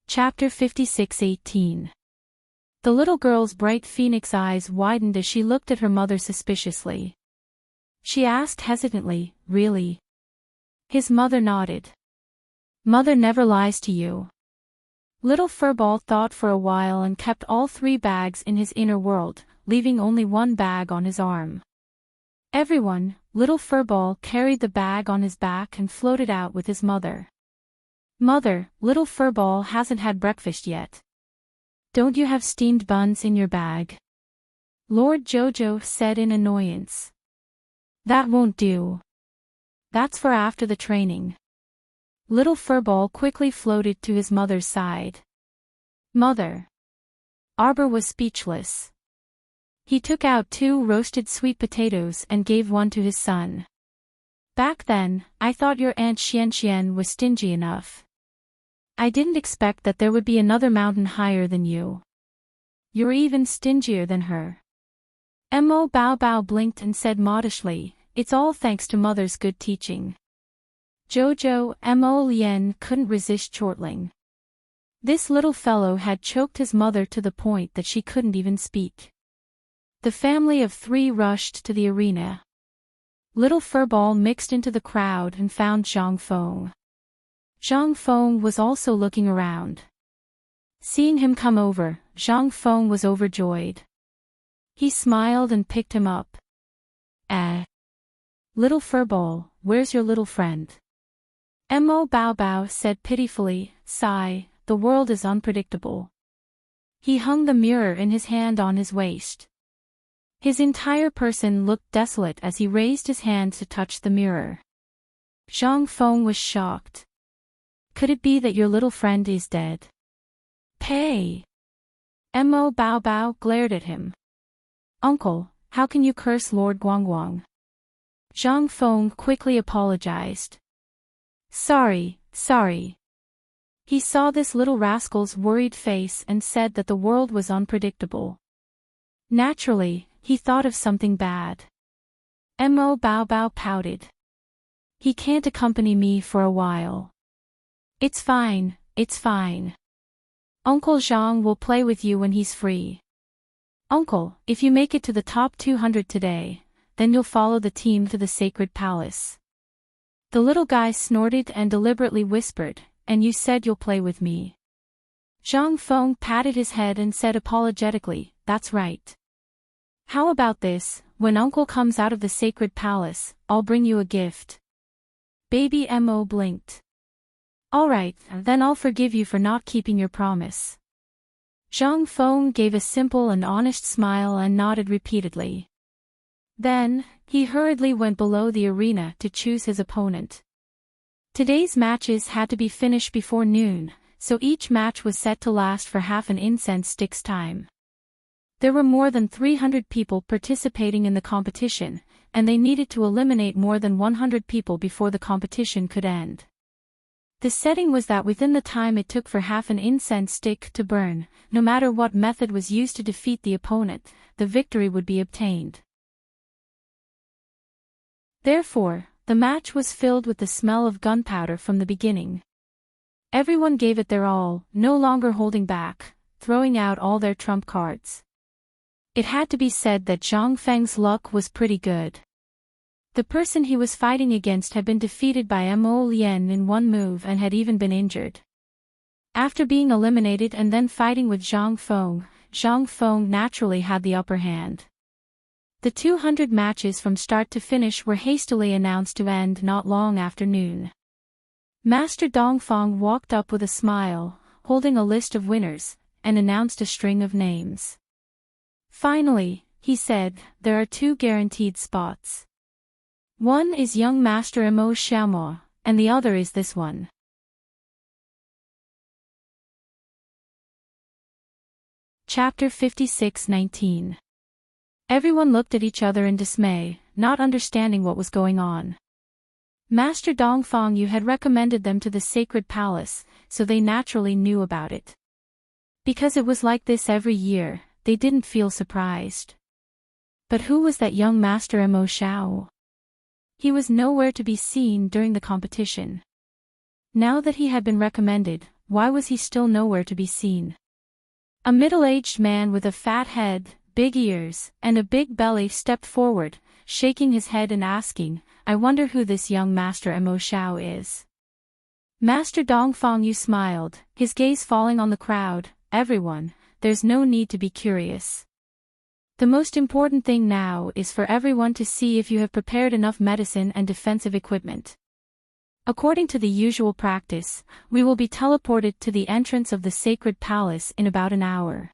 Chapter 56:18. The little girl's bright phoenix eyes widened as she looked at her mother suspiciously. She asked hesitantly, really? His mother nodded. Mother never lies to you. Little Furball thought for a while and kept all 3 bags in his inner world, leaving only 1 bag on his arm. Everyone, Little Furball carried the bag on his back and floated out with his mother. Mother, Little Furball hasn't had breakfast yet. Don't you have steamed buns in your bag? Lord Jojo said in annoyance. That won't do. That's for after the training. Little Furball quickly floated to his mother's side. Mother. Arbor was speechless. He took out 2 roasted sweet potatoes and gave one to his son. Back then, I thought your Aunt Xian Xian was stingy enough. I didn't expect that there would be another mountain higher than you. You're even stingier than her. Mo Bao Bao blinked and said modestly, it's all thanks to Mother's good teaching. Jojo, Mo Lien couldn't resist chortling. This little fellow had choked his mother to the point that she couldn't even speak. The family of 3 rushed to the arena. Little Furball mixed into the crowd and found Zhang Feng. Zhang Feng was also looking around. Seeing him come over, Zhang Feng was overjoyed. He smiled and picked him up. Little Furball, where's your little friend? Mo Bao Bao said pitifully, sigh, the world is unpredictable. He hung the mirror in his hand on his waist. His entire person looked desolate as he raised his hand to touch the mirror. Zhang Feng was shocked. Could it be that your little friend is dead? Pei! Mo Bao Bao glared at him. Uncle, how can you curse Lord Guangguang? Zhang Feng quickly apologized. Sorry. He saw this little rascal's worried face and said that the world was unpredictable. Naturally, he thought of something bad. Mo Bao Bao pouted. He can't accompany me for a while. It's fine. Uncle Zhang will play with you when he's free. Uncle, if you make it to the top 200 today, then you'll follow the team to the sacred palace. The little guy snorted and deliberately whispered, and you said you'll play with me. Zhang Feng patted his head and said apologetically, that's right. How about this, when Uncle comes out of the sacred palace, I'll bring you a gift. Baby Mo blinked. Alright, then I'll forgive you for not keeping your promise. Zhang Feng gave a simple and honest smile and nodded repeatedly. Then, he hurriedly went below the arena to choose his opponent. Today's matches had to be finished before noon, so each match was set to last for half an incense stick's time. There were more than 300 people participating in the competition, and they needed to eliminate more than 100 people before the competition could end. The setting was that within the time it took for half an incense stick to burn, no matter what method was used to defeat the opponent, the victory would be obtained. Therefore, the match was filled with the smell of gunpowder from the beginning. Everyone gave it their all, no longer holding back, throwing out all their trump cards. It had to be said that Zhang Feng's luck was pretty good. The person he was fighting against had been defeated by Mo Lian in one move and had even been injured. After being eliminated and then fighting with Zhang Feng naturally had the upper hand. The 200 matches from start to finish were hastily announced to end not long after noon. Master Dongfang walked up with a smile, holding a list of winners, and announced a string of names. Finally, he said, there are 2 guaranteed spots. One is young Master Mo Xiaomo, and the other is this one. Chapter 56:19. Everyone looked at each other in dismay, not understanding what was going on. Master Dongfang Yu had recommended them to the sacred palace, so they naturally knew about it. Because it was like this every year, they didn't feel surprised. But who was that young Master Mo Xiao? He was nowhere to be seen during the competition. Now that he had been recommended, why was he still nowhere to be seen? A middle-aged man with a fat head, big ears, and a big belly stepped forward, shaking his head and asking, I wonder who this young Master Mo Xiao is. Master Dongfang Yu smiled, his gaze falling on the crowd. Everyone, there's no need to be curious. The most important thing now is for everyone to see if you have prepared enough medicine and defensive equipment. According to the usual practice, we will be teleported to the entrance of the sacred palace in about an hour.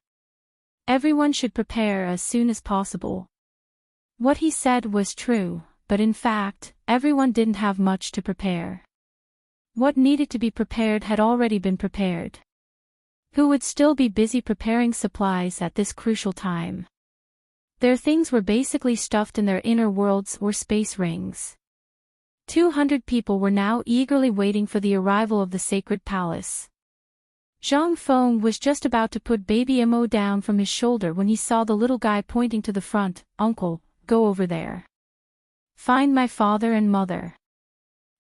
Everyone should prepare as soon as possible. What he said was true, but in fact, everyone didn't have much to prepare. What needed to be prepared had already been prepared. Who would still be busy preparing supplies at this crucial time? Their things were basically stuffed in their inner worlds or space rings. 200 people were now eagerly waiting for the arrival of the sacred palace. Zhang Feng was just about to put baby Mo down from his shoulder when he saw the little guy pointing to the front. Uncle, go over there. Find my father and mother.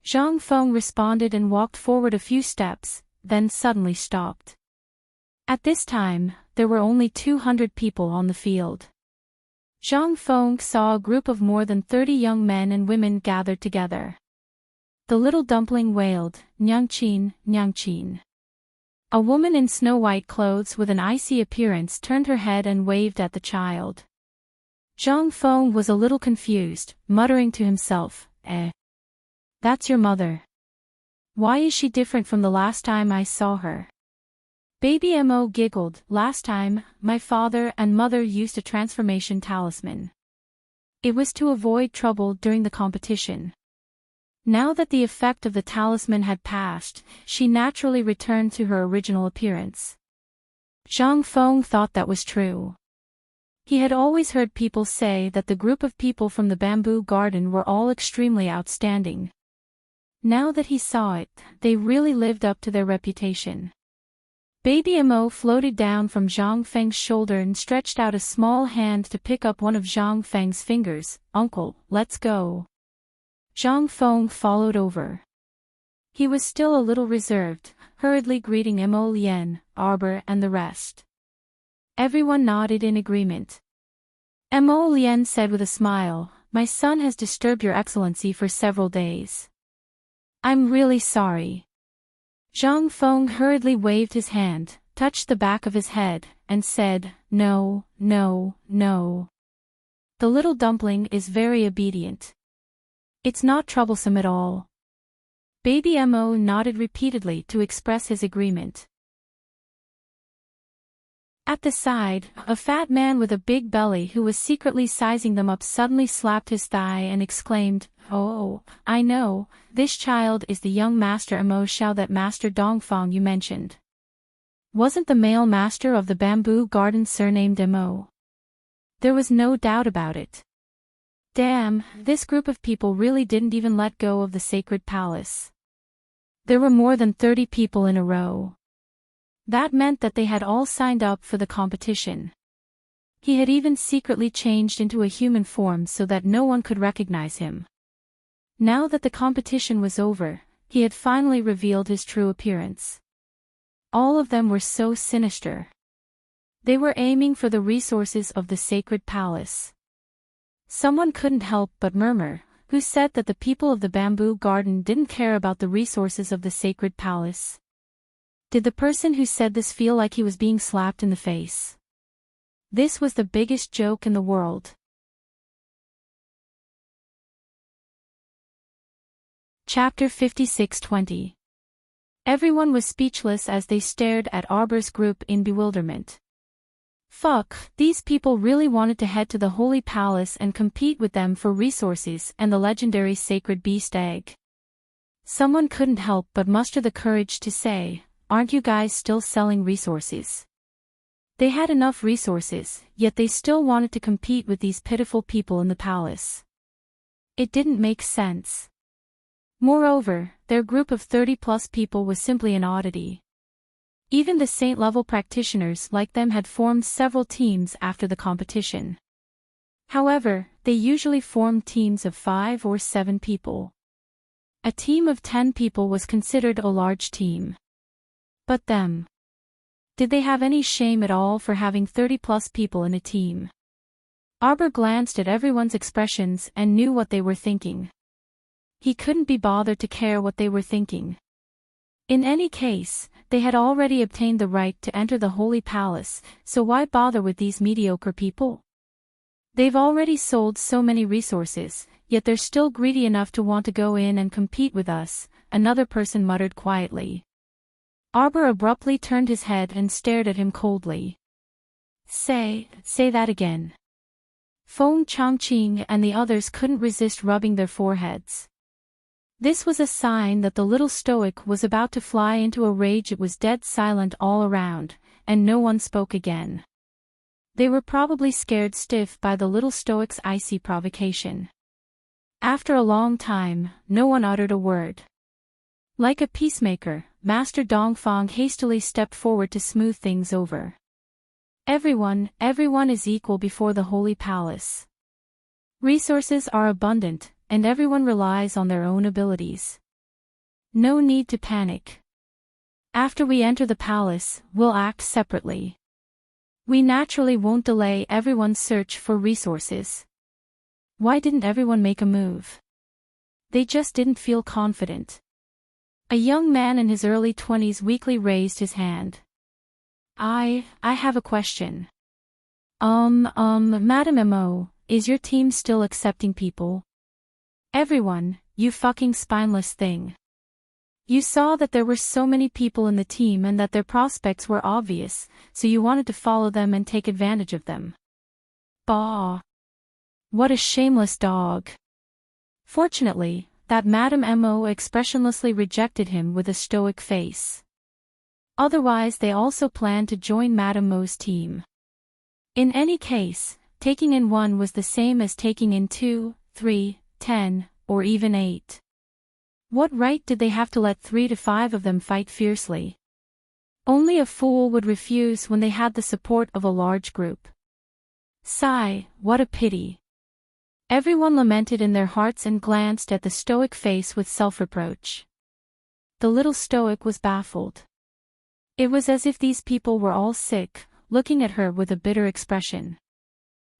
Zhang Feng responded and walked forward a few steps, then suddenly stopped. At this time, there were only 200 people on the field. Zhang Feng saw a group of more than 30 young men and women gathered together. The little dumpling wailed, Nyangqin, Nyangqin. A woman in snow-white clothes with an icy appearance turned her head and waved at the child. Zhang Feng was a little confused, muttering to himself, That's your mother. Why is she different from the last time I saw her? Baby Mo giggled. Last time, my father and mother used a transformation talisman. It was to avoid trouble during the competition. Now that the effect of the talisman had passed, she naturally returned to her original appearance. Zhang Feng thought that was true. He had always heard people say that the group of people from the bamboo garden were all extremely outstanding. Now that he saw it, they really lived up to their reputation. Baby Mo floated down from Zhang Feng's shoulder and stretched out a small hand to pick up one of Zhang Feng's fingers. Uncle, let's go. Zhang Feng followed over. He was still a little reserved, hurriedly greeting Mo Lian, Arbor and the rest. Everyone nodded in agreement. Mo Lian said with a smile, My son has disturbed your excellency for several days. I'm really sorry. Zhang Feng hurriedly waved his hand, touched the back of his head, and said, "No, no, no. The little dumpling is very obedient. It's not troublesome at all." Baby Mo nodded repeatedly to express his agreement. At the side, a fat man with a big belly who was secretly sizing them up suddenly slapped his thigh and exclaimed, "Oh, I know, this child is the young Master Mo Xiao that Master Dongfang you mentioned. Wasn't the male master of the bamboo garden surnamed Mo?" There was no doubt about it. Damn, this group of people really didn't even let go of the sacred palace. There were more than 30 people in a row. That meant that they had all signed up for the competition. He had even secretly changed into a human form so that no one could recognize him. Now that the competition was over, he had finally revealed his true appearance. All of them were so sinister. They were aiming for the resources of the sacred palace. Someone couldn't help but murmur, who said that the people of the bamboo garden didn't care about the resources of the sacred palace. Did the person who said this feel like he was being slapped in the face? This was the biggest joke in the world. Chapter 56-20. Everyone was speechless as they stared at Arbor's group in bewilderment. Fuck, these people really wanted to head to the Holy Palace and compete with them for resources and the legendary sacred beast egg. Someone couldn't help but muster the courage to say, "Aren't you guys still selling resources?" They had enough resources, yet they still wanted to compete with these pitiful people in the palace. It didn't make sense. Moreover, their group of 30+ people was simply an oddity. Even the saint-level practitioners like them had formed several teams after the competition. However, they usually formed teams of 5 or 7 people. A team of 10 people was considered a large team. But them. Did they have any shame at all for having 30+ people in a team? Arbor glanced at everyone's expressions and knew what they were thinking. He couldn't be bothered to care what they were thinking. In any case, they had already obtained the right to enter the Holy Palace, so why bother with these mediocre people? They've already sold so many resources, yet they're still greedy enough to want to go in and compete with us, another person muttered quietly. Arbor abruptly turned his head and stared at him coldly. Say that again." Feng Chongqing and the others couldn't resist rubbing their foreheads. This was a sign that the little stoic was about to fly into a rage. It was dead silent all around, and no one spoke again. They were probably scared stiff by the little stoic's icy provocation. After a long time, no one uttered a word. Like a peacemaker, Master Dongfang hastily stepped forward to smooth things over. Everyone is equal before the Holy Palace. Resources are abundant, and everyone relies on their own abilities. No need to panic. After we enter the palace, we'll act separately. We naturally won't delay everyone's search for resources. Why didn't everyone make a move? They just didn't feel confident. A young man in his early 20s weakly raised his hand. I have a question. Madam Mo, is your team still accepting people? Everyone, you fucking spineless thing. You saw that there were so many people in the team and that their prospects were obvious, so you wanted to follow them and take advantage of them. Bah! What a shameless dog. Fortunately, that Madam Mo expressionlessly rejected him with a stoic face. Otherwise they also planned to join Madam Mo's team. In any case, taking in one was the same as taking in 2, 3, 10, or even 8. What right did they have to let 3 to 5 of them fight fiercely? Only a fool would refuse when they had the support of a large group. Sigh, what a pity. Everyone lamented in their hearts and glanced at the stoic face with self-reproach. The little stoic was baffled. It was as if these people were all sick, looking at her with a bitter expression.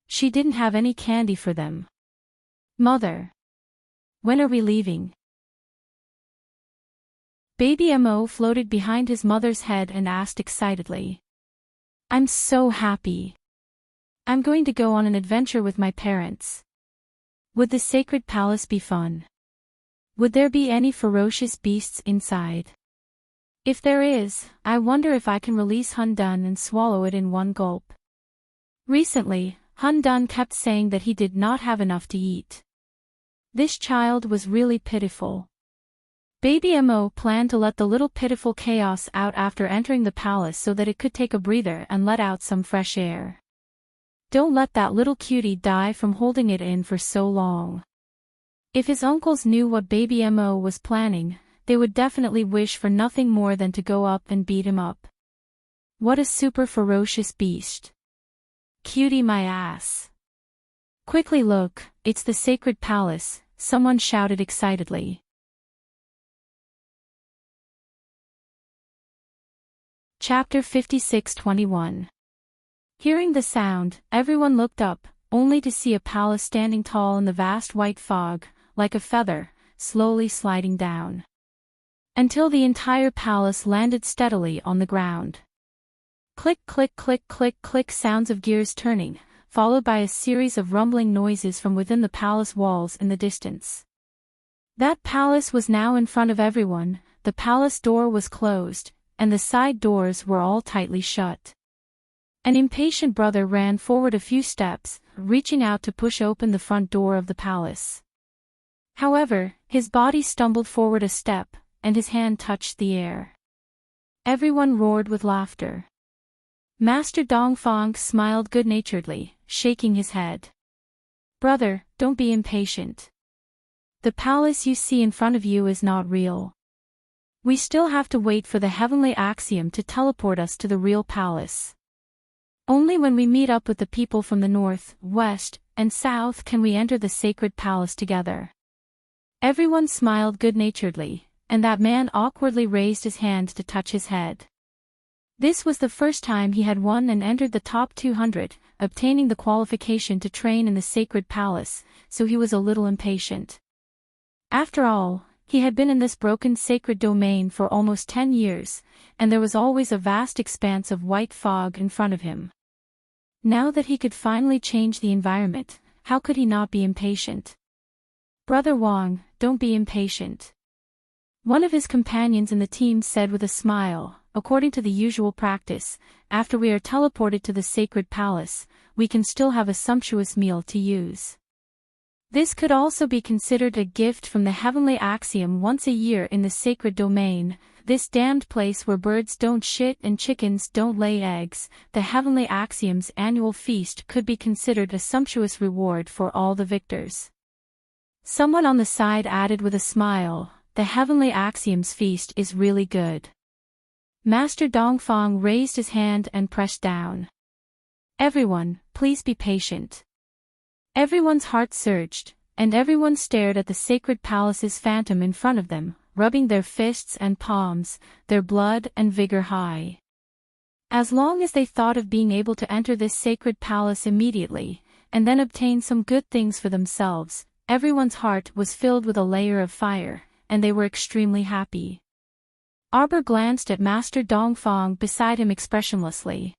She didn't have any candy for them. Mother. When are we leaving? Baby Mo floated behind his mother's head and asked excitedly. I'm so happy. I'm going to go on an adventure with my parents. Would the sacred palace be fun? Would there be any ferocious beasts inside? If there is, I wonder if I can release Hun Dun and swallow it in one gulp. Recently, Hun Dun kept saying that he did not have enough to eat. This child was really pitiful. Baby Mo planned to let the little pitiful chaos out after entering the palace so that it could take a breather and let out some fresh air. Don't let that little cutie die from holding it in for so long. If his uncles knew what Baby Mo was planning, they would definitely wish for nothing more than to go up and beat him up. What a super ferocious beast. Cutie my ass. Quickly look, it's the sacred palace, someone shouted excitedly. Chapter 56:21. Hearing the sound, everyone looked up, only to see a palace standing tall in the vast white fog, like a feather, slowly sliding down. Until the entire palace landed steadily on the ground. Click click click click click sounds of gears turning, followed by a series of rumbling noises from within the palace walls in the distance. That palace was now in front of everyone, the palace door was closed, and the side doors were all tightly shut. An impatient brother ran forward a few steps, reaching out to push open the front door of the palace. However, his body stumbled forward a step, and his hand touched the air. Everyone roared with laughter. Master Dongfang smiled good-naturedly, shaking his head. Brother, don't be impatient. The palace you see in front of you is not real. We still have to wait for the heavenly axiom to teleport us to the real palace. Only when we meet up with the people from the north, west, and south can we enter the sacred palace together. Everyone smiled good-naturedly, and that man awkwardly raised his hand to touch his head. This was the first time he had won and entered the top 200, obtaining the qualification to train in the sacred palace, so he was a little impatient. After all, he had been in this broken sacred domain for almost 10 years, and there was always a vast expanse of white fog in front of him. Now that he could finally change the environment, how could he not be impatient? Brother Wang, don't be impatient. One of his companions in the team said with a smile, according to the usual practice, after we are teleported to the sacred palace, we can still have a sumptuous meal to use. This could also be considered a gift from the heavenly axiom once a year in the sacred domain, this damned place where birds don't shit and chickens don't lay eggs, the heavenly axiom's annual feast could be considered a sumptuous reward for all the victors. Someone on the side added with a smile, the heavenly axiom's feast is really good. Master Dongfang raised his hand and pressed down. Everyone, please be patient. Everyone's heart surged, and everyone stared at the sacred palace's phantom in front of them, rubbing their fists and palms, their blood and vigor high. As long as they thought of being able to enter this sacred palace immediately, and then obtain some good things for themselves, everyone's heart was filled with a layer of fire, and they were extremely happy. Arbor glanced at Master Dongfang beside him expressionlessly.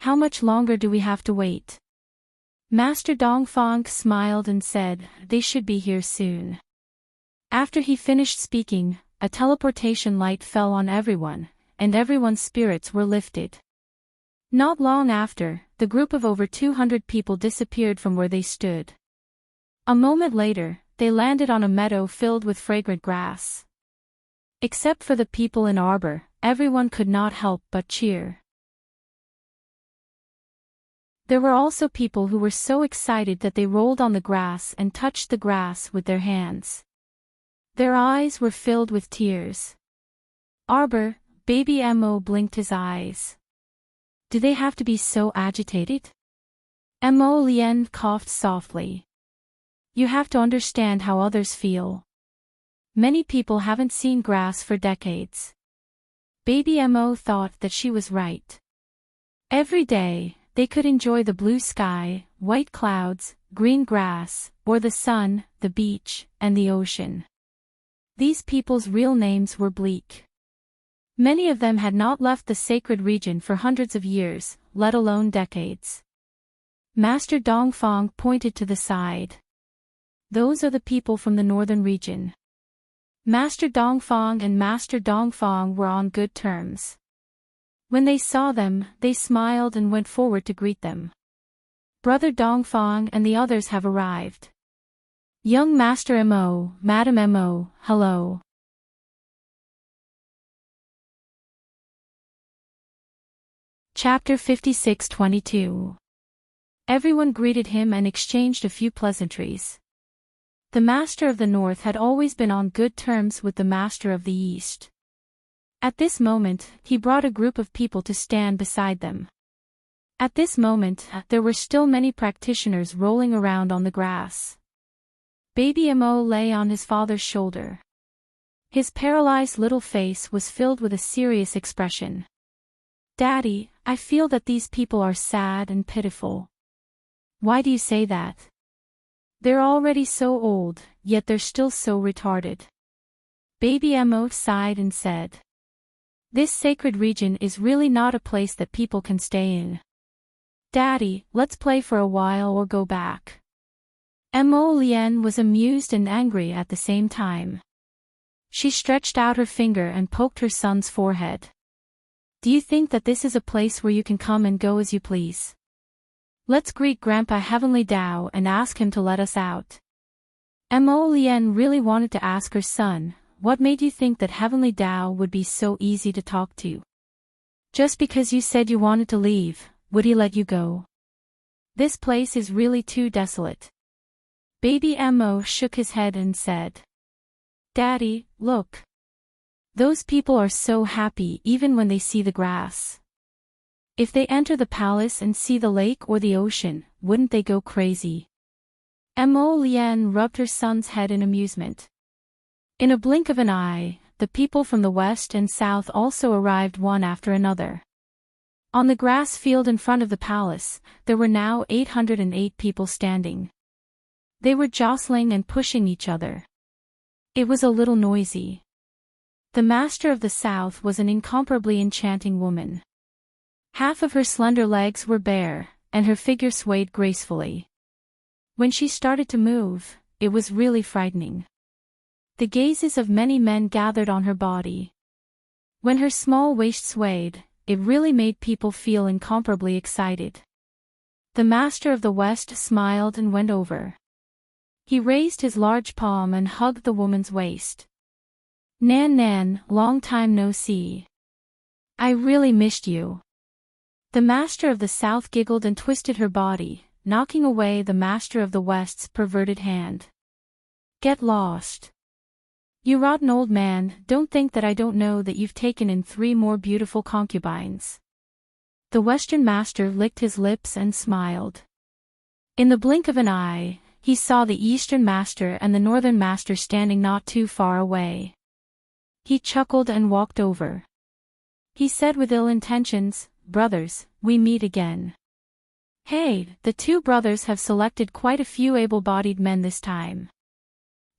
How much longer do we have to wait? Master Dongfang smiled and said, they should be here soon. After he finished speaking, a teleportation light fell on everyone, and everyone's spirits were lifted. Not long after, the group of over 200 people disappeared from where they stood. A moment later, they landed on a meadow filled with fragrant grass. Except for the people in Arbor, everyone could not help but cheer. There were also people who were so excited that they rolled on the grass and touched the grass with their hands. Their eyes were filled with tears. Arbor, Baby Mo blinked his eyes. Do they have to be so agitated? Mo Lien coughed softly. You have to understand how others feel. Many people haven't seen grass for decades. Baby Mo thought that she was right. Every day, they could enjoy the blue sky, white clouds, green grass, or the sun, the beach, and the ocean. these people's real names were bleak. Many of them had not left the sacred region for hundreds of years, let alone decades. Master Dongfang pointed to the side. Those are the people from the northern region. Master Dongfang and Master Dongfang were on good terms. When they saw them, they smiled and went forward to greet them. Brother Dongfang and the others have arrived. Young Master Mo, Madam Mo, hello. Chapter 56-22. Everyone greeted him and exchanged a few pleasantries. The Master of the North had always been on good terms with the Master of the East. At this moment, he brought a group of people to stand beside them. At this moment, there were still many practitioners rolling around on the grass. Baby Mo lay on his father's shoulder. His paralyzed little face was filled with a serious expression. Daddy, I feel that these people are sad and pitiful. Why do you say that? They're already so old, yet they're still so retarded. Baby Mo sighed and said. This sacred region is really not a place that people can stay in. Daddy, let's play for a while or go back. Mo Lien was amused and angry at the same time. She stretched out her finger and poked her son's forehead. Do you think that this is a place where you can come and go as you please? Let's greet Grandpa Heavenly Dao and ask him to let us out. Mo Lien really wanted to ask her son, what made you think that Heavenly Dao would be so easy to talk to? Just because you said you wanted to leave, would he let you go? This place is really too desolate. Baby Mo shook his head and said. Daddy, look. Those people are so happy even when they see the grass. If they enter the palace and see the lake or the ocean, wouldn't they go crazy? Mo Lien rubbed her son's head in amusement. In a blink of an eye, the people from the west and south also arrived one after another. On the grass field in front of the palace, there were now 808 people standing. They were jostling and pushing each other. It was a little noisy. The Master of the South was an incomparably enchanting woman. Half of her slender legs were bare, and her figure swayed gracefully. When she started to move, it was really frightening. The gazes of many men gathered on her body. When her small waist swayed, it really made people feel incomparably excited. The Master of the West smiled and went over. He raised his large palm and hugged the woman's waist. Nan Nan, long time no see. I really missed you. The Master of the South giggled and twisted her body, knocking away the Master of the West's perverted hand. Get lost. You rotten old man, don't think that I don't know that you've taken in 3 more beautiful concubines. The Western Master licked his lips and smiled. In the blink of an eye, he saw the Eastern Master and the Northern Master standing not too far away. He chuckled and walked over. He said with ill intentions, brothers, we meet again. Hey, the 2 brothers have selected quite a few able-bodied men this time.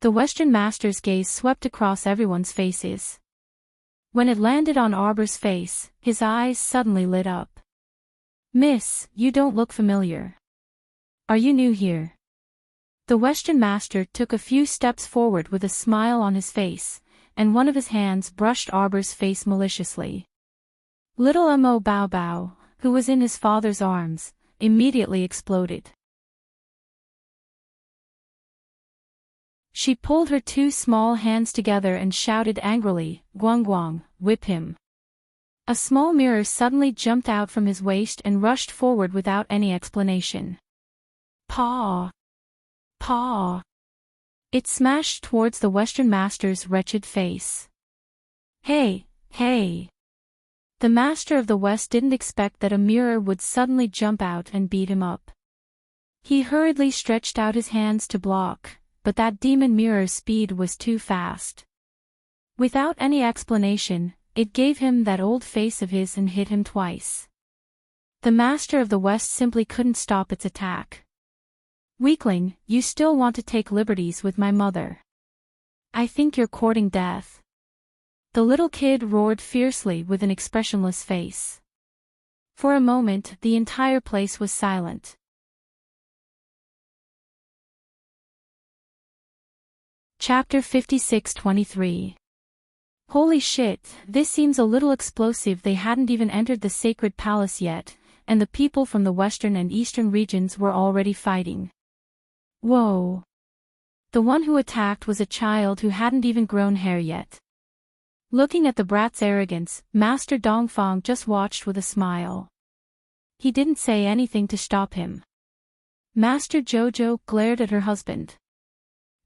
The Western Master's gaze swept across everyone's faces. When it landed on Arbor's face, his eyes suddenly lit up. Miss, you don't look familiar. Are you new here? The Western Master took a few steps forward with a smile on his face, and one of his hands brushed Arbor's face maliciously. Little Mo Bao Bao, who was in his father's arms, immediately exploded. She pulled her 2 small hands together and shouted angrily, Guang Guang, whip him. A small mirror suddenly jumped out from his waist and rushed forward without any explanation. Paw! Paw! It smashed towards the Western Master's wretched face. Hey, hey! The Master of the West didn't expect that a mirror would suddenly jump out and beat him up. He hurriedly stretched out his hands to block, but that demon mirror's speed was too fast. Without any explanation, it gave him that old face of his and hit him twice. The Master of the West simply couldn't stop its attack. Weakling, you still want to take liberties with my mother. I think you're courting death. The little kid roared fiercely with an expressionless face. For a moment, the entire place was silent. Chapter 56-23. Holy shit, this seems a little explosive. They hadn't even entered the sacred palace yet, and the people from the western and eastern regions were already fighting. Whoa. The one who attacked was a child who hadn't even grown hair yet. Looking at the brat's arrogance, Master Dongfang just watched with a smile. He didn't say anything to stop him. Master Jojo glared at her husband.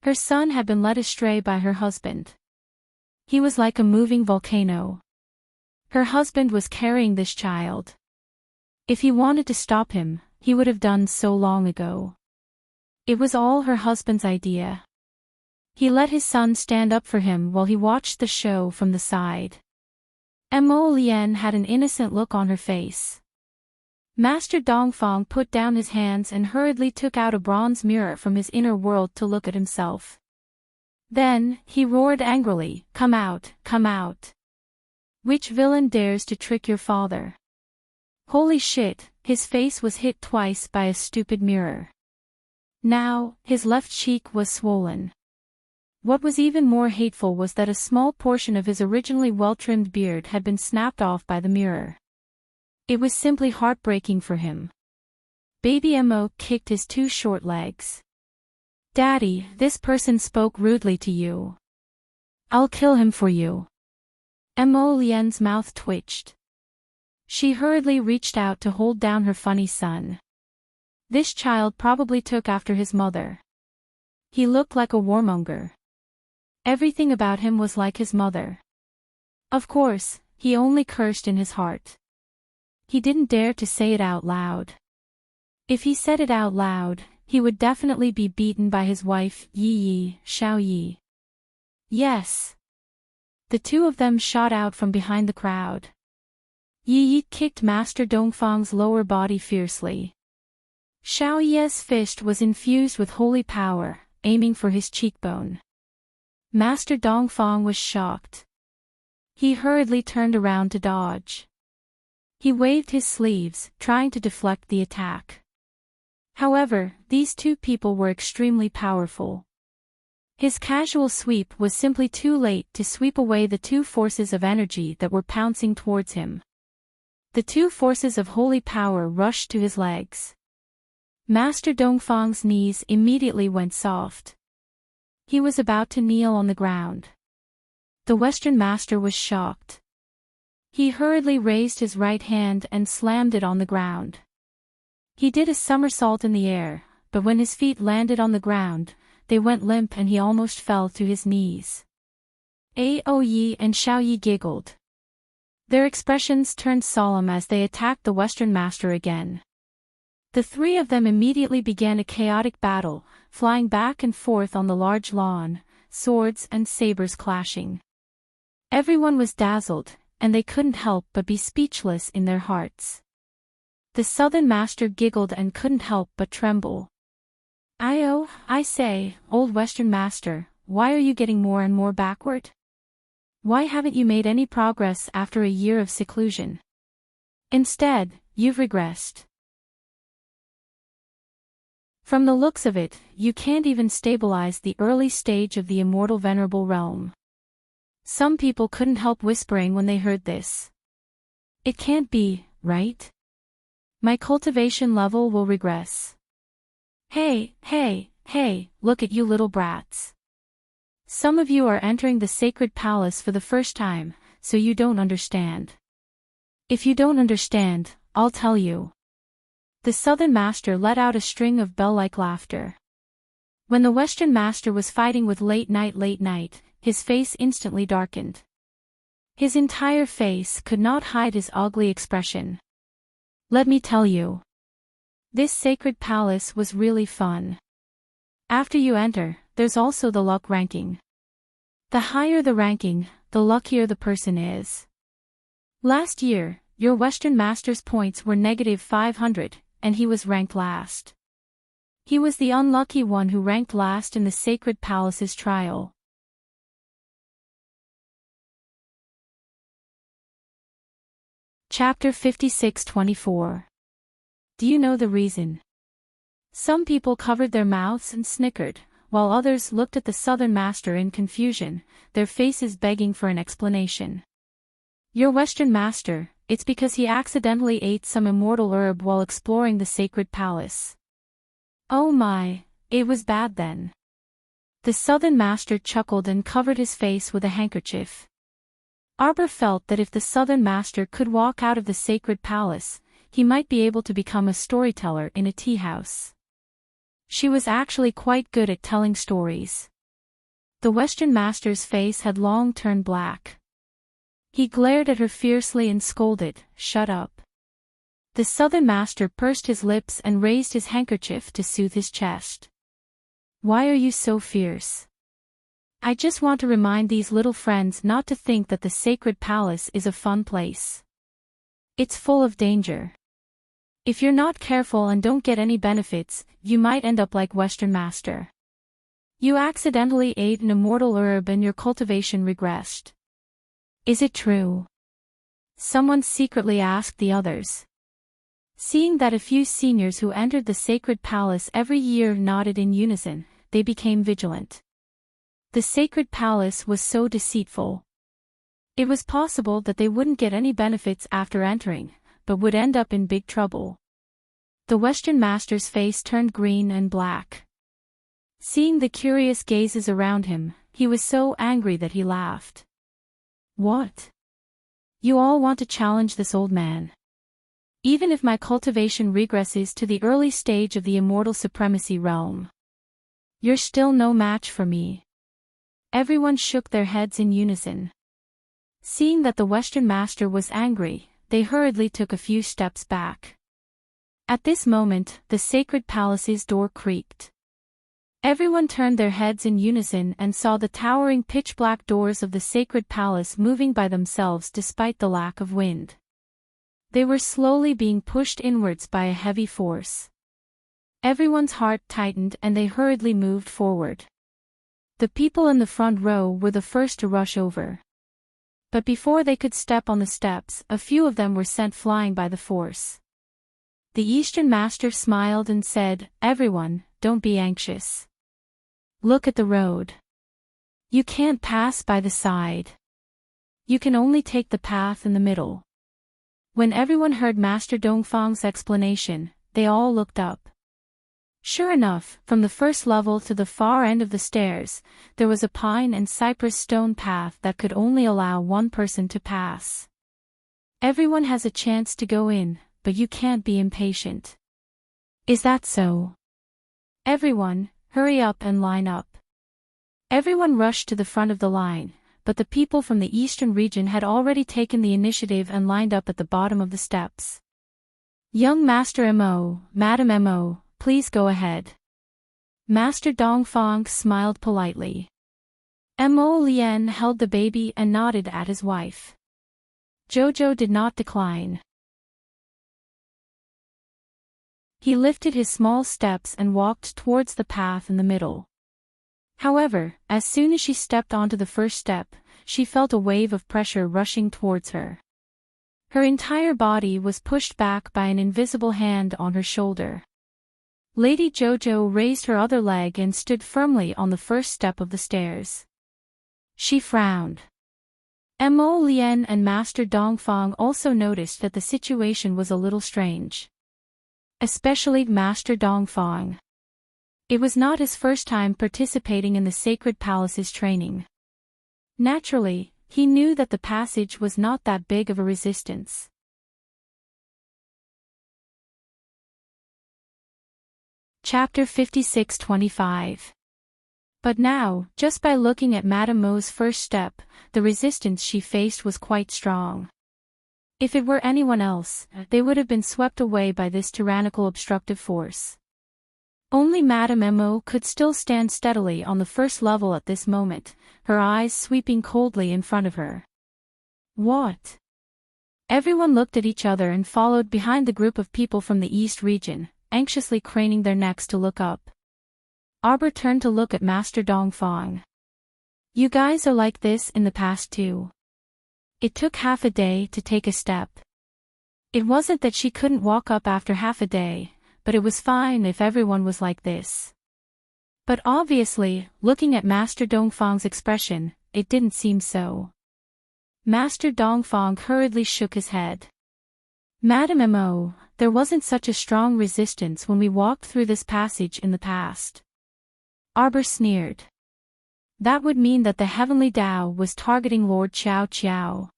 Her son had been led astray by her husband. He was like a moving volcano. Her husband was carrying this child. If he wanted to stop him, he would have done so long ago. It was all her husband's idea. He let his son stand up for him while he watched the show from the side. Mo Lian had an innocent look on her face. Master Dongfang put down his hands and hurriedly took out a bronze mirror from his inner world to look at himself. Then, he roared angrily, "Come out, come out! Which villain dares to trick your father?" Holy shit, his face was hit twice by a stupid mirror. Now, his left cheek was swollen. What was even more hateful was that a small portion of his originally well-trimmed beard had been snapped off by the mirror. It was simply heartbreaking for him. Baby Mo kicked his two short legs. "Daddy, this person spoke rudely to you. I'll kill him for you." Mo Lian's mouth twitched. She hurriedly reached out to hold down her funny son. This child probably took after his mother. He looked like a warmonger. Everything about him was like his mother. Of course, he only cursed in his heart. He didn't dare to say it out loud. If he said it out loud, he would definitely be beaten by his wife, Yi Xiao Yi. Yes. The two of them shot out from behind the crowd. Yi kicked Master Dongfang's lower body fiercely. Xiao Yi's fist was infused with holy power, aiming for his cheekbone. Master Dongfang was shocked. He hurriedly turned around to dodge. He waved his sleeves, trying to deflect the attack. However, these two people were extremely powerful. His casual sweep was simply too late to sweep away the two forces of energy that were pouncing towards him. The two forces of holy power rushed to his legs. Master Dongfang's knees immediately went soft. He was about to kneel on the ground. The Western Master was shocked. He hurriedly raised his right hand and slammed it on the ground. He did a somersault in the air, but when his feet landed on the ground, they went limp and he almost fell to his knees. Aoyi and Xiaoyi giggled. Their expressions turned solemn as they attacked the Western Master again. The three of them immediately began a chaotic battle, flying back and forth on the large lawn, swords and sabers clashing. Everyone was dazzled, and they couldn't help but be speechless in their hearts. The Southern Master giggled and couldn't help but tremble. I say, old Western Master, why are you getting more and more backward? Why haven't you made any progress after a year of seclusion? Instead, you've regressed. From the looks of it, you can't even stabilize the early stage of the immortal venerable realm. Some people couldn't help whispering when they heard this. It can't be, right? My cultivation level will regress. Hey, look at you little brats. Some of you are entering the sacred palace for the first time, so you don't understand. If you don't understand, I'll tell you. The Southern Master let out a string of bell-like laughter. When the Western Master was fighting with late night, his face instantly darkened. His entire face could not hide his ugly expression. Let me tell you. This sacred palace was really fun. After you enter, there's also the luck ranking. The higher the ranking, the luckier the person is. Last year, your Western Master's points were -500, and he was ranked last. He was the unlucky one who ranked last in the Sacred Palace's trial. Chapter 56-24. Do you know the reason? Some people covered their mouths and snickered, while others looked at the Southern Master in confusion, their faces begging for an explanation. Your Western Master, it's because he accidentally ate some immortal herb while exploring the sacred palace. Oh my, it was bad then. The Southern Master chuckled and covered his face with a handkerchief. Arbor felt that if the Southern Master could walk out of the sacred palace, he might be able to become a storyteller in a tea house. She was actually quite good at telling stories. The Western Master's face had long turned black. He glared at her fiercely and scolded, "Shut up." The Southern Master pursed his lips and raised his handkerchief to soothe his chest. Why are you so fierce? I just want to remind these little friends not to think that the sacred palace is a fun place. It's full of danger. If you're not careful and don't get any benefits, you might end up like Western Master. You accidentally ate an immortal herb and your cultivation regressed. Is it true? Someone secretly asked the others. Seeing that a few seniors who entered the sacred palace every year nodded in unison, they became vigilant. The sacred palace was so deceitful. It was possible that they wouldn't get any benefits after entering, but would end up in big trouble. The Western Master's face turned green and black. Seeing the curious gazes around him, he was so angry that he laughed. What? You all want to challenge this old man? Even if my cultivation regresses to the early stage of the immortal supremacy realm, you're still no match for me. Everyone shook their heads in unison. Seeing that the Western Master was angry, they hurriedly took a few steps back. At this moment, the sacred palace's door creaked. Everyone turned their heads in unison and saw the towering pitch-black doors of the sacred palace moving by themselves despite the lack of wind. They were slowly being pushed inwards by a heavy force. Everyone's heart tightened and they hurriedly moved forward. The people in the front row were the first to rush over. But before they could step on the steps, a few of them were sent flying by the force. The Eastern Master smiled and said, "Everyone, don't be anxious. Look at the road. You can't pass by the side. You can only take the path in the middle." When everyone heard Master Dongfang's explanation, they all looked up. Sure enough, from the first level to the far end of the stairs, there was a pine and cypress stone path that could only allow one person to pass. Everyone has a chance to go in, but you can't be impatient. Is that so? Everyone, hurry up and line up. Everyone rushed to the front of the line, but the people from the eastern region had already taken the initiative and lined up at the bottom of the steps. Young Master Mo, Madam Mo, please go ahead. Master Dongfang smiled politely. Mo Lien held the baby and nodded at his wife. Jojo did not decline. He lifted his small steps and walked towards the path in the middle. However, as soon as she stepped onto the first step, she felt a wave of pressure rushing towards her. Her entire body was pushed back by an invisible hand on her shoulder. Lady Jojo raised her other leg and stood firmly on the first step of the stairs. She frowned. Mo Lien and Master Dongfang also noticed that the situation was a little strange. Especially Master Dongfang. It was not his first time participating in the Sacred Palace's training. Naturally, he knew that the passage was not that big of a resistance. Chapter 56-25. But now, just by looking at Madame Mo's first step, the resistance she faced was quite strong. If it were anyone else, they would have been swept away by this tyrannical obstructive force. Only Madame Mo could still stand steadily on the first level at this moment, her eyes sweeping coldly in front of her. What? Everyone looked at each other and followed behind the group of people from the East region, anxiously craning their necks to look up. Arbor turned to look at Master Dongfang. You guys are like this in the past too. It took half a day to take a step. It wasn't that she couldn't walk up after half a day, but it was fine if everyone was like this. But obviously, looking at Master Dongfang's expression, it didn't seem so. Master Dongfang hurriedly shook his head. Madam Mo, there wasn't such a strong resistance when we walked through this passage in the past. Arbor sneered. That would mean that the Heavenly Tao was targeting Lord Xiao Qiao.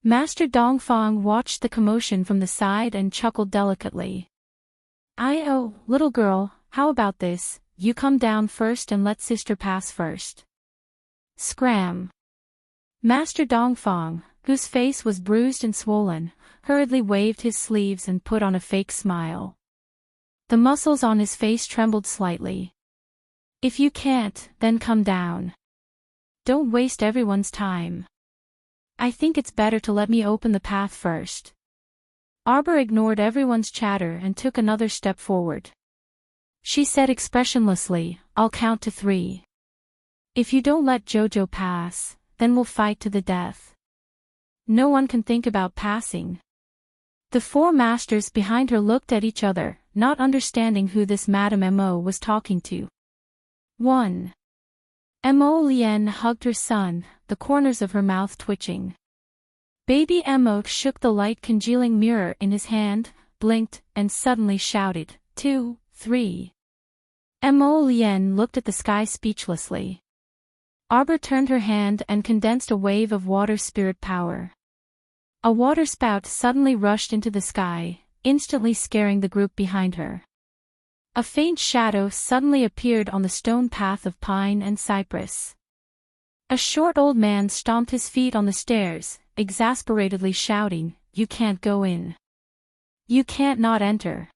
Master Dongfang watched the commotion from the side and chuckled delicately. Oh, little girl, how about this, you come down first and let sister pass first. Scram. Master Dongfang, whose face was bruised and swollen, hurriedly waved his sleeves and put on a fake smile. The muscles on his face trembled slightly. If you can't, then come down. Don't waste everyone's time. I think it's better to let me open the path first. Arbor ignored everyone's chatter and took another step forward. She said expressionlessly, I'll count to 3. If you don't let Jojo pass, then we'll fight to the death. No one can think about passing. The 4 masters behind her looked at each other, not understanding who this Madame Mo was talking to. 1. Mo Lien hugged her son, the corners of her mouth twitching. Baby Mo shook the light congealing mirror in his hand, blinked, and suddenly shouted, 2, 3. Mo Lien looked at the sky speechlessly. Arbor turned her hand and condensed a wave of water spirit power. A water spout suddenly rushed into the sky, instantly scaring the group behind her. A faint shadow suddenly appeared on the stone path of pine and cypress. A short old man stomped his feet on the stairs, exasperatedly shouting, You can't go in. You can't not enter.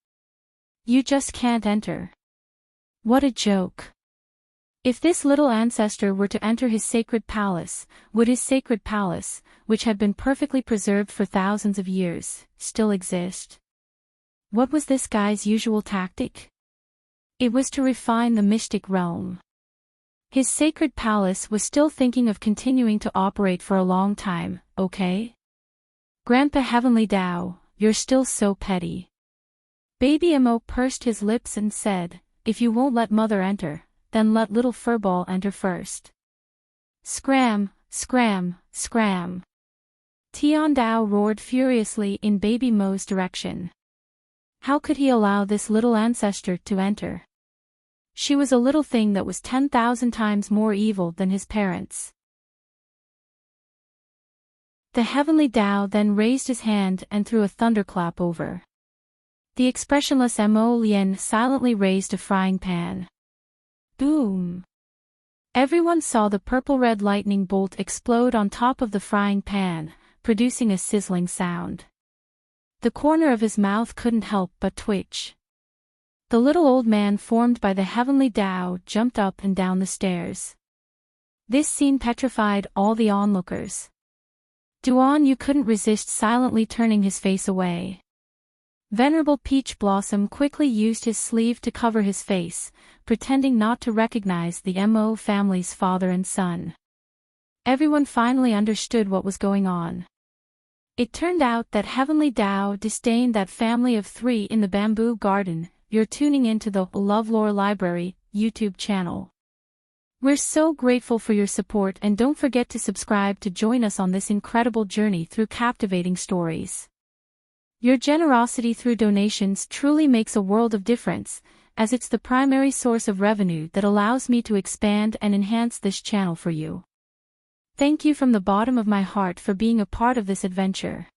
You just can't enter. What a joke. If this little ancestor were to enter his sacred palace, would his sacred palace, which had been perfectly preserved for thousands of years, still exist? What was this guy's usual tactic? It was to refine the mystic realm. His sacred palace was still thinking of continuing to operate for a long time, okay? Grandpa Heavenly Tao, you're still so petty. Baby Mo pursed his lips and said, If you won't let mother enter, then let little furball enter first. Scram, scram, scram. Tian Dao roared furiously in Baby Mo's direction. How could he allow this little ancestor to enter? She was a little thing that was 10,000 times more evil than his parents. The Heavenly Tao then raised his hand and threw a thunderclap over. The expressionless Mo Lien silently raised a frying pan. Boom! Everyone saw the purple-red lightning bolt explode on top of the frying pan, producing a sizzling sound. The corner of his mouth couldn't help but twitch. The little old man formed by the Heavenly Tao jumped up and down the stairs. This scene petrified all the onlookers. Duan Yu couldn't resist silently turning his face away. Venerable Peach Blossom quickly used his sleeve to cover his face, pretending not to recognize the Mo family's father and son. Everyone finally understood what was going on. It turned out that Heavenly Tao disdained that family of 3 in the bamboo garden. You're tuning into the LoveLore Library YouTube channel. We're so grateful for your support, and don't forget to subscribe to join us on this incredible journey through captivating stories. Your generosity through donations truly makes a world of difference, as it's the primary source of revenue that allows me to expand and enhance this channel for you. Thank you from the bottom of my heart for being a part of this adventure.